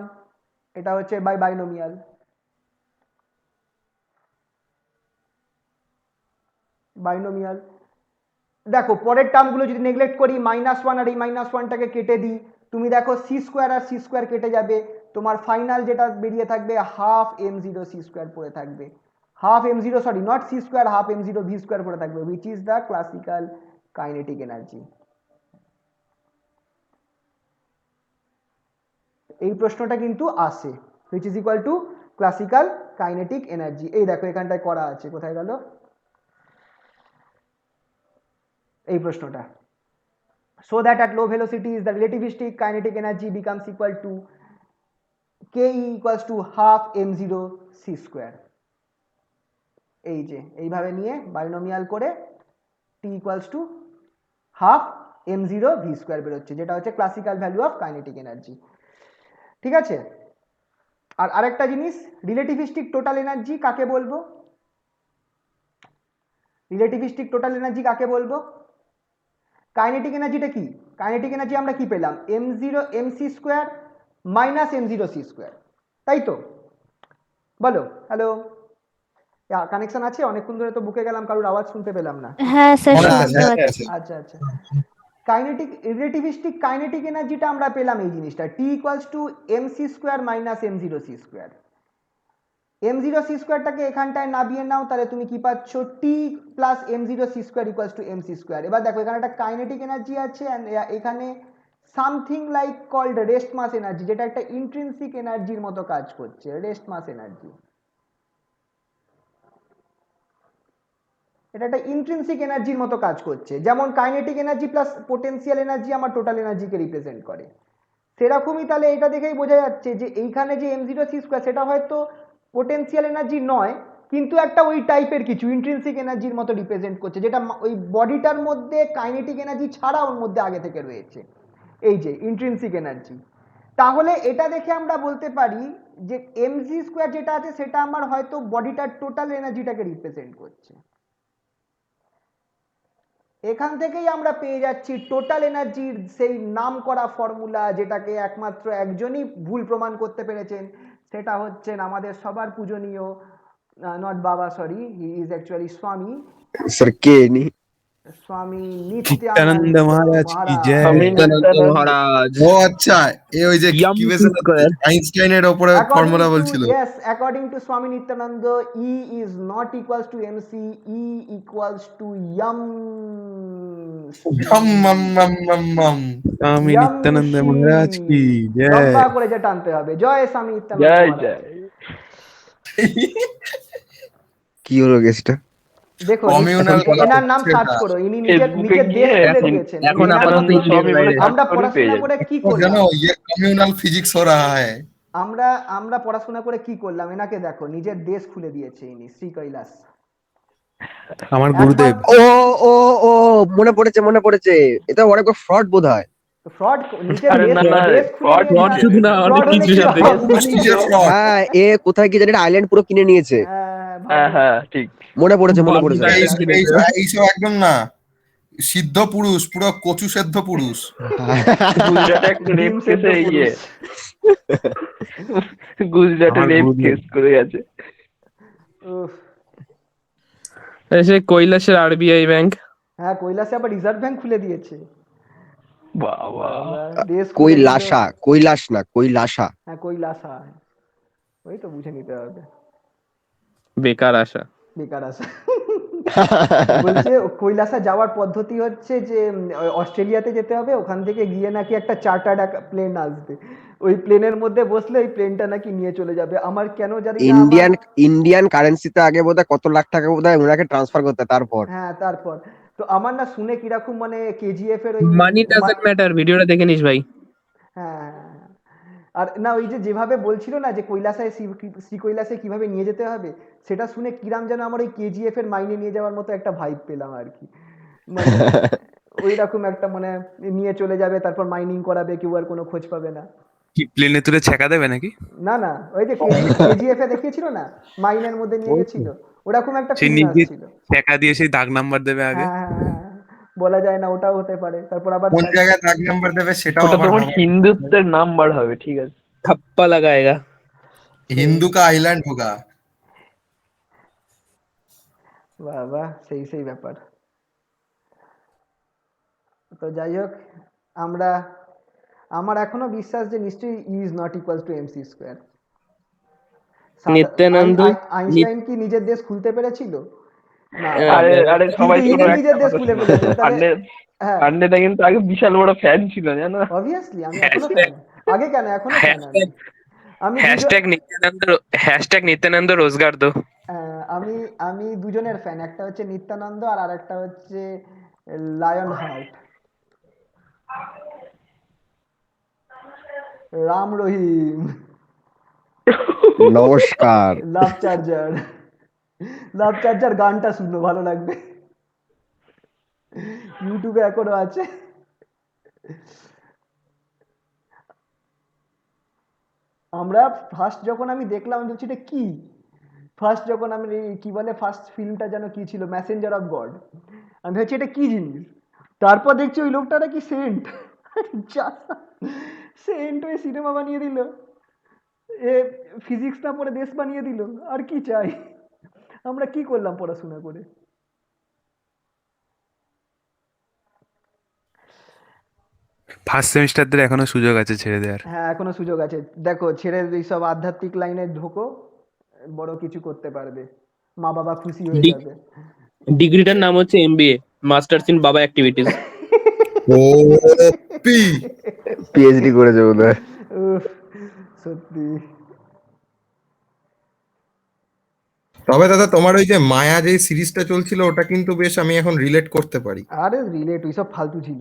এটা হচ্ছে বাই বাইনোমিয়াল। দেখো পরের টার্মগুলো যদি নেগলেক্ট করি, মাইনাস 1 আর এই মাইনাস 1টাকে কেটে দিই, তুমি দেখো সি স্কোয়ার আর সি স্কোয়ার কেটে যাবে, তোমার ফাইনাল যেটা বেরিয়ে থাকবে হাফ m0 c স্কোয়ার পড়ে থাকবে, half m0, sorry not c square, half m0 v square পড়ে থাকবে, which is the classical kinetic energy. এই প্রশ্নটা কিন্তু আসে, which is equal two classical kinetic energy. এই দেখো এখানটায় করা আছে, কোথায় গেল এই প্রশ্নটা। So that at low velocities the relativistic kinetic energy becomes equal to ke equals to half m0 c square। এই যে এইভাবে নিয়ে বাইনোমিয়াল করে t equals to half m0 v square বেরোচ্ছে, যেটা হচ্ছে classical value of kinetic energy. ঠিক আছে, আর আরেকটা জিনিস, রিলেটিভিস্টিক টোটাল এনার্জি কাকে বলবো? রিলেটিভিস্টিক টোটাল এনার্জি কাকে বলবো? কাইনেটিক এনার্জিটা কি? কাইনেটিক এনার্জি আমরা কি পেলাম? m0 mc square minus m0 c square, তাই তো? বলো হ্যালো, কানেকশন আছে? অনেকক্ষণ ধরে তো বুকে গেলাম, কারোর আওয়াজ শুনতে পেলাম না। হ্যাঁ স্যার মনে শুনতে আছে, পাচ্ছি। আচ্ছা আচ্ছা, কাইনেটিক রিলেটিভিস্টিক কাইনেটিক এনার্জিটা আমরা পেলাম এই জিনিসটা, t equals to mc square minus m0 c square. m0 c স্কোয়ারটাকে এখানটায় নামিয়ে নাও, তাহলে তুমি কি পাচ্ছ? t plus m0 c square equals two mc square. এবার দেখো এখানে একটা কাইনেটিক এনার্জি আছে, and এখানে সামথিং লাইক কল্ড রেস্ট মাস এনার্জি, যেটা একটা ইন্ট্রিনসিক এনার্জির মতো কাজ করছে, রেস্ট মাস এনার্জি। এটা একটা ইন্ট্রিনসিক এনার্জির মতো কাজ করছে, যেমন kinetic energy plus potential energy আমার টোটাল এনার্জিকে রিপ্রেজেন্ট করে, সেরকমই তাহলে এটা দেখেই বোঝা যাচ্ছে যে এইখানে যে m0 c স্কোয়ার সেটা হয়তো পোটেনশিয়াল এনার্জি নয়, কিন্তু একটা ওই টাইপের কিছু ইন্ট্রিনসিক এনার্জির মতো রিপ্রেজেন্ট করছে, যেটা ওই বডিটার মধ্যে কাইনেটিক এনার্জি ছাড়া ওর মধ্যে আগে থেকে রয়েছে, এই যে ইন্ট্রিনসিক এনার্জি। তাহলে এটা দেখে আমরা বলতে পারি যে mg স্কোয়ার যেটা আছে সেটা আমার হয়তো বডিটার টোটাল এনার্জিটাকে রিপ্রেজেন্ট করছে। এখান থেকেই আমরা পেয়ে যাচ্ছি টোটাল এনার্জির সেই নাম করা ফর্মুলা, যেটাকে একমাত্র একজনই ভুল প্রমাণ করতে পেরেছেন, সেটা হচ্ছেন আমাদের সবার পূজনীয়, নট বাবা, সরি, হি ইজ অ্যাকচুয়ালি স্বামী, सर के नहीं। স্বামী নিত্যানন্দ নিত্যানন্দ মহারাজ কি মহারাজ। জয়। মহারাজ ও আচ্ছা, এই ওই যে কি বেসে আইনস্টাইনের উপরে ফর্মুলা বলছিল। Yes, according to Swami Nityananda, E is not equals to mc, E equals to yam স্বামী নিত্যানন্দ মহারাজ কি জয়। লম্বা করে যে টানতে হবে, জয় স্বামী নিত্যানন্দ জয় মহারাজ। জয়। কি হলো কেসটা? দেখো Communal এনার নাম সেটা। সার্চ করো, ইনি নিজের ফেসবুকে নিজের দেশ গিয়ে খুলে এখন- দিয়েছেন। এখন এনার আপাতত মধ্যে ইন্ডিয়ান বাইরে। আমরা পড়াশোনা করে কি করলাম? জানো ये कम्युनल फिजिक्स हो रहा है। আমরা পড়াশোনা করে কি করলাম? এনাকে দেখো, নিজের দেশ খুলে দিয়েছে ইনি, শ্রী কৈলাস। আমার গুরুদেব। ও ও ও মনে পড়েছে, এটা অনেক ফ্রড বোধ হয়। ফ্রড, নিজের আরে না, না, দেশ খুলে fraud দিয়েছে। fraud শুধু না, অনেক Fraud হলে কিছুর কি সাথে। হবে? Prestige fraud। হ্যাঁ, এ কোথায় কি জানি আইল্যান্ড পুরো কিনে নিয়েছে। হ্যাঁ হ্যাঁ ঠিক। মনে পড়েছে। এইসব একদম না, সিদ্ধ পুরুষ, পুরো কচু সেদ্ধ পুরুষ। গুজরাটে একটা রেপ ডিম সেদ্ধ কেসে পুরুষ। গুজরাটে আমার রেপ গুরুদেব। কেস করে গেছে। উফ, এসে কৈলাসের আরবিআই ব্যাংক। হ্যাঁ, কৈলাসে আবার রিজার্ভ ব্যাংক খুলে দিয়েছে। বাবা দেশ খুলে কৈলাসা, দিল। কৈলাস না কৈলাসা। হ্যাঁ, কৈলাসা, ওই তো বুঝে নিতে হবে, বেকার আশা। বেকার আসা। বলছে কৈলাসা যাওয়ার পদ্ধতি হচ্ছে যে অস্ট্রেলিয়াতে যেতে হবে, ওখান থেকে গিয়ে নাকি একটা চার্টার্ড প্লেন আসবে, ওই প্লেনের মধ্যে বসলে ওই প্লেনটা নাকি নিয়ে চলে যাবে। আমার কেন জানি না ইন্ডিয়ান কারেন্সিতে আগে বোধহয় কত লাখ টাকা বোধহয় ওনাকে ট্রান্সফার করতে, তারপর হ্যাঁ, তারপর তো আমার না শুনে কিরকম, মানে কেজিএফ এর ওই মানি ডাজন্ট ম্যাটার, ভিডিওটা দেখে নিস ভাই। হ্যাঁ, আর না ওই যে যেভাবে বলছিল না যে কৈলাসায় শ্রী কৈলাসে কিভাবে নিয়ে যেতে হবে, সেটা শুনে কিরাম যেন আমার ওই কেজিএফ এর মাইনে নিয়ে যাওয়ার মতো একটা ভাইব পেলাম আর কি, মানে ওই রকম একটা, মানে নিয়ে চলে যাবে, তারপর মাইনিং করাবে, কেউ আর কোনো খোঁজ পাবে না। কি প্লেনে তুলে ছেঁকা দেবে নাকি? না, ওই যে কেজিএফ এ দেখিয়েছিল না, মাইনের মধ্যে নিয়ে গেছিল, ওরকম একটা সে ফিলিং নিজে আসছিল। ছেঁকা দিয়ে সেই দাগ নাম্বার দেবে আগে। হ্যাঁ, বলা যায় না, ওটাও হতে পারে। তারপর আবার কোন জায়গায় দাগ নাম্বার দেবে সেটাও ওটা আবার তোমার ভাবা। হিন্দুত্বের নাম্বার হবে, ঠিক আছে। थप्पा लगाएगा। हिंदू का आइलैंड होगा। বাবা, সেই ব্যাপার। তো যাই হোক, আমার এখনো বিশ্বাস যে নিশ্চয়ই E is not equal to M C square. Nityananda Einstein কি নিজের দেশ খুলতে পেরেছিল? না, আরে সবাই কিন্তু ইনি নিজের দেশ খুলে ফেলেছেন, তাহলে হ্যাঁ, পান্ডেটা কিন্তু আগে বিশাল বড় ফ্যান ছিল, জানো? অবভিয়াসলি আমি এখনো ফ্যান। আগে কেন, এখনো ফ্যান আমি। আমি দুজন হ্যাশট্যাগ নিত্যানন্দ রোজগার দো। আমি আমি দুজনের ফ্যান, একটা হচ্ছে নিত্যানন্দ আর আরেকটা হচ্ছে লায়ন হার্ট, রাম রহিম, নমস্কার। লাভ চার্জার। লাভ চার্জার গানটা শুনো, ভালো লাগবে, ইউটিউবে এখনো আছে। আমরা ফার্স্ট যখন আমি দেখলাম আমি বলছি এটা কি, ফার্স্ট যখন আমি কি বলে ফার্স্ট ফিল্মটা যেন কি ছিল, মেসেঞ্জার অফ গড, আমি ভাবছি এটা কি জিনিস, তারপর দেখছি ওই লোকটা নাকি সেন্ট, সেন্ট হয়ে সিনেমা বানিয়ে দিল, এ ফিজিক্স না পড়ে দেশ বানিয়ে দিল, আর কি চাই, আমরা কি করলাম পড়াশোনা করে। ফার্স্ট সেমিস্টারদের এখনো সুযোগ আছে ছেড়ে দেওয়ার। হ্যাঁ এখনো সুযোগ আছে, দেখো ছেড়ে এইসব আধ্যাত্মিক লাইনে ঢোকো, বড় কিছু করতে পারবে, মা বাবা খুশি হয়ে যাবে। ডিগ্রিটার নাম হচ্ছে এমবিএ, মাস্টার্স ইন বাবা অ্যাক্টিভিটিস। ও পি পিএইচডি করেছে বোধহয়। উফ, সত্যি। তবে দাদা তোমার ওই যে মায়া যে সিরিজটা চলছিল ওটা কিন্তু বেশ আমি এখন রিলেট করতে পারি। আরে রিলেট ওইসব ফালতু ছিল।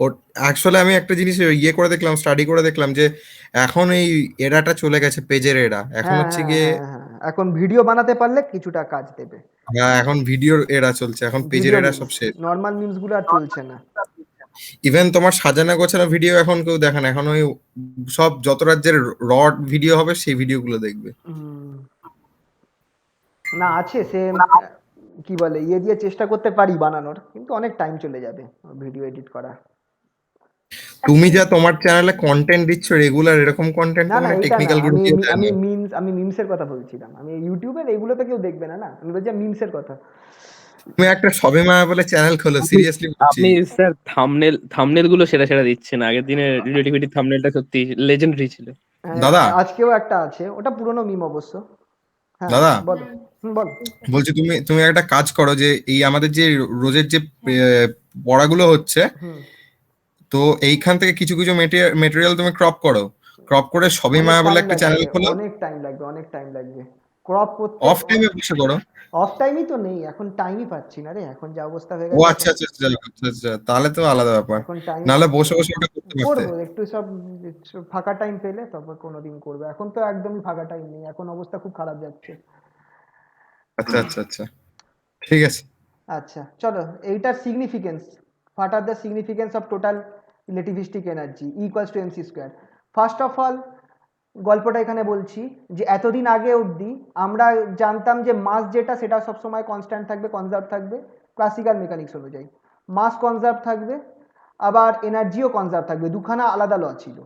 ও অ্যাকচুয়ালি আমি একটা জিনিস ইয়ে করে দেখলাম, স্টাডি করে দেখলাম যে এখন এই এরাটা চলে গেছে, পেজের এরা, এখন হ্যাঁ হচ্ছে হ্যাঁ গিয়ে হ্যাঁ, হ্যাঁ, এখন ভিডিও বানাতে পারলে কিছুটা কাজ দেবে। এখন ভিডিওর এরা চলছে, এখন পেজের এরা সব শেষ। নর্মাল মিমস গুলো আর চলছে না। ইভেন তোমার সাজানো গোছানো ভিডিও এখন কেউ দেখে না, এখন ওই সব যত রাজ্যের রড ভিডিও হবে সেই ভিডিওগুলো দেখবে। না আছে সে কি বলে ইয়ে দিয়ে চেষ্টা করতে পারি বানানোর, কিন্তু অনেক টাইম চলে যাবে ভিডিও এডিট করা। তুমি যা তোমার চ্যানেলে কন্টেন্ট দিচ্ছ রেগুলার, এরকম কন্টেন্ট না না মানে এটা না, টেকনিক্যাল গুলো আমি কেউ দেয় আমি না। মিমস আমি মিমসের কথা বলছিলাম, আমি ইউটিউবের এগুলো তো কেউ দেখবে না, না আমি বলছি মিমসের কথা। তুমি একটা সবে মায়া বলে চ্যানেল খোলো, সিরিয়াসলি বলছি। আপনি স্যার থাম্বনেল গুলো সেরা সেরা দিচ্ছেন, আগের দিনের রিলেটিভিটি থাম্বনেলটা সত্যি লেজেন্ডারি ছিল। দাদা আজকেও একটা আছে, ওটা পুরনো মিম অবশ্য। হ্যাঁ দাদা বলো, বলো। বলছি তুমি তুমি একটা কাজ করো, যে এই আমাদের যে রোজের যে পড়াগুলো হচ্ছে, হুম। তো এইখান থেকে কিছু কিছু মেটেরিয়াল তুমি ক্রপ করো, ক্রপ করে সবে মায়া বলে একটা চ্যানেল খোলো, অনেক টাইম লাগবে, অনেক টাইম লাগবে ক্রপ করতে। অফ টাইমে বসে করো। অফ টাইমই তো নেই এখন, টাইমই পাচ্ছি না রে, এখন যা অবস্থা হয়ে ও গেছে আচ্ছা আচ্ছা আচ্ছা আচ্ছা আচ্ছা, তাহলে তো আলাদা ব্যাপার, এখন টাইম নাহলে বসে বসে ওটা করতে পারতে। করবো একটু সব ফাঁকা টাইম পেলে তারপর কোনোদিন করবো, এখন তো একদমই ফাঁকা টাইম নেই, এখন অবস্থা খুব খারাপ যাচ্ছে। আচ্ছা আচ্ছা আচ্ছা, ঠিক আছে। আচ্ছা চলো, এইটার significance, what are the significance of total relativistic energy equals to M C square. First of all গল্পটা এখানে বলছি যে এতদিন আগে অবধি আমরা জানতাম যে মাস যেটা সেটা সবসময় কনস্ট্যান্ট থাকবে, কনজার্ভ থাকবে ক্লাসিক্যাল মেকানিক্স অনুযায়ী, মাস কনজার্ভ থাকবে আবার এনার্জিও কনজার্ভ থাকবে, দুখানা আলাদা ল ছিল,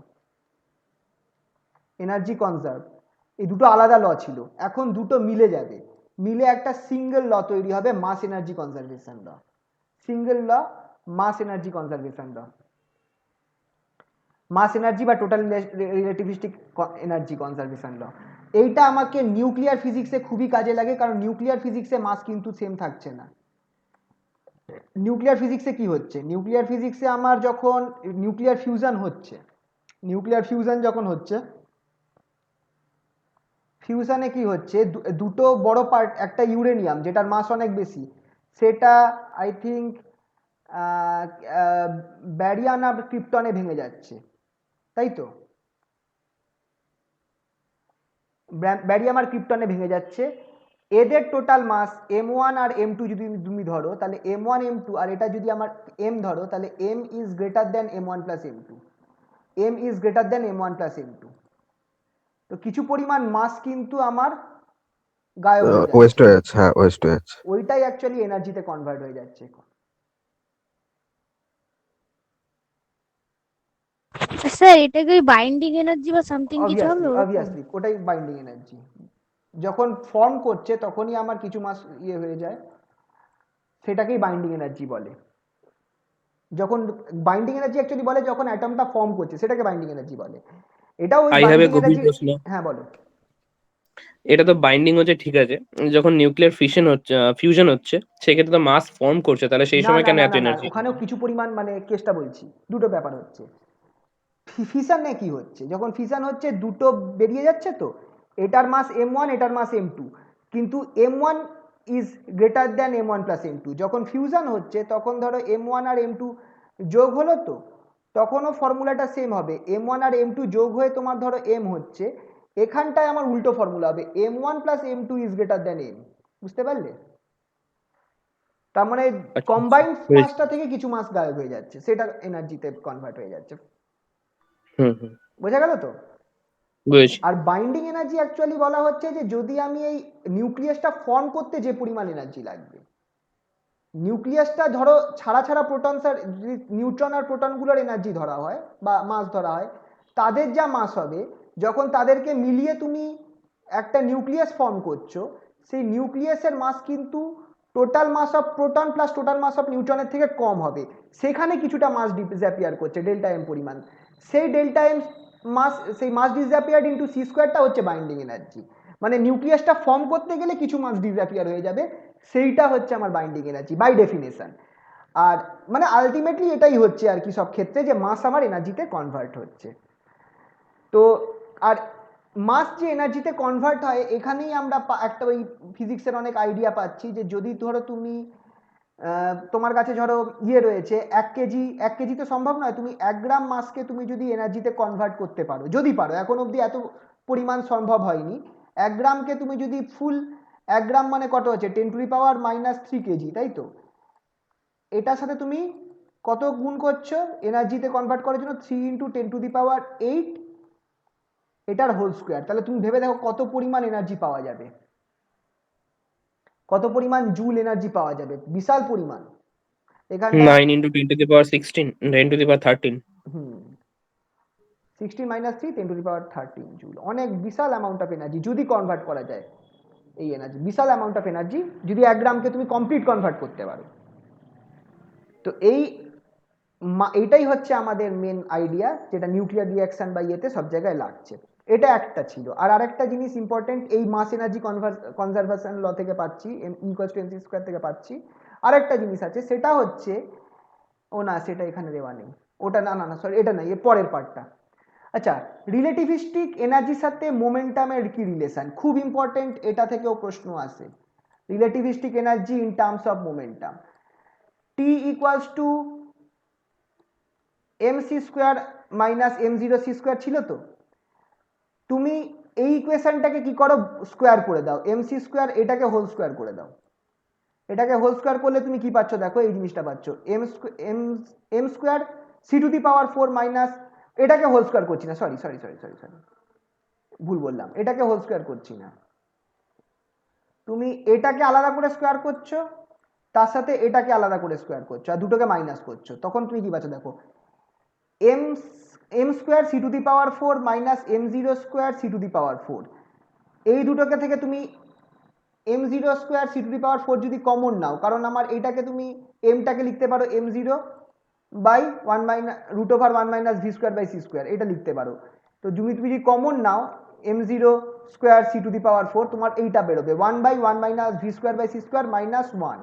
এনার্জি কনজার্ভ, এই দুটো আলাদা ল ছিল, এখন দুটো মিলে যাবে, মিলে একটা সিঙ্গেল ল তৈরি হবে, মাস এনার্জি কনজারভেশন ল, সিঙ্গেল ল মাস এনার্জি কনজারভেশন ল, মাস এনার্জি বা টোটাল রিলেটিভিস্টিক এনার্জি কনজারভেশন ল। এইটা আমাকে নিউক্লিয়ার ফিজিক্সে খুবই কাজে লাগে, কারণ নিউক্লিয়ার ফিজিক্সে মাস কিন্তু সেম থাকছে না। নিউক্লিয়ার ফিজিক্সে কি হচ্ছে, নিউক্লিয়ার ফিজিক্সে আমার যখন নিউক্লিয়ার ফিউশন হচ্ছে, নিউক্লিয়ার ফিউশন যখন হচ্ছে, ফিউশনে কি হচ্ছে, দুটো বড় পার্ট, একটা ইউরেনিয়াম যেটার মাস অনেক বেশি, সেটা আই থিঙ্ক ব্যারিয়াম আর ক্রিপ্টনে ভেঙে যাচ্ছে, তাই তো, ব্যারিয়াম আর ক্রিপ্টনে ভেঙে যাচ্ছে, এদের টোটাল মাস m1 আর m2 যদি তুমি ধরো, তাহলে m1 m2 আর এটা যদি আমার m ধরো, তাহলে m is greater than m1 plus m2, m is greater than m1 plus m2। তো কিছু পরিমাণ মাস কিন্তু আমার গায়েব হয়ে যাচ্ছে, ওয়েস্ট হয়ে যাচ্ছে, হ্যাঁ ওয়েস্ট হয়ে যাচ্ছে। ওইটাই অ্যাকচুয়ালি এনার্জিতে কনভার্ট হয়ে যাচ্ছে। স্যার এটা কি বাইন্ডিং এনার্জি বা সামথিং কিছু হবে ওরকম? অবভিয়াসলি ওটাই বাইন্ডিং এনার্জি, যখন ফর্ম করছে তখনই আমার কিছু মাস ইয়ে হয়ে যায়, সেটাকেই বাইন্ডিং এনার্জি বলে। যখন বাইন্ডিং এনার্জি অ্যাকচুয়ালি বলে যখন অ্যাটমটা ফর্ম করছে, সেটাকে বাইন্ডিং এনার্জি বলে। এটাও ওই I have a বাইন্ডিং গভীর এনার্জি। প্রশ্ন। হ্যাঁ বলো। এটা তো বাইন্ডিং হচ্ছে ঠিক আছে, যখন নিউক্লিয়ার ফিউশন হচ্ছে সেক্ষেত্রে তো মাস ফর্ম করছে, তাহলে সেই না সময় না কেন না এত না না, এনার্জি? ওখানেও কিছু পরিমাণ মানে কেসটা বলছি, দুটো ব্যাপার হচ্ছে, ফিশনে কি হচ্ছে, যখন ফিশন হচ্ছে দুটো বেরিয়ে যাচ্ছে, তো এটার মাস m1 এটার মাস m2, কিন্তু m1 is greater than m1 plus m2। যখন ফিউশন হচ্ছে তখন ধরো m1 আর m2 যোগ হলো, তো তখনও ফর্মুলাটা সেম হবে, m1 আর m2 যোগ হয়ে তোমার ধরো m হচ্ছে, এখানটায় আমার উল্টো ফর্মুলা হবে m1 plus m2 is greater than m। বুঝতে পারলে? তার মানে আচ্ছা, কম্বাইন্ড বুঝেছি। মাসটা থেকে কিছু মাস গায়েব হয়ে যাচ্ছে, সেটা এনার্জিতে কনভার্ট হয়ে যাচ্ছে। হুম হুম, বোঝা গেল তো? বুঝেছি। আর বাইন্ডিং এনার্জি অ্যাকচুয়ালি বলা হচ্ছে যে যদি আমি এই নিউক্লিয়াসটা ফর্ম করতে যে পরিমাণ এনার্জি লাগবে, নিউক্লিয়াসটা ধরো ছাড়া ছাড়া প্রোটনস আর নিউট্রন আর প্রোটনগুলোর এনার্জি ধরা হয় বা মাস ধরা হয়, তাদের যা মাস হবে যখন তাদেরকে মিলিয়ে তুমি একটা নিউক্লিয়াস ফর্ম করছো, সেই নিউক্লিয়াসের মাস কিন্তু total mass of proton plus total mass of নিউট্রনের থেকে কম হবে। সেখানে কিছুটা মাস ডিসঅ্যাপিয়ার করছে ডেল্টা এম পরিমাণ, সেই ডেল্টা এম মাস, সেই মাস ডিসঅ্যাপিয়ার্ড ইন্টু সি স্কোয়ারটা হচ্ছে বাইন্ডিং এনার্জি। মানে নিউক্লিয়াসটা ফর্ম করতে গেলে কিছু মাস ডিসঅ্যাপিয়ার হয়ে যাবে, সেইটা হচ্ছে আমার বাইন্ডিং এনার্জি বাই ডেফিনেশন। আর মানে আলটিমেটলি এটাই হচ্ছে আর কি সব ক্ষেত্রে, যে মাস আমার এনার্জিতে কনভার্ট হচ্ছে। তো আর মাস যে এনার্জিতে কনভার্ট হয়, এখানেই আমরা একটা ওই ফিজিক্সের অনেক আইডিয়া পাচ্ছি, যে যদি ধরো তুমি তোমার কাছে ধরো রয়েছে 1 কেজি তো সম্ভব নয়, তুমি 1 গ্রাম মাসকে তুমি যদি এনার্জিতে কনভার্ট করতে পারো, যদি পারো, এখন অবধি এত পরিমাণ সম্ভব হয়নি, 1 গ্রামকে তুমি যদি ফুল 1 গ্রাম মানে কত হচ্ছে 10⁻³ কেজি, তাই তো? এটার সাথে তুমি কত গুণ করছো এনার্জিতে কনভার্ট করার জন্য? 3 × 10⁸ এটার হোল স্কোয়ার। তাহলে তুমি ভেবে দেখো কত পরিমাণ এনার্জি পাওয়া যাবে, কত পরিমাণ জুল এনার্জি পাওয়া যাবে, বিশাল পরিমাণ। এখানটা 9 × 10⁻16 10⁻13। হুম 16 - 3 10⁻13 জুল, অনেক বিশাল অ্যামাউন্ট অফ এনার্জি যদি কনভার্ট করা যায়। এই এনার্জি, বিশাল অ্যামাউন্ট অফ এনার্জি যদি 1 গ্রামকে তুমি কমপ্লিট কনভার্ট করতে পারো। তো এইটাই হচ্ছে আমাদের মেন আইডিয়া, যেটা নিউক্লিয়ার রিয়াকশন বা ইয়েতে সব জায়গায় লাগছে। এটা একটা ছিল। আর আরেকটা জিনিস ইম্পর্টেন্ট, এই মাস এনার্জি কনজারভেশন ল থেকে পাচ্ছি, E=mc² থেকে পাচ্ছি। আরেকটা জিনিস আছে, সেটা হচ্ছে, ও না সেটা এখানে দেওয়া নেই, ওটা না না না সরি, এটা নাই, এর পরের পার্টটা। আচ্ছা, রিলেটিভিস্টিক এনার্জির সাথে মোমেন্টামের কি রিলেশন, খুব ইম্পর্টেন্ট, এটা থেকেও প্রশ্ন আসে। Relativistic energy in terms of momentum, T = mc² - m0c² ছিল তো? তুমি এই ইকুয়েশনটাকে কি করো, স্কোয়ার করে দাও, mc² এটাকে হোল স্কোয়ার করে দাও। এটাকে হোল স্কোয়ার করলে তুমি কি পাচ্ছ দেখো, এই জিনিসটা পাচ্ছ, m² c⁴ মাইনাস, এটাকে হোল স্কোয়ার করছি না, sorry sorry sorry sorry sorry ভুল বললাম, এটাকে হোল স্কোয়ার করছি না, তুমি এটাকে আলাদা করে স্কোয়ার করছো, তার সাথে এটাকে আলাদা করে স্কোয়ার করছো, আর দুটোকে মাইনাস করছো, তখন তুমি কি পাচ্ছ দেখো, m² c⁴ minus m0² c⁴। এই দুটোকে থেকে তুমি m0² c⁴ যদি কমন নাও, কারণ আমার এইটাকে তুমি mটাকে লিখতে পারো m0/1 - v²/c², এটা লিখতে পারো। তো তুমি যদি কমন নাও m0² c⁴, তোমার এইটা বেরোবে 1/1 - v²/c² -1।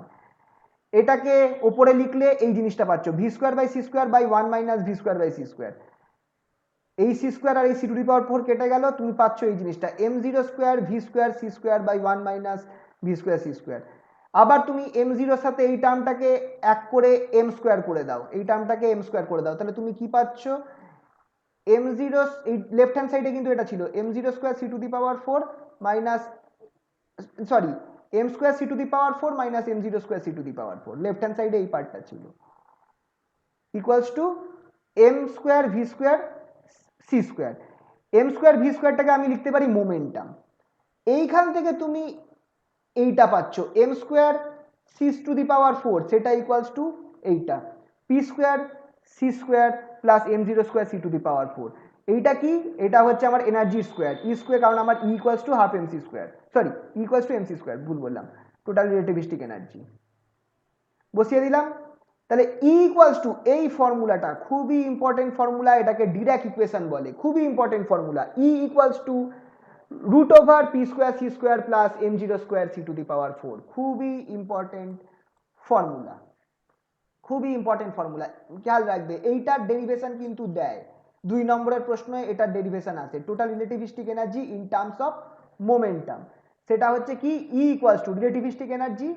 এটাকে ওপরে লিখলে এই জিনিসটা পাচ্ছ, v²/c²/1 - v²/c²। এই c² আর এই c⁴ কেটে গেল, তুমি পাচ্ছ এই জিনিসটা m0² v²c²/1 - v²c²। আবার তুমি m0 সাথে এই টার্মটাকে এক করে m² করে দাও, এই টার্মটাকে m² করে দাও, তাহলে তুমি কি পাচ্ছ, m0, এই লেফট হ্যান্ড সাইডে কিন্তু এটা ছিল m0² c⁴ minus, sorry, m² c⁴ minus m0² c⁴, left hand সাইডে এই পার্টটা ছিল, equals to m² v² c²। m² v²টাকে আমি লিখতে পারি মোমেন্টাম। এইখান থেকে তুমি এইটা পাচ্ছ m² c⁴, সেটা ইকুয়ালস টু এইটা p² c² plus m0² c⁴। এইটা কি, এটা হচ্ছে আমার এনার্জি স্কোয়ার, E², কারণ আমার E = ½ mc², sorry E = mc², ভুল বললাম, টোটাল রিলেটিভিস্টিক এনার্জি বসিয়ে দিলাম। তাহলে E = এই ফর্মুলাটা খুবই ইম্পর্টেন্ট ফর্মুলা, এটাকে ডিরাক ইকুয়েশন বলে, খুবই important formula. E = √p² c² plus m0² c⁴, খুবই ইম্পর্টেন্ট ফর্মুলা, খুবই ইম্পর্টেন্ট ফর্মুলা, খেয়াল রাখবে, এইটার ডেরিভেশন কিন্তু দেয়, দুই নম্বরের প্রশ্নে এটার ডেরিভেশন আছে, total relativistic energy in terms of momentum. সেটা হচ্ছে কি ই ইকুয়ালস টু রিলেটিভিস্টিক এনার্জি,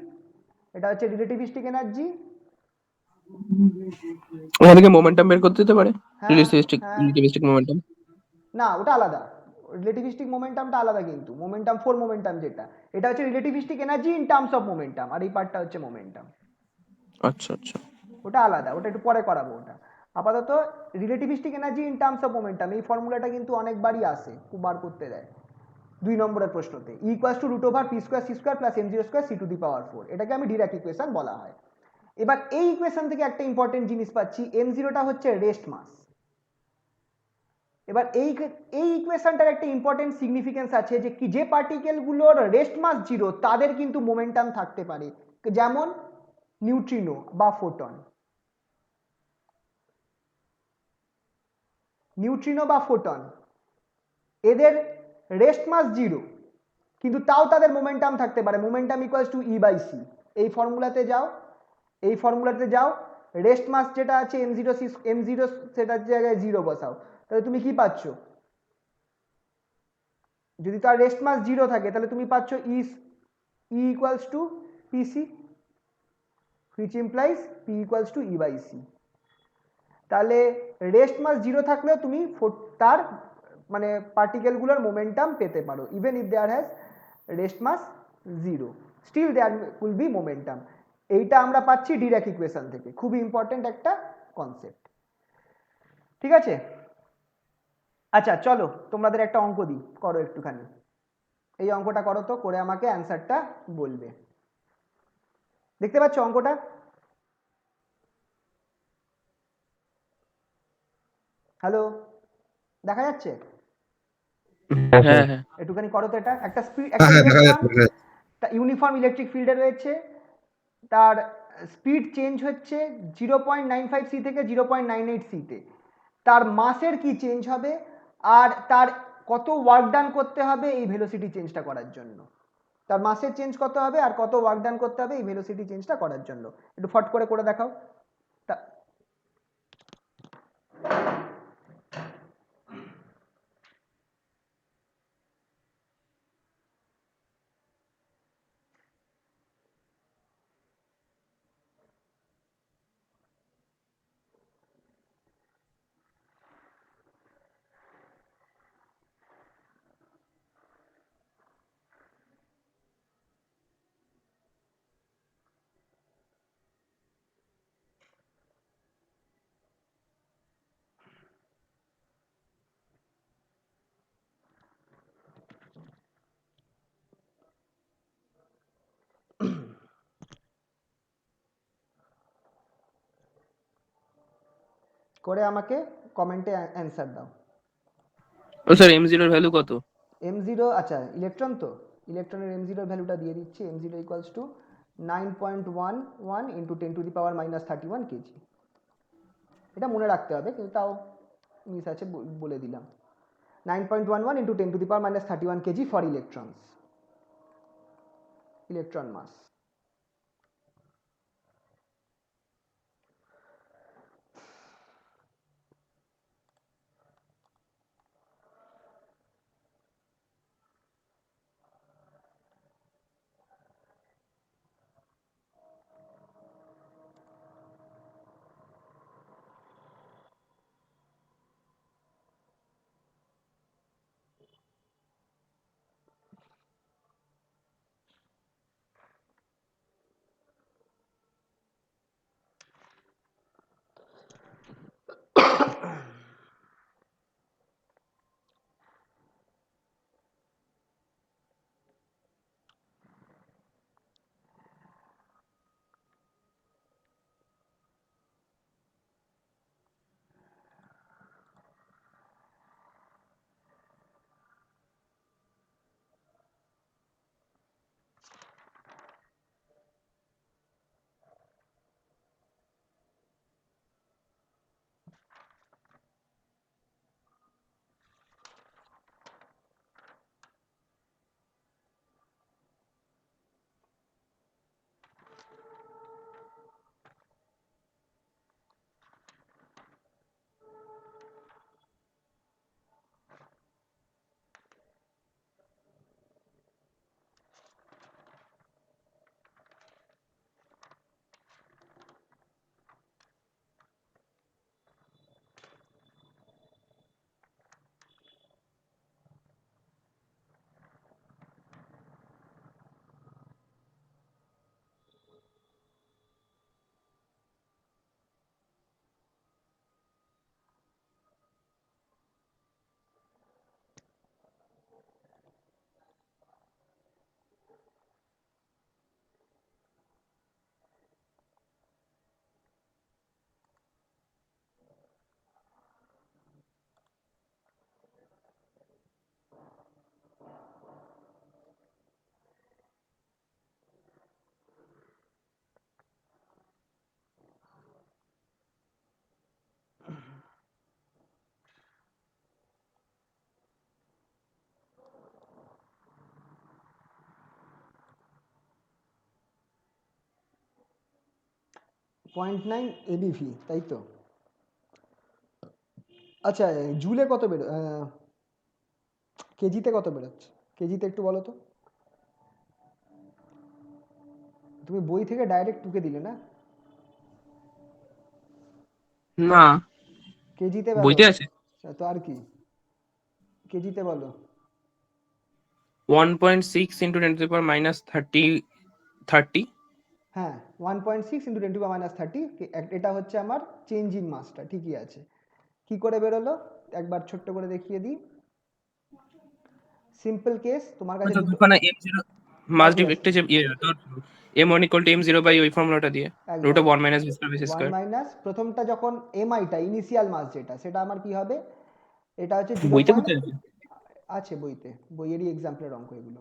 এটা হচ্ছে রিলেটিভিস্টিক এনার্জি। ওখান থেকে মোমেন্টাম বের করতে দিতে পারে, হ্যাঁ হ্যাঁ, রিলেটিভিস্টিক মোমেন্টাম। না ওটা আলাদা, রিলেটিভিস্টিক মোমেন্টামটা আলাদা, কিন্তু মোমেন্টাম ফোর মোমেন্টাম যেটা, এটা হচ্ছে relativistic energy in terms of momentum, আর এই পার্টটা হচ্ছে মোমেন্টাম। আচ্ছা আচ্ছা। ওটা আলাদা, ওটা একটু পরে করাবো ওটা। আপাতত relativistic energy in terms of momentum, এই ফর্মুলাটা কিন্তু অনেকবারই আসে, খুব বার করতে দেয় দুই নম্বরের প্রশ্নতে। Equals to root over P square C square plus M zero square C to the power four, এটাকে আমি ডিরাক ইকুয়েশন বলা হয়। এবার এই ইকুয়েশন থেকে একটা ইম্পর্টেন্ট জিনিস পাচ্ছি, এম জিরোটা হচ্ছে রেস্ট মাস। এবার এই ইকুয়েশনটার একটা ইম্পর্টেন্ট সিগনিফিকেন্স আছে, যে কি যে পার্টিকেলগুলোর রেস্ট মাস জিরো তাদের কিন্তু মোমেন্টাম থাকতে পারে, যেমন নিউট্রিনো বা ফোটন। নিউট্রিনো বা ফোটন এদের রেস্ট মাস জিরো, কিন্তু তাও তাদের মোমেন্টাম থাকতে পারে, momentum equals to E by C. এই ফর্মুলাতে যাও, এই ফর্মুলাতে যাও, রেস্ট মাস যেটা আছে M zero C, M zero সেটার জায়গায় জিরো বসাও, তাহলে তুমি কি পাচ্ছ, যদি তার রেস্ট মাস জিরো থাকে তাহলে তুমি পাচ্ছ E equals to PC, which implies P equals to E by C. তাহলে রেস্ট মাস জিরো থাকলেও তুমি তার মানে পার্টিকেলগুলোর মোমেন্টাম পেতে পারো, even if there has rest mass zero, still there will be momentum. এইটা আমরা পাচ্ছি ডিরাক ইকুয়েশন থেকে, খুবই ইম্পর্টেন্ট একটা কনসেপ্ট। ঠিক আছে, আচ্ছা চলো তোমাদের একটা অঙ্ক দিই, করো একটুখানি। এই অঙ্কটা করো তো, করে আমাকে অ্যান্সারটা বলবে। দেখতে পাচ্ছ অঙ্কটা? হ্যালো, দেখা যাচ্ছে? হ্যাঁ হ্যাঁ। একটুখানি করো তো এটা। একটা স্পিড, হ্যাঁ একটা হ্যাঁ দেখা ইলেকট্রন যাচ্ছে, দেখা যাচ্ছে। ইউনিফর্ম ইলেকট্রিক ফিল্ডে রয়েছে, তার স্পিড চেঞ্জ হচ্ছে 0.95 সি থেকে 0.98 সিতে, তার মাসের কি চেঞ্জ হবে, আর তার কত ওয়ার্ক ডান করতে হবে এই ভেলোসিটি চেঞ্জটা করার জন্য। তার মাসের চেঞ্জ কত হবে আর কত ওয়ার্ক ডান করতে হবে এই ভেলোসিটি চেঞ্জটা করার জন্য। একটু ফট করে দেখাও। করে আমাকে কমেন্টে অ্যান্সার দাও। ও স্যার এম জিরোর ভ্যালু কত? এম জিরো, আচ্ছা ইলেকট্রন, তো ইলেকট্রনের এম জিরোর ভ্যালুটা দিয়ে দিচ্ছি। M zero equals to 9.11 into 10⁻31 KG. এটা মনে রাখতে হবে, কিন্তু তাও মিস আছে বলে দিলাম। 9.11 into 10⁻31 KG for electrons, electron mass. 0.9 ABV, তাই তো? আচ্ছা, জুলে কত কেজিতে কত বেরোচ্ছে? কেজিতে একটু বলো তো। তুমি বই থেকে ডাইরেক্ট টুকে দিলে না? না, কেজিতে বলো। বইতে আছে তো আর কি, কেজিতে বলো। 1.6 ইন্টু 10⁻³ হ্যাঁ, 1.6 ইন্টু 10⁻³ এটা হচ্ছে আমার চেঞ্জ ইন মাসটা, ঠিকই আছে। কি করে বেরোলো একবার ছোট্ট করে দেখিয়ে দিই। সিম্পল কেস, তোমার কাছে দুটো ওখানে m0 মাস একই ডিফেক্টে আছে। যে তোর m1 = m0 বাই ওই ফর্মুলাটা দিয়ে একদম। √1 - v²/² 1 মাইনাস প্রথমটা যখন এমআইটা ইনিশিয়াল মাস যেটা, সেটা আমার কি হবে? এটা হচ্ছে 0 বইতে পয়েন্ট, কোথায় আছে? আছে বইতে, বইয়েরই এক্সাম্পলের অঙ্ক এগুলো।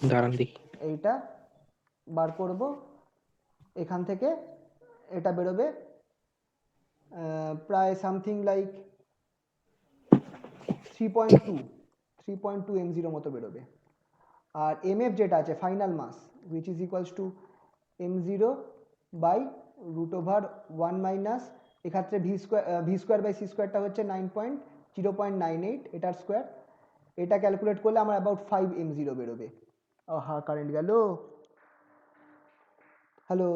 দাঁড়ান দেখি। এইটা বার করব, এখান থেকে এটা বেরোবে প্রায় সামথিং লাইক 3.2 m0 মতো বেরোবে। আর এমএফ যেটা আছে final mass, which is equals to m0 by √1 minus, এক্ষেত্রে v²/c²টা হচ্ছে 0.98 এটার স্কোয়ার। এটা ক্যালকুলেট করলে আমার অ্যাবাউট 5 m0 বেরোবে। হা, কারেন্ট গেল। Hello,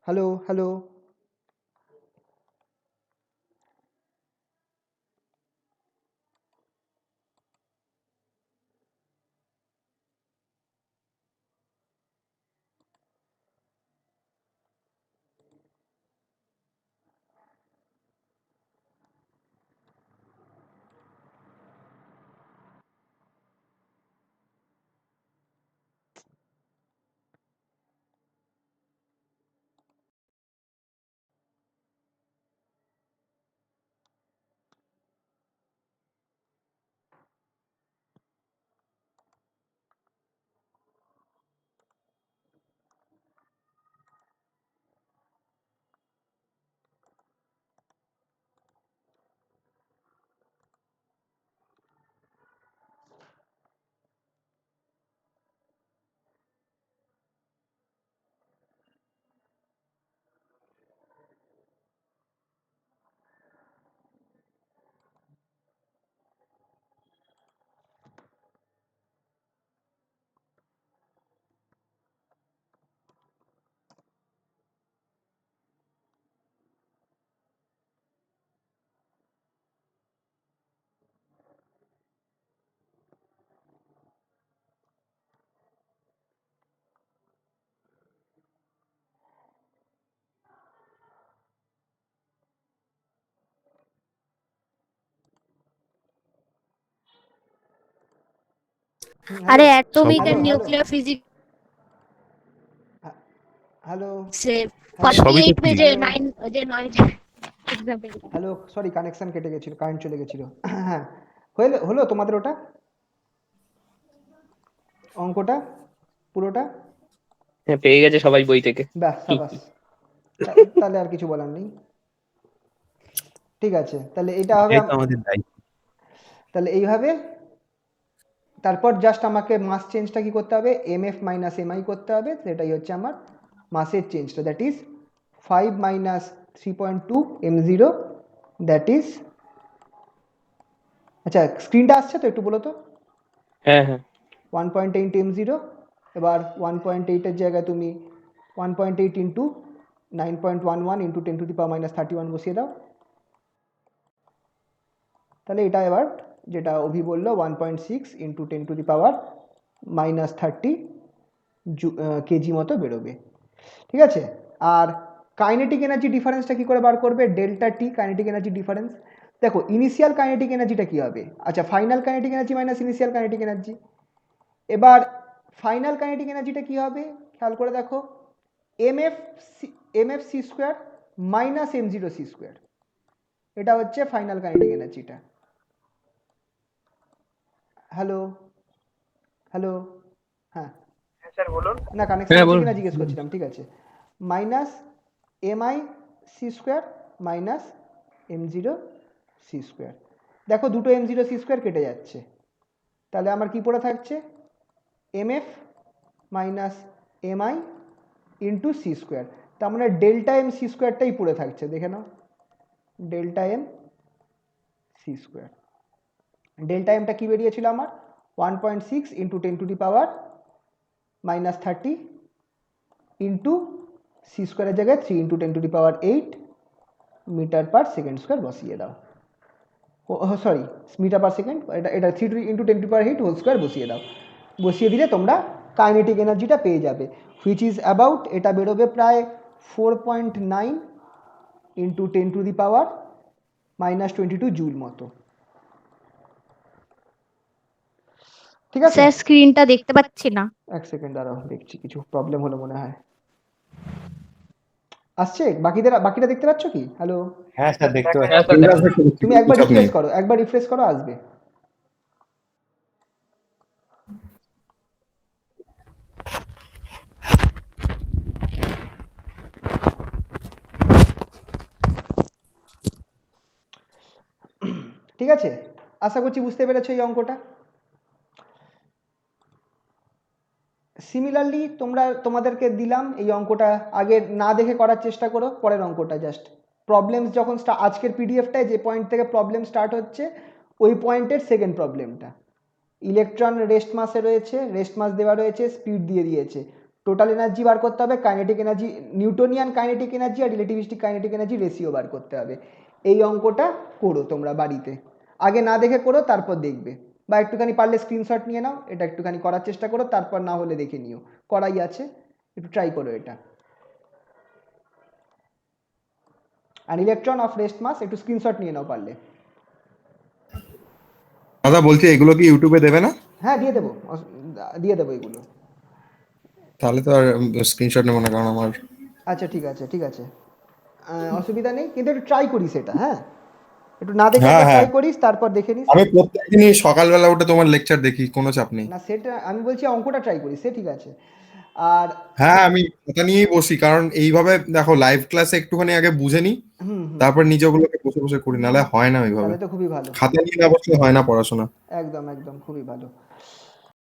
hello, hello. আরে hello, atomic hello, and hello, nuclear physics hello, hello, 48 সবই তো পেজে হ্যালো, 9 যে 9 এক্সাম্পল। হ্যালো। সরি, কানেকশন কেটে গেছিল, কারেন্ট চলে গেছিল। হ্যাঁ, হলো হলো তোমাদের ওটা অঙ্কটা পুরোটা? হ্যাঁ, পেয়ে গেছে সবাই বই থেকে। ব্যাস, সাবাস। তাহলে আর কিছু বলার নেই। ঠিক আছে, তাহলে এটা হবে এই তো আমাদের দায়িত্ব। তাহলে এইভাবে। তারপর জাস্ট আমাকে মাস চেঞ্জটা কি করতে হবে? এমএফ মাইনাস এমআই করতে হবে, সেটাই হচ্ছে আমার মাসের চেঞ্জটা, that is 5 minus 3.2 m0, that is, আচ্ছা স্ক্রিনটা আসছে তো, একটু বলো তো। হ্যাঁ হ্যাঁ 1.8 m0, এবার 1.8-এর জায়গায় তুমি 1.8 ইন্টু 9.11 ইন্টু 10⁻³ বসিয়ে দাও। তাহলে এটা এবার যেটা অভি বললো 1.6 ইন্টু 10⁻³ কেজি মতো বেরোবে। ঠিক আছে। আর কাইনেটিক এনার্জি ডিফারেন্সটা কি করে বার করবে? Delta T kinetic energy difference. দেখো ইনিশিয়াল কাইনেটিক এনার্জিটা কি হবে? আচ্ছা, final kinetic energy minus initial kinetic energy. এবার ফাইনাল কাইনেটিক এনার্জিটা কি হবে খেয়াল করে দেখো, MF MF C square minus m0 C square, এটা হচ্ছে ফাইনাল কাইনেটিক এনার্জিটা। হ্যালো, হ্যালো, হ্যাঁ স্যার বলুন। না কানেকশন হ্যাঁ, হচ্ছে বলুন। কিনা জিজ্ঞেস করছিলাম, ঠিক আছে। Minus MI C square minus M0 C square. দেখো দুটো M0 সি স্কোয়ার কেটে যাচ্ছে, তাহলে আমার কি পড়ে থাকছে, MF minus MI into C square. তার মানে ডেল্টা এম সি স্কোয়ারটাই পড়ে থাকছে, দেখে নাও, delta M C square. Delta এমটা কি বেরিয়েছিল আমার, 1.6 ইন্টু 10⁻³ ইন্টু সি স্কোয়ারের জায়গায় 3 into 10⁸ metre per second square বসিয়ে দাও। সরি, মিটার পার সেকেন্ড, এটা 3 ইন্টু 10⁸ হোল স্কোয়ার বসিয়ে দাও। বসিয়ে দিলে তোমরা কাইনেটিক এনার্জিটা পেয়ে যাবে, হুইচ ইজ অ্যাবাউট, এটা বেরোবে প্রায় 4.9 ইন্টু 10⁻⁻22 জুল মতো। ঠিক আছে, স্যার স্ক্রিনটা দেখতে পাচ্ছি না। এক সেকেন্ড দাঁড়াও, দেখছি, কিছু প্রবলেম হলো মনে হয়। আসছে, বাকিটা দেখতে পাচ্ছ কি? হ্যালো, হ্যাঁ স্যার দেখতে পাচ্ছি। হ্যাঁ, স্যার, দেখুন। তুমি একবার রিফ্রেশ করো, আসবে। ঠিক আছে, আশা করছি বুঝতে পেরেছো এই অঙ্কটা। সিমিলারলি তোমাদেরকে দিলাম এই অঙ্কটা, আগে না দেখে করার চেষ্টা করো, পরের অঙ্কটা জাস্ট প্রবলেমস যখন আজকের পিডিএফটায় যে পয়েন্ট থেকে প্রবলেম স্টার্ট হচ্ছে ওই পয়েন্টের সেকেন্ড প্রবলেমটা। ইলেকট্রন রেস্ট মাসে রয়েছে, রেস্ট মাস দেওয়া রয়েছে, স্পিড দিয়ে দিয়েছে, টোটাল এনার্জি বার করতে হবে, kinetic energy, Newtonian kinetic energy আর রিলেটিভিস্টিক কাইনেটিক এনার্জি রেশিও বার করতে হবে। এই অঙ্কটা করো তোমরা বাড়িতে, আগে না দেখে করো, তারপর দেখবে, বা একটুখানি পারলে স্ক্রিনশট নিয়ে নাও, এটা একটুখানি করার চেষ্টা করো, তারপর না হলে দেখে নিও, করাই আছে, একটু ট্রাই করো এটা। আর ইলেকট্রন অফ রেস্ট মাস একটু স্ক্রিনশট নিয়ে নাও পারলে। দাদা বলছি এগুলো কি ইউটিউবে দেবে না? হ্যাঁ দিয়ে দেবো, দিয়ে দেবো এগুলো। তাহলে তো আর স্ক্রিনশট নেবো না, কারণ আমার আচ্ছা ঠিক আছে, ঠিক আছে, অসুবিধা নেই, কিন্তু একটু ট্রাই করিস এটা, হ্যাঁ একটু না দেখে হ্যাঁ, হ্যাঁ। ট্রাই করিস, তারপর দেখে নিস। আমি প্রত্যেকদিনই সকালবেলা উঠে তোমার লেকচার দেখি, কোনো চাপ নেই। না সেটা আমি বলছি অঙ্কটা ট্রাই করিস, সে ঠিক আছে। আর হ্যাঁ, আমি এটা নিয়েই বসি, কারণ এইভাবে দেখো লাইভ ক্লাসে একটুখানি আগে বুঝে নি, তারপর নিজে ওগুলোকে বসে বসে করি, নাহলে হয় না ওইভাবে। তাহলে তো খুবই ভালো, খাতা নিয়ে না বসলে হয় না পড়াশোনা। একদম একদম খুবই ভালো।